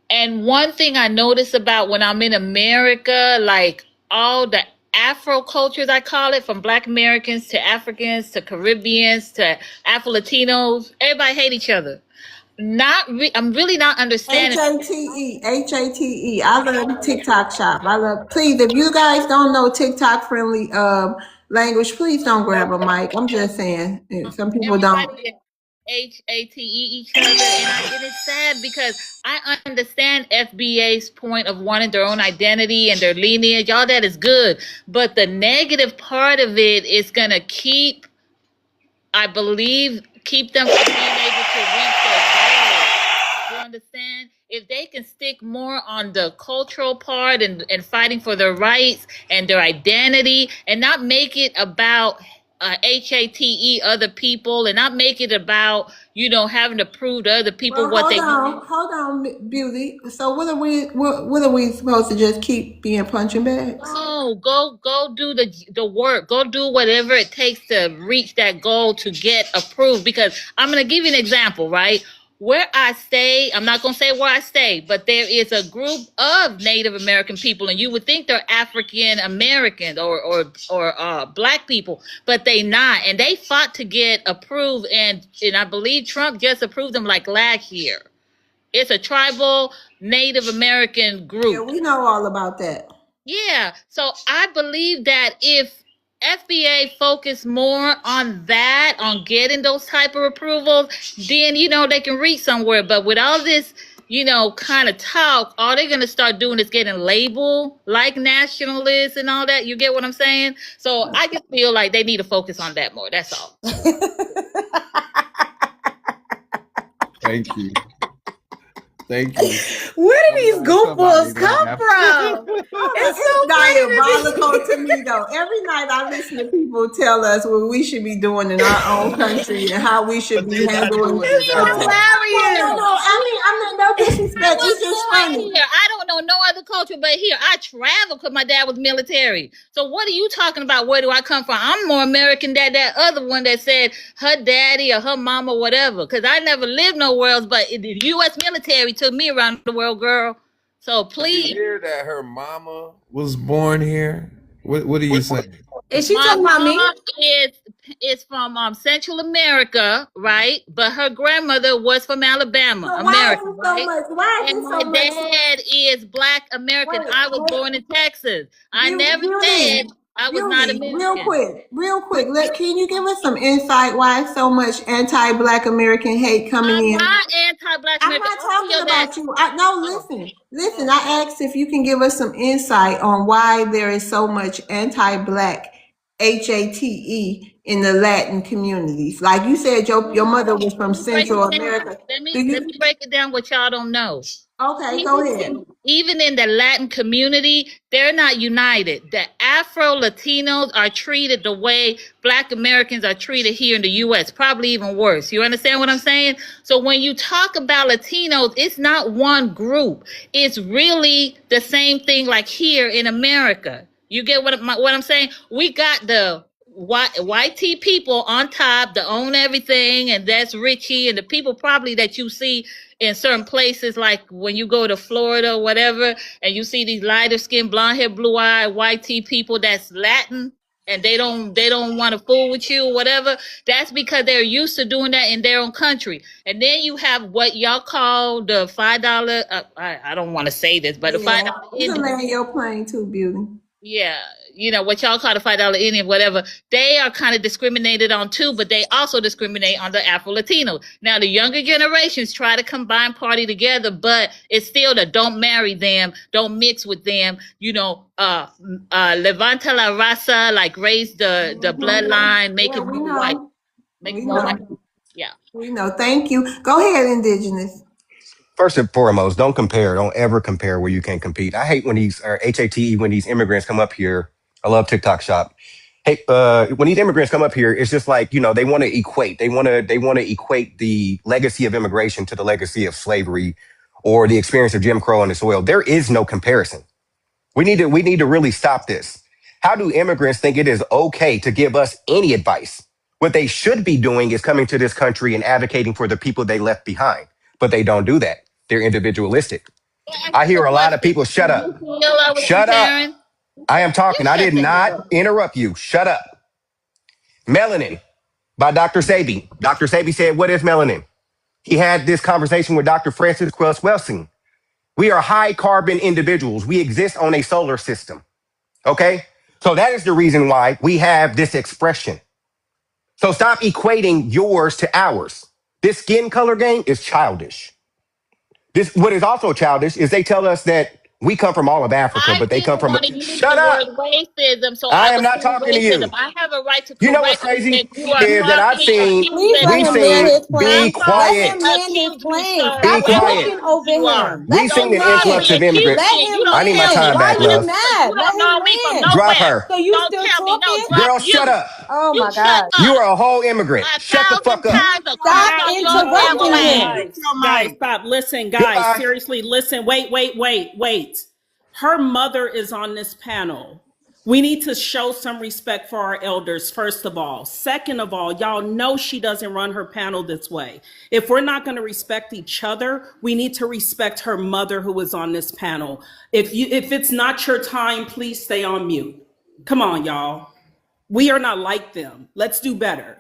And one thing I notice about when I'm in America, like all the Afro cultures, I call it, from Black Americans to Africans to Caribbeans to Afro Latinos, everybody hate each other. I'm really not understanding. HATE. I love TikTok shop. Please, if you guys don't know TikTok friendly language, please don't grab a mic. I'm just saying, some people don't. HATE each other, and it's sad because I understand FBA's point of wanting their own identity and their lineage. All that is good, but the negative part of it is gonna keep them from being able to reach their goals. You understand? If they can stick more on the cultural part and fighting for their rights and their identity, and not make it about HATE other people, and not make it about having to prove to other people what they want. Hold on, Beauty. So what are we supposed to just keep being punching bags? Oh, go do the work. Go do whatever it takes to reach that goal to get approved. Because I'm gonna give you an example, right? where I stay, I'm not gonna say where I stay, but there is a group of Native American people, and you would think they're African American or black people, but they not, and they fought to get approved, and I believe Trump just approved them like last year. It's a tribal Native American Yeah, group. we know all about that. Yeah, so I believe that if FBA focused more on that, on getting those type of approvals, then they can reach somewhere. But with all this, kind of talk, all they're gonna start doing is getting labeled like nationalists and all that. You get what I'm saying? So I just feel like they need to focus on that more. That's all. Thank you. Thank you. Where do I'm these glad somebody goofballs come laughed. from? It's so It's diabolical funny to to me, though. Every night I listen to people tell us what we should be doing in our own country and how we should But be they're not handling doing it It's at all. No, hilarious. I mean, I'm not, no I disrespect. was It's just born funny. here. I don't know no other culture but here. I traveled because my dad was military. So what are you talking about? Where do I come from? I'm more American than that other one that said her daddy or her mama, whatever. Because I never lived nowhere else, but the U.S. military took me around the world, girl. So Did you please. hear that her mama was born here? What are you saying? Is she My talking about me? mom is from Central America, right? But her grandmother was from Alabama, So why is America, it so right? much? Why is And it my so much? dad is Black American. Wait, I was born in Texas. I never Beauty, said I was not Beauty, American. real quick. Can you give us some insight why so much anti-Black American hate coming I'm in? not anti-Black I'm American. not Open talking your back. about you. No, Oh, listen. I asked if you can give us some insight on why there is so much anti-Black HATE in the Latin communities. Like you said, your mother was from let me break Central it down. America. Let Do me let you? me break it down what y'all don't know. Okay, go even ahead. even in the Latin community, they're not united. The Afro Latinos are treated the way Black Americans are treated here in the US, probably even worse. You understand what I'm saying? So when you talk about Latinos, it's not one group. It's really the same thing like here in America. You get what I'm saying? We got the white tea people on top that own everything, and that's Richie and the people probably that you see in certain places, like when you go to Florida or whatever, and you see these lighter skinned, blonde hair, blue eye, white tea people that's Latin, and they don't want to fool with you or whatever. That's because they're used to doing that in their own country. And then you have what y'all call the $5. I don't want to say this, but the Yeah, $5 you can Indian. land your plane too, Beauty. Yeah, what y'all call the $5 Indian, whatever. They are kind of discriminated on too, but they also discriminate on the Afro Latinos. Now, the younger generations try to combine party together, but it's still the don't marry them, don't mix with them. Levanta la raza, like raise the bloodline, make Yeah, it we more white, know. make We it more white. know. Yeah. We know. Thank you. Go ahead, Indigenous. First and foremost, don't compare. Don't ever compare where you can't compete. I hate when these or HATE when these immigrants come up here. I love TikTok Shop. Hey, when these immigrants come up here, it's just like they want to equate. They want to equate the legacy of immigration to the legacy of slavery or the experience of Jim Crow on the soil. There is no comparison. We need to really stop this. How do immigrants think it is okay to give us any advice? What they should be doing is coming to this country and advocating for the people they left behind, but they don't do that. They're individualistic. Ask I you hear a a lot of question. people, shut Do up. you feel I was Shut up. comparing? I am You talking. I shut did the hell not up. interrupt you. Shut up. Melanin by Dr. Sabi. Dr. Sabi said, what is melanin? He had this conversation with Dr. Francis Wells Welsing. We are high carbon individuals. We exist on a solar system. Okay? So that is the reason why we have this expression. So stop equating yours to ours. This skin color game is childish. This what is also childish is they tell us that we come from all of Africa, I but they come didn't from want to use shut the up. word racism, so I I am was not saying talking to racism. you. I have a right to You know correct what's you crazy that you are is that falsely accused Please and let we've him falsely. land seen his be plane. I'm Let falsely him quiet. land his accused you, plane. sir. Be Stop Whoever quiet. talking accused over you are. him. We've Let seen him Don't the influx land. falsely of accuse immigrants. Let me. You him don't I need my tell me land. time Why back, are you love. nothing because mad? you Let don't him know me from land. Drop nowhere. her. So you Don't still tell me no talking? drop Girl, shut you. up. Oh You my shut God. You up are a whole immigrant. a Shut the fuck thousand up. times or crash Stop out your damn interrupting land. him. Guys, stop. Listen, guys, Goodbye. seriously, listen. Wait. Her mother is on this panel. We need to show some respect for our elders, first of all. Second of all, y'all know she doesn't run her panel this way. If we're not going to respect each other, we need to respect her mother who was on this panel. If it's not your time, please stay on mute. Come on, y'all. We are not like them. Let's do better.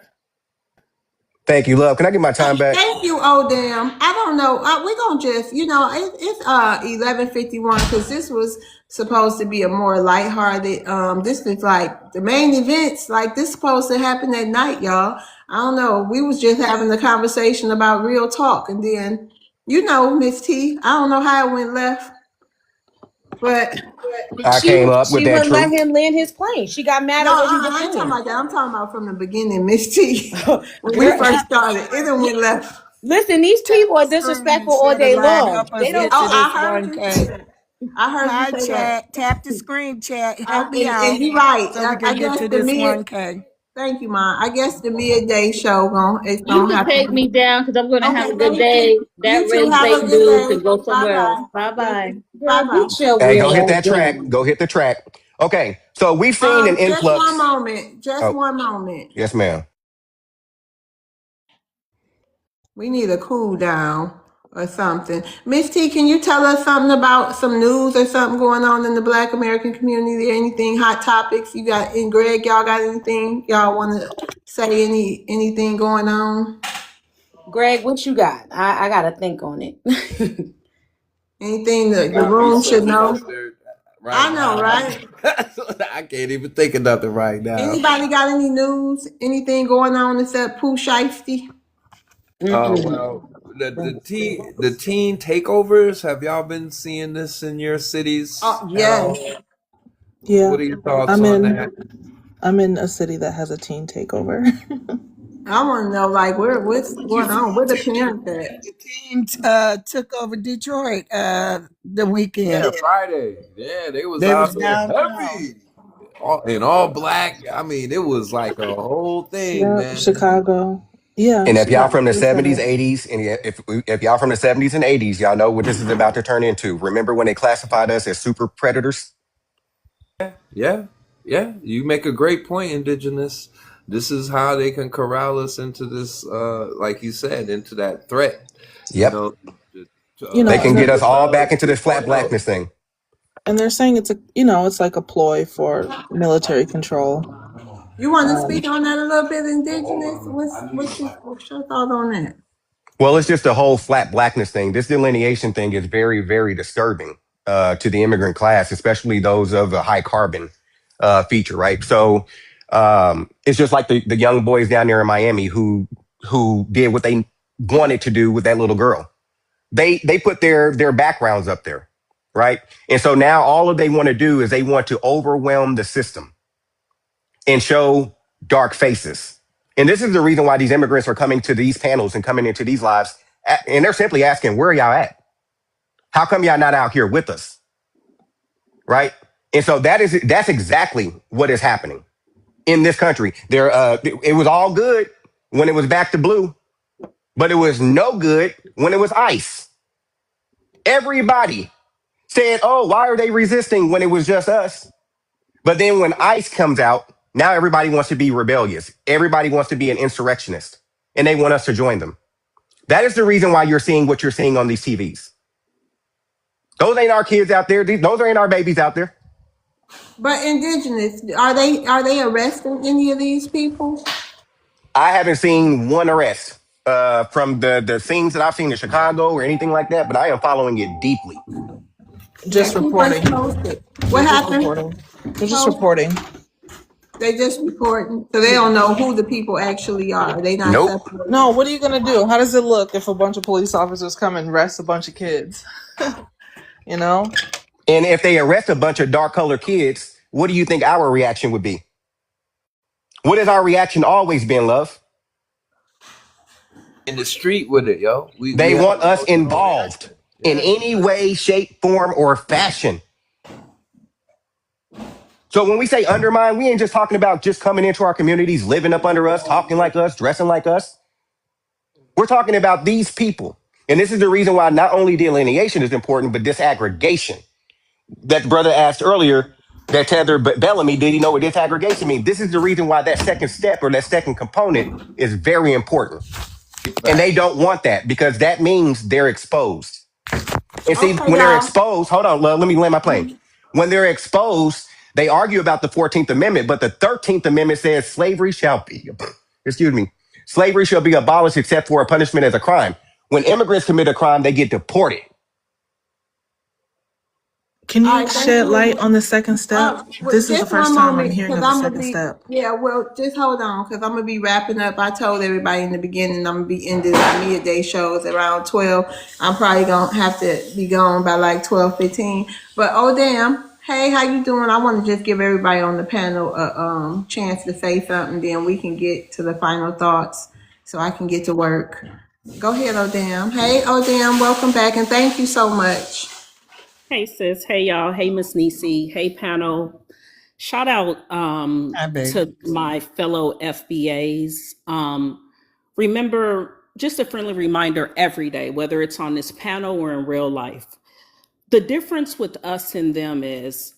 Thank you, love. Can I get my time back? Thank you, Odam. I don't know. We're gonna just, it's 11:51 because this was supposed to be a more lighthearted. This is like the main events. Like this supposed to happen at night, y'all. I don't know. We was just having a conversation about real talk, and then Miss T. I don't know how it went left, but I She came up with she that wouldn't let truth. him land his plane. She got mad no, at what he I ain't was talking saying. about that. I'm talking about from the beginning, Miss T. When we Girl, first started, it done went left. listen, these people are disrespectful all Share the day live. long. Help us They don't. get to Oh, this I heard you say 1K. that. I heard you Hi, say that. chat. Tap the screen, chat. Help me out And you're right. so we I can get guess to the this mid. 1K. Thank you, Mom. I guess the midday show it's You gonna can have to take be. me down because I'm going to have Okay, a good thank you. day. That You two race have a bait good dude can day. go Bye somewhere else. bye. Bye bye. Bye Girl, bye. get your Hey, go real hit ass that track. down. Go hit the track. Okay, so we've seen an Just one influx. moment. Just Oh, one moment. yes, ma'am. We need a cool down or something. Miss T, can you tell us something about some news or something going on in the Black American community? Anything hot topics you got? And Greg, y'all got anything y'all want to say? Anything going on? Greg, what you got? I gotta think on it. Anything that the Got me room should so know? flustered right I know, now. right? I can't even think of nothing right now. Anybody got any news? Anything going on except Pooh Shiesty? Well, the teen takeovers. Have y'all been seeing this in your cities Oh, at yes. all? Yeah, What are your thoughts I'm on in. that? I'm in a city that has a teen takeover. I want to know, like, what's You going see, on? Where the parents at? the team took over Detroit the Yeah, weekend. Friday. Yeah, they was They was out there downtown. heavy, all black. I mean, it was like a whole thing, Yep, man. Chicago. Yeah, And if y'all Chicago from the was 70s, bad. 80s, and if y'all from the 70s and 80s, y'all know what this is about to turn into. Remember when they classified us as super predators? Yeah, yeah. You make a great point, Indigenous. This is how they can corral us into this, like you said, into that threat. You Yep. know, You They know, can and get gender us all back balance into this flat 2.0. blackness thing. they're saying it's like a ploy for military control. You want to Um, speak on that a little bit, Indigenous? What's your thought on that? Well, it's just the whole flat blackness thing. This delineation thing is very, very disturbing to the immigrant class, especially those of a high carbon feature, right? So it's just like the young boys down there in Miami who did what they wanted to do with that little girl. They put their backgrounds up there, right? And so now all of they want to do is they want to overwhelm the system and show dark faces. And this is the reason why these immigrants are coming to these panels and coming into these lives. And they're simply asking, where are y'all at? How come y'all not out here with us? Right. And so that's exactly what is happening in this country. It was all good when it was back to blue, but it was no good when it was ICE. Everybody said, oh, why are they resisting when it was just us? But then when ICE comes out, now everybody wants to be rebellious. Everybody wants to be an insurrectionist, and they want us to join them. That is the reason why you're seeing what you're seeing on these TVs. Those ain't our kids out there. Those ain't our babies out there. But Indigenous, are they arresting any of these people? I haven't seen one arrest from the scenes that I've seen in Chicago or anything like that, but I am following it deeply. just Keep us reporting. posted. They're What just happened? reporting. They're just Oh, reporting. they just reporting, so they Yeah. don't know who the people actually are. They not Nope. separated. No, what are you gonna do? How does it look if a bunch of police officers come and arrest a bunch of kids? You know, And if they arrest a bunch of dark colored kids, what do you think our reaction would be? What has our reaction always been, love? In the street with it, yo. We They have want an us emotional involved reaction. in Yeah. any way, shape, form, or fashion. So when we say undermine, we ain't just talking about just coming into our communities, living up under us, talking like us, dressing like us. We're talking about these people. And this is the reason why not only delineation is important, but disaggregation. That brother asked earlier, that Tether Bellamy, did he know what disaggregation means? This is the reason why that second step or that second component is very important. And they don't want that because that means they're exposed. And see, Okay, when they're y'all. exposed, hold on, let me land my plane. When they're exposed, they argue about the 14th Amendment, but the 13th Amendment says slavery shall be, excuse me, slavery shall be abolished except for a punishment as a crime. When immigrants commit a crime, they get deported. Can All you right, thank shed light you. on the second step? This is the Just first one time I'm moment, hearing because of the I'm gonna second be, step. yeah, well, just hold on, because I'm gonna be wrapping up. I told everybody in the beginning I'm gonna be ending my midday shows around 12. I'm probably gonna have to be gone by like 12:15. But oh damn, hey, how you doing? I want to just give everybody on the panel a chance to say something, then we can get to the final thoughts so I can get to work. Go ahead, Odam. Hey, Odam, welcome back, and thank you so much. Hey sis, hey y'all, hey Miss Nisi, hey panel. Shout out Hi, babe. to my fellow FBAs. Remember, just a friendly reminder every day, whether it's on this panel or in real life. The difference with us and them is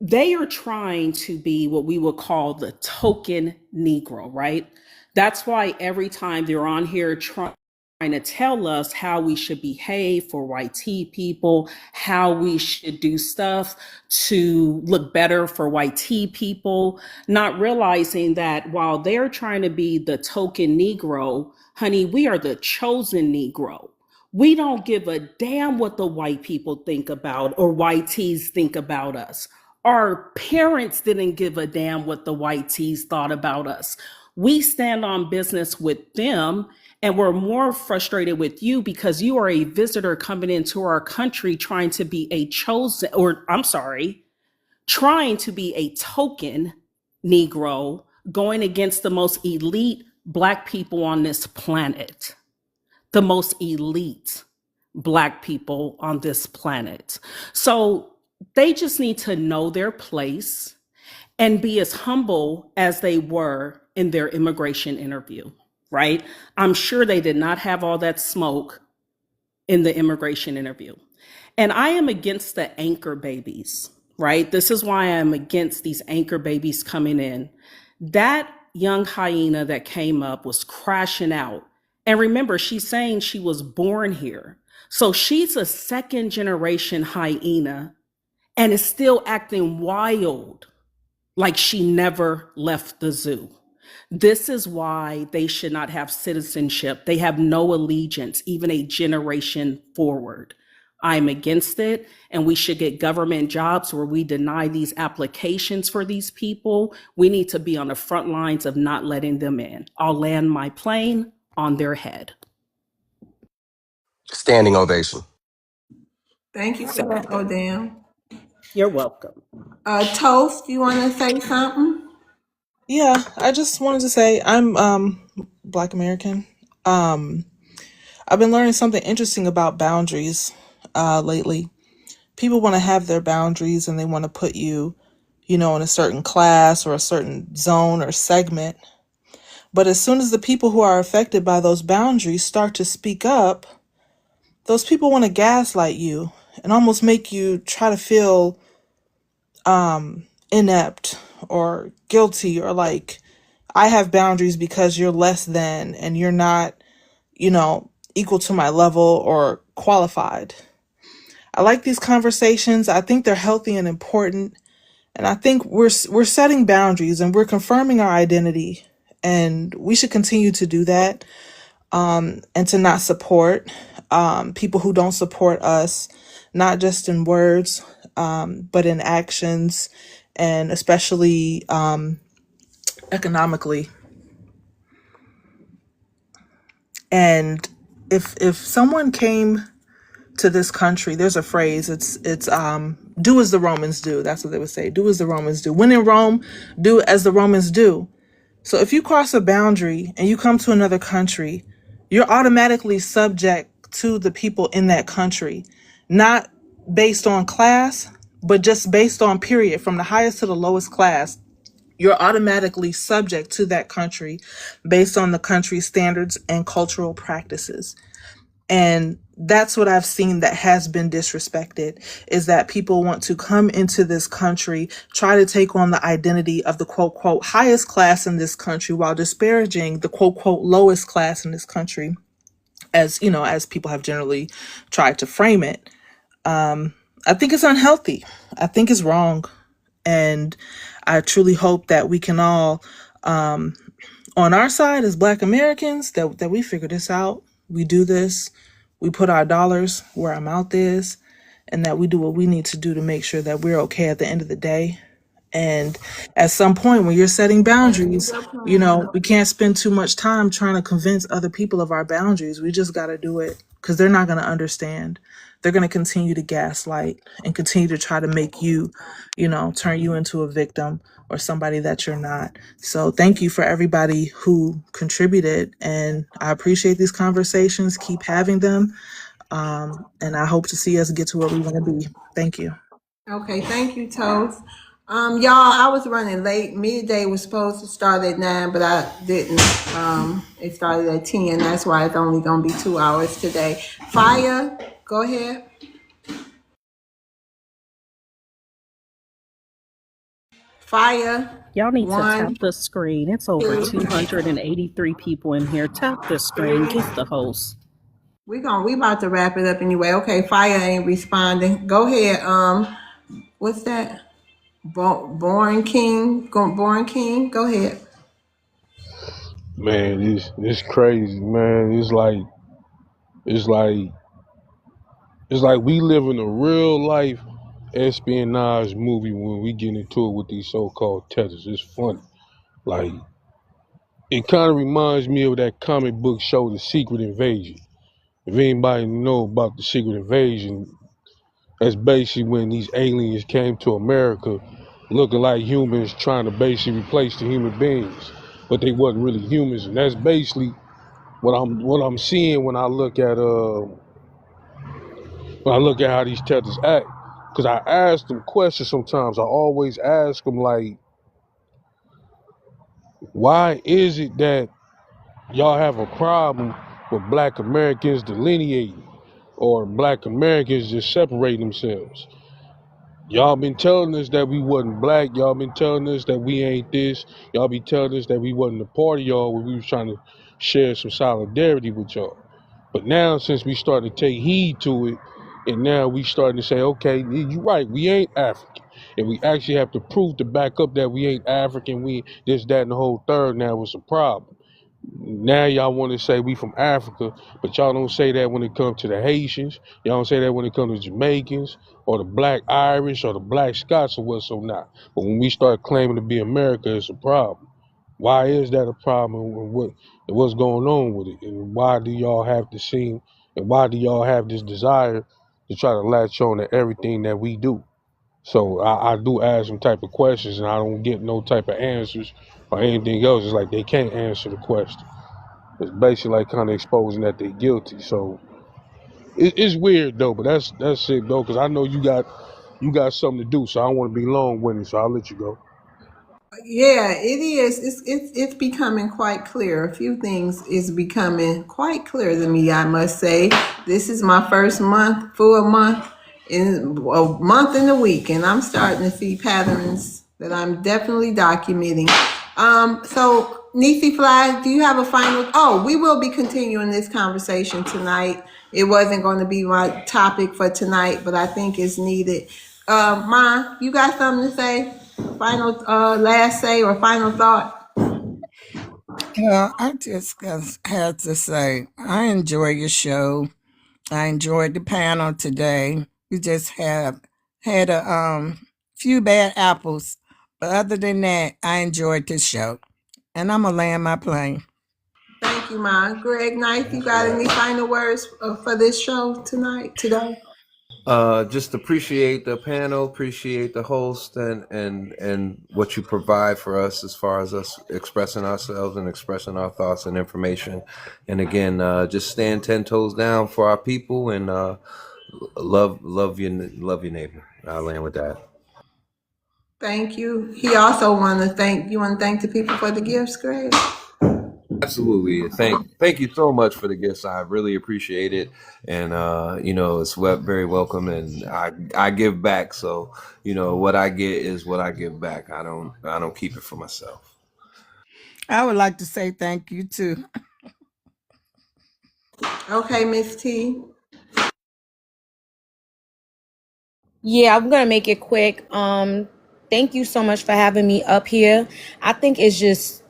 they are trying to be what we would call the token Negro, right? That's why every time they're on here trying to tell us how we should behave for white tea people, how we should do stuff to look better for white tea people, not realizing that while they're trying to be the token Negro, honey, we are the chosen Negro. We don't give a damn what the white people think about or white tees think about us. Our parents didn't give a damn what the white tees thought about us. We stand on business with them, and we're more frustrated with you because you are a visitor coming into our country trying to be a chosen, or I'm sorry, trying to be a token Negro going against the most elite Black people on this planet, the most elite Black people on this planet. So they just need to know their place and be as humble as they were in their immigration interview, right? I'm sure they did not have all that smoke in the immigration interview. And I am against the anchor babies, right? This is why I'm against these anchor babies coming in. That young hyena that came up was crashing out. And remember, she's saying she was born here. So she's a second generation hyena and is still acting wild like she never left the zoo. This is why they should not have citizenship. They have no allegiance, even a generation forward. I'm against it, and we should get government jobs where we deny these applications for these people. We need to be on the front lines of not letting them in. I'll land my plane on their head. Standing ovation. Thank you for that, Odam. You're welcome. Toast, you want to say something? Yeah, I just wanted to say I'm Black American. I've been learning something interesting about boundaries lately. People want to have their boundaries and they want to put you, in a certain class or a certain zone or segment. But as soon as the people who are affected by those boundaries start to speak up, those people want to gaslight you and almost make you try to feel inept or guilty or like I have boundaries because you're less than and you're not, equal to my level or qualified. I like these conversations. I think they're healthy and important. And I think we're setting boundaries and we're confirming our identity. And we should continue to do that, and to not support people who don't support us, not just in words, but in actions, and especially economically. And if someone came to this country, there's a phrase, it's do as the Romans do. That's what they would say. Do as the Romans do. When in Rome, do as the Romans do. So if you cross a boundary and you come to another country, you're automatically subject to the people in that country, not based on class, but just based on period, from the highest to the lowest class. You're automatically subject to that country based on the country's standards and cultural practices. And that's what I've seen that has been disrespected, is that people want to come into this country, try to take on the identity of the quote, quote, highest class in this country while disparaging the quote, quote, lowest class in this country, as, you know, as people have generally tried to frame it. I think it's unhealthy. I think it's wrong. And I truly hope that we can all, on our side as Black Americans, that we figure this out. We do this. We put our dollars where our mouth is, and that we do what we need to do to make sure that we're okay at the end of the day. And at some point when you're setting boundaries, you know, we can't spend too much time trying to convince other people of our boundaries. We just got to do it, because they're not going to understand. They're going to continue to gaslight and continue to try to make you, you know, turn you into a victim or somebody that you're not. So thank you for everybody who contributed. And I appreciate these conversations. Keep having them. And I hope to see us get to where we want to be. Thank you. Okay, thank you, Toast. Y'all, I was running late. Midday was supposed to start at 9, but I didn't. It started at 10. That's why it's only gonna be 2 hours today. Fire, go ahead. Fire. Y'all need to tap 1, the screen. It's over 2, 283 people in here. Tap the screen. 3. Get the host. We about to wrap it up anyway. Okay, Fire ain't responding. Go ahead. What's that? Born King. Born King. Go ahead. Man, it's crazy, man. It's like we live in a real life espionage movie when we get into it with these so-called tethers. It's funny. Like, it kind of reminds me of that comic book show, The Secret Invasion. If anybody know about The Secret Invasion, that's basically when these aliens came to America looking like humans, trying to basically replace the human beings, but they wasn't really humans. And that's basically what I'm seeing when I look at how these tethers act. Because I ask them questions sometimes. I always ask them, like, why is it that y'all have a problem with Black Americans delineating or Black Americans just separating themselves? Y'all been telling us that we wasn't black. Y'all been telling us that we ain't this. Y'all be telling us that we wasn't a part of y'all when we was trying to share some solidarity with y'all. But now, since we starting to take heed to it, and now we starting to say, okay, you're right, we ain't African. And we actually have to prove to back up that we ain't African, we this, that, and the whole third now was a problem. Now y'all want to say we from Africa, but y'all don't say that when it comes to the Haitians. Y'all don't say that when it comes to Jamaicans or the Black Irish or the Black Scots or whatsoever not. But when we start claiming to be America, it's a problem. Why is that a problem, and what's going on with it? And why do y'all have to seem, and why do y'all have this desire to try to latch on to everything that we do? So I do ask some type of questions, and I don't get no type of answers or anything else. It's like they can't answer the question. It's basically like kind of exposing that they're guilty. So it's weird though, but that's it though, because I know you got something to do, so I don't want to be long-winded, so I'll let you go. Yeah, it is. It's becoming quite clear. A few things is becoming quite clear to me, I must say. This is my first full month, in a month and a week, and I'm starting to see patterns that I'm definitely documenting. So Nisi Fly, do you have a final? Oh, we will be continuing this conversation tonight. It wasn't going to be my topic for tonight, but I think it's needed. Ma, you got something to say? Final last say or final thought? I just had to say, I enjoy your show. I enjoyed the panel today. We just had a few bad apples, but other than that, I enjoyed this show. And I'm gonna land my plane. Thank you, Ma. Greg Knight, you got any final words for this show today? Just appreciate the panel, appreciate the host, and what you provide for us as far as us expressing ourselves and expressing our thoughts and information. And again, just stand 10 toes down for our people, and love your neighbor. I'll land with that. Thank you. He also want to thank the people for the gifts, Greg. Absolutely. Thank you so much for the gifts. I really appreciate it. And it's very welcome, and I give back. So, what I get is what I give back. I don't keep it for myself. I would like to say thank you too. Okay, Miss T. Yeah, I'm gonna make it quick. Thank you so much for having me up here. I think it's just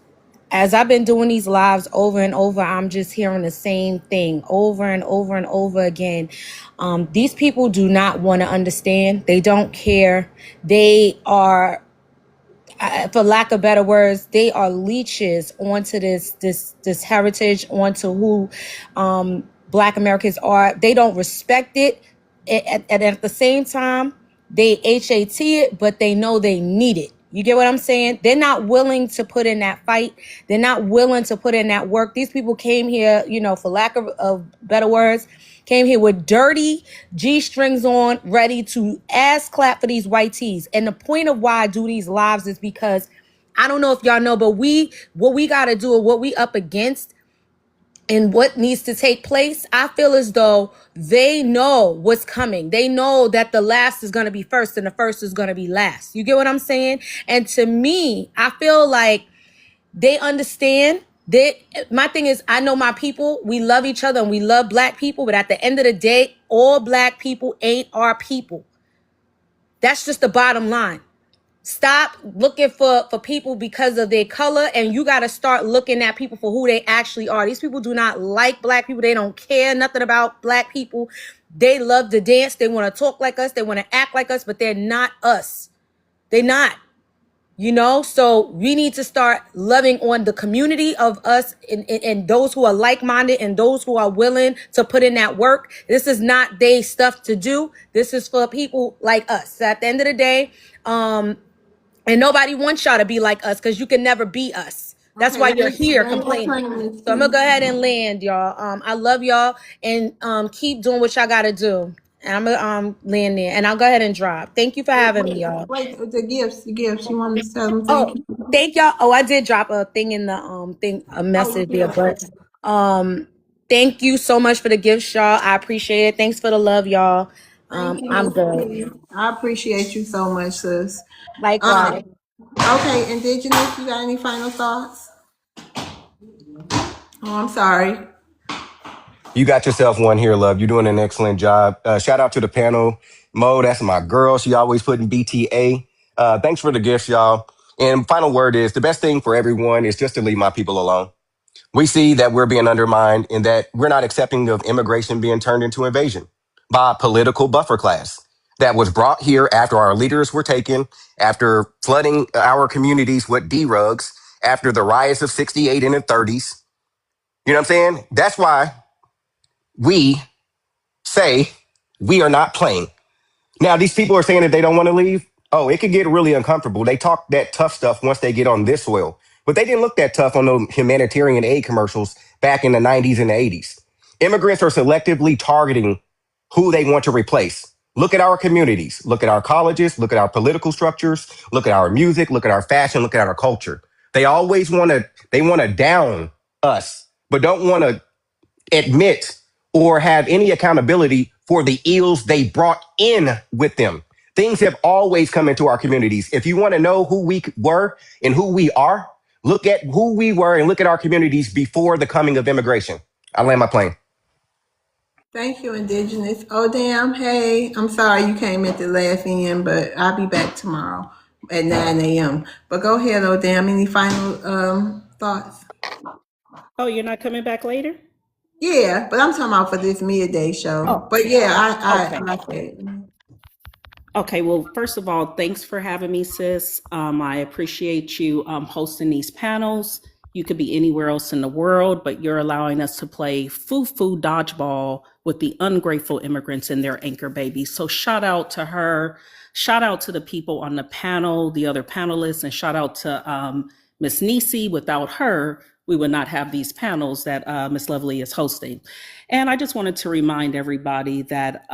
as I've been doing these lives over and over, I'm just hearing the same thing over and over and over again. These people do not want to understand. They don't care. They are, for lack of better words, they are leeches onto this heritage, onto who Black Americans are. They don't respect it. And at the same time, they HAT it, but they know they need it. You get what I'm saying? They're not willing to put in that fight. They're not willing to put in that work. These people came here, for lack of better words, came here with dirty G-strings on, ready to ass clap for these white tees. And the point of why I do these lives is because I don't know if y'all know, but what we got to do, or what we up against, and what needs to take place, I feel as though they know what's coming. They know that the last is going to be first and the first is going to be last. You get what I'm saying? And to me, I feel like they understand that. My thing is, I know my people, we love each other and we love Black people, but at the end of the day, all Black people ain't our people. That's just the bottom line. Stop looking for people because of their color, and you got to start looking at people for who they actually are. These people do not like Black people. They don't care nothing about Black people. They love to dance. They want to talk like us. They want to act like us, but they're not us. They're not. So we need to start loving on the community of us, and those who are like-minded and those who are willing to put in that work. This is not their stuff to do. This is for people like us. So at the end of the day, and nobody wants y'all to be like us, because you can never be us. That's Okay, why you're land here your complaining. plane, Miss So I'm gonna T. go ahead and land, y'all. I love y'all, and keep doing what y'all gotta do. And I'm gonna land there, and I'll go ahead and drop. Thank you for Wait, having me, wait, y'all. wait. The gifts, the gifts. You want me to tell them thank Oh, you? thank y'all. Oh, I did drop a thing in the a Oh, you message there, did. but Okay. thank you so much for the gifts, y'all. I appreciate it. Thanks for the love, y'all. Thank you, I'm Miss good. T. I appreciate you so much, sis. Likewise. Um, okay, Indigenous, you got any final thoughts? Oh, I'm sorry. You got yourself one here, love. You're doing an excellent job. Shout out to the panel. Mo, that's my girl. She always putting BTA. Thanks for the gifts, y'all. And final word is the best thing for everyone is just to leave my people alone. We see that we're being undermined and that we're not accepting of immigration being turned into invasion by a political buffer class that was brought here after our leaders were taken, after flooding our communities with D-rugs, after the riots of 68 and the 30s. You know what I'm saying? That's why we say we are not playing. Now, these people are saying that they don't want to leave. Oh, it could get really uncomfortable. They talk that tough stuff once they get on this soil, but they didn't look that tough on those humanitarian aid commercials back in the 90s and the 80s. Immigrants are selectively targeting who they want to replace. Look at our communities, look at our colleges, look at our political structures, look at our music, look at our fashion, look at our culture. They want to down us, but don't want to admit or have any accountability for the ills they brought in with them. Things have always come into our communities. If you want to know who we were and who we are, look at who we were and look at our communities before the coming of immigration. I land my plane. Thank you, Indigenous. Oh, damn. Hey, I'm sorry you came at the last end, but I'll be back tomorrow at 9 a.m. But go ahead, oh, damn. Any final thoughts? Oh, you're not coming back later? Yeah, but I'm talking about for this midday show. Oh, But yeah, okay. I said. Okay, well, first of all, thanks for having me, sis. I appreciate you hosting these panels. You could be anywhere else in the world, but you're allowing us to play foo-foo dodgeball with the ungrateful immigrants and their anchor babies. So shout out to her. Shout out to the people on the panel, the other panelists, and shout out to Miss Nisi. Without her, we would not have these panels that Miss Lovely is hosting. And I just wanted to remind everybody that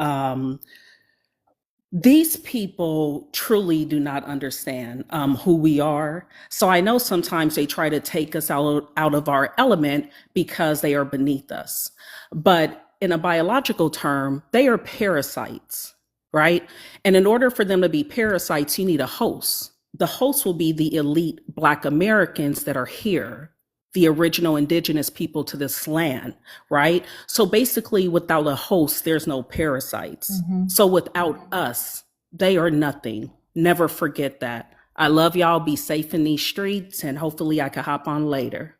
These people truly do not understand who we are. So I know sometimes they try to take us out of our element because they are beneath us. But in a biological term, they are parasites, right? And in order for them to be parasites, you need a host. The host will be the elite Black Americans that are here, the original indigenous people to this land, right? So basically, without a host, there's no parasites. So without us, they are nothing. Never forget that. I love y'all. Be safe in these streets, and hopefully I can hop on later.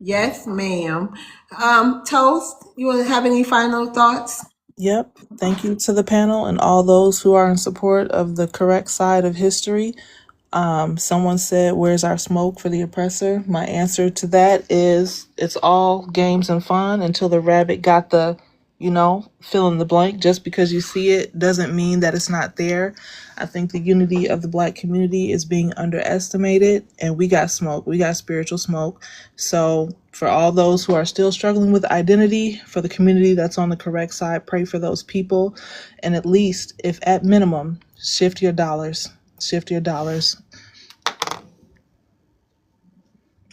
Yes, ma'am. Toast, you want to have any final thoughts? Yep. Thank you to the panel and all those who are in support of the correct side of history. Someone said, "Where's our smoke for the oppressor?" My answer to that is it's all games and fun until the rabbit got the, fill in the blank. Just because you see it doesn't mean that it's not there. I think the unity of the Black community is being underestimated, and we got smoke. We got spiritual smoke. So for all those who are still struggling with identity, for the community that's on the correct side, pray for those people. And at least, if at minimum, shift your dollars. Shift your dollars.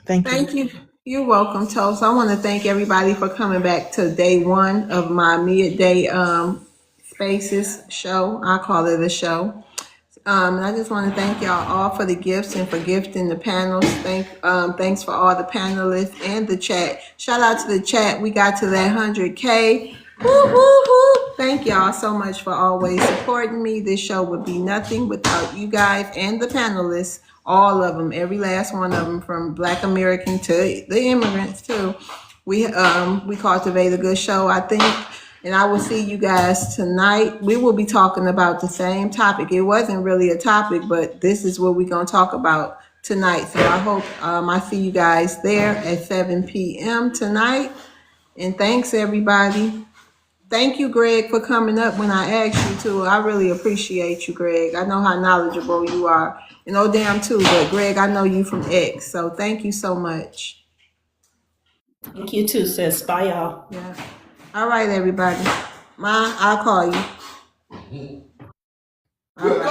Thank you. Thank you. You're welcome, Toast. I want to thank everybody for coming back to day one of my midday spaces show. I call it a show. And I just want to thank y'all all for the gifts and for gifting the panels. Thanks for all the panelists and the chat. Shout out to the chat. We got to that 100K. Woo, woo, woo. Thank y'all so much for always supporting me. This show would be nothing without you guys and the panelists. All of them, every last one of them, from Black American to the immigrants too. We cultivate a good show, I think. And I will see you guys tonight. We will be talking about the same topic. It wasn't really a topic, but this is what we're going to talk about tonight. So I hope I see you guys there at 7 p.m. tonight. And thanks, everybody. Thank you, Greg, for coming up when I asked you to. I really appreciate you, Greg. I know how knowledgeable you are. And Odam too, but Greg, I know you from X. So thank you so much. Thank you too, sis. Bye, y'all. Yeah. All right, everybody. Ma, I'll call you. All right.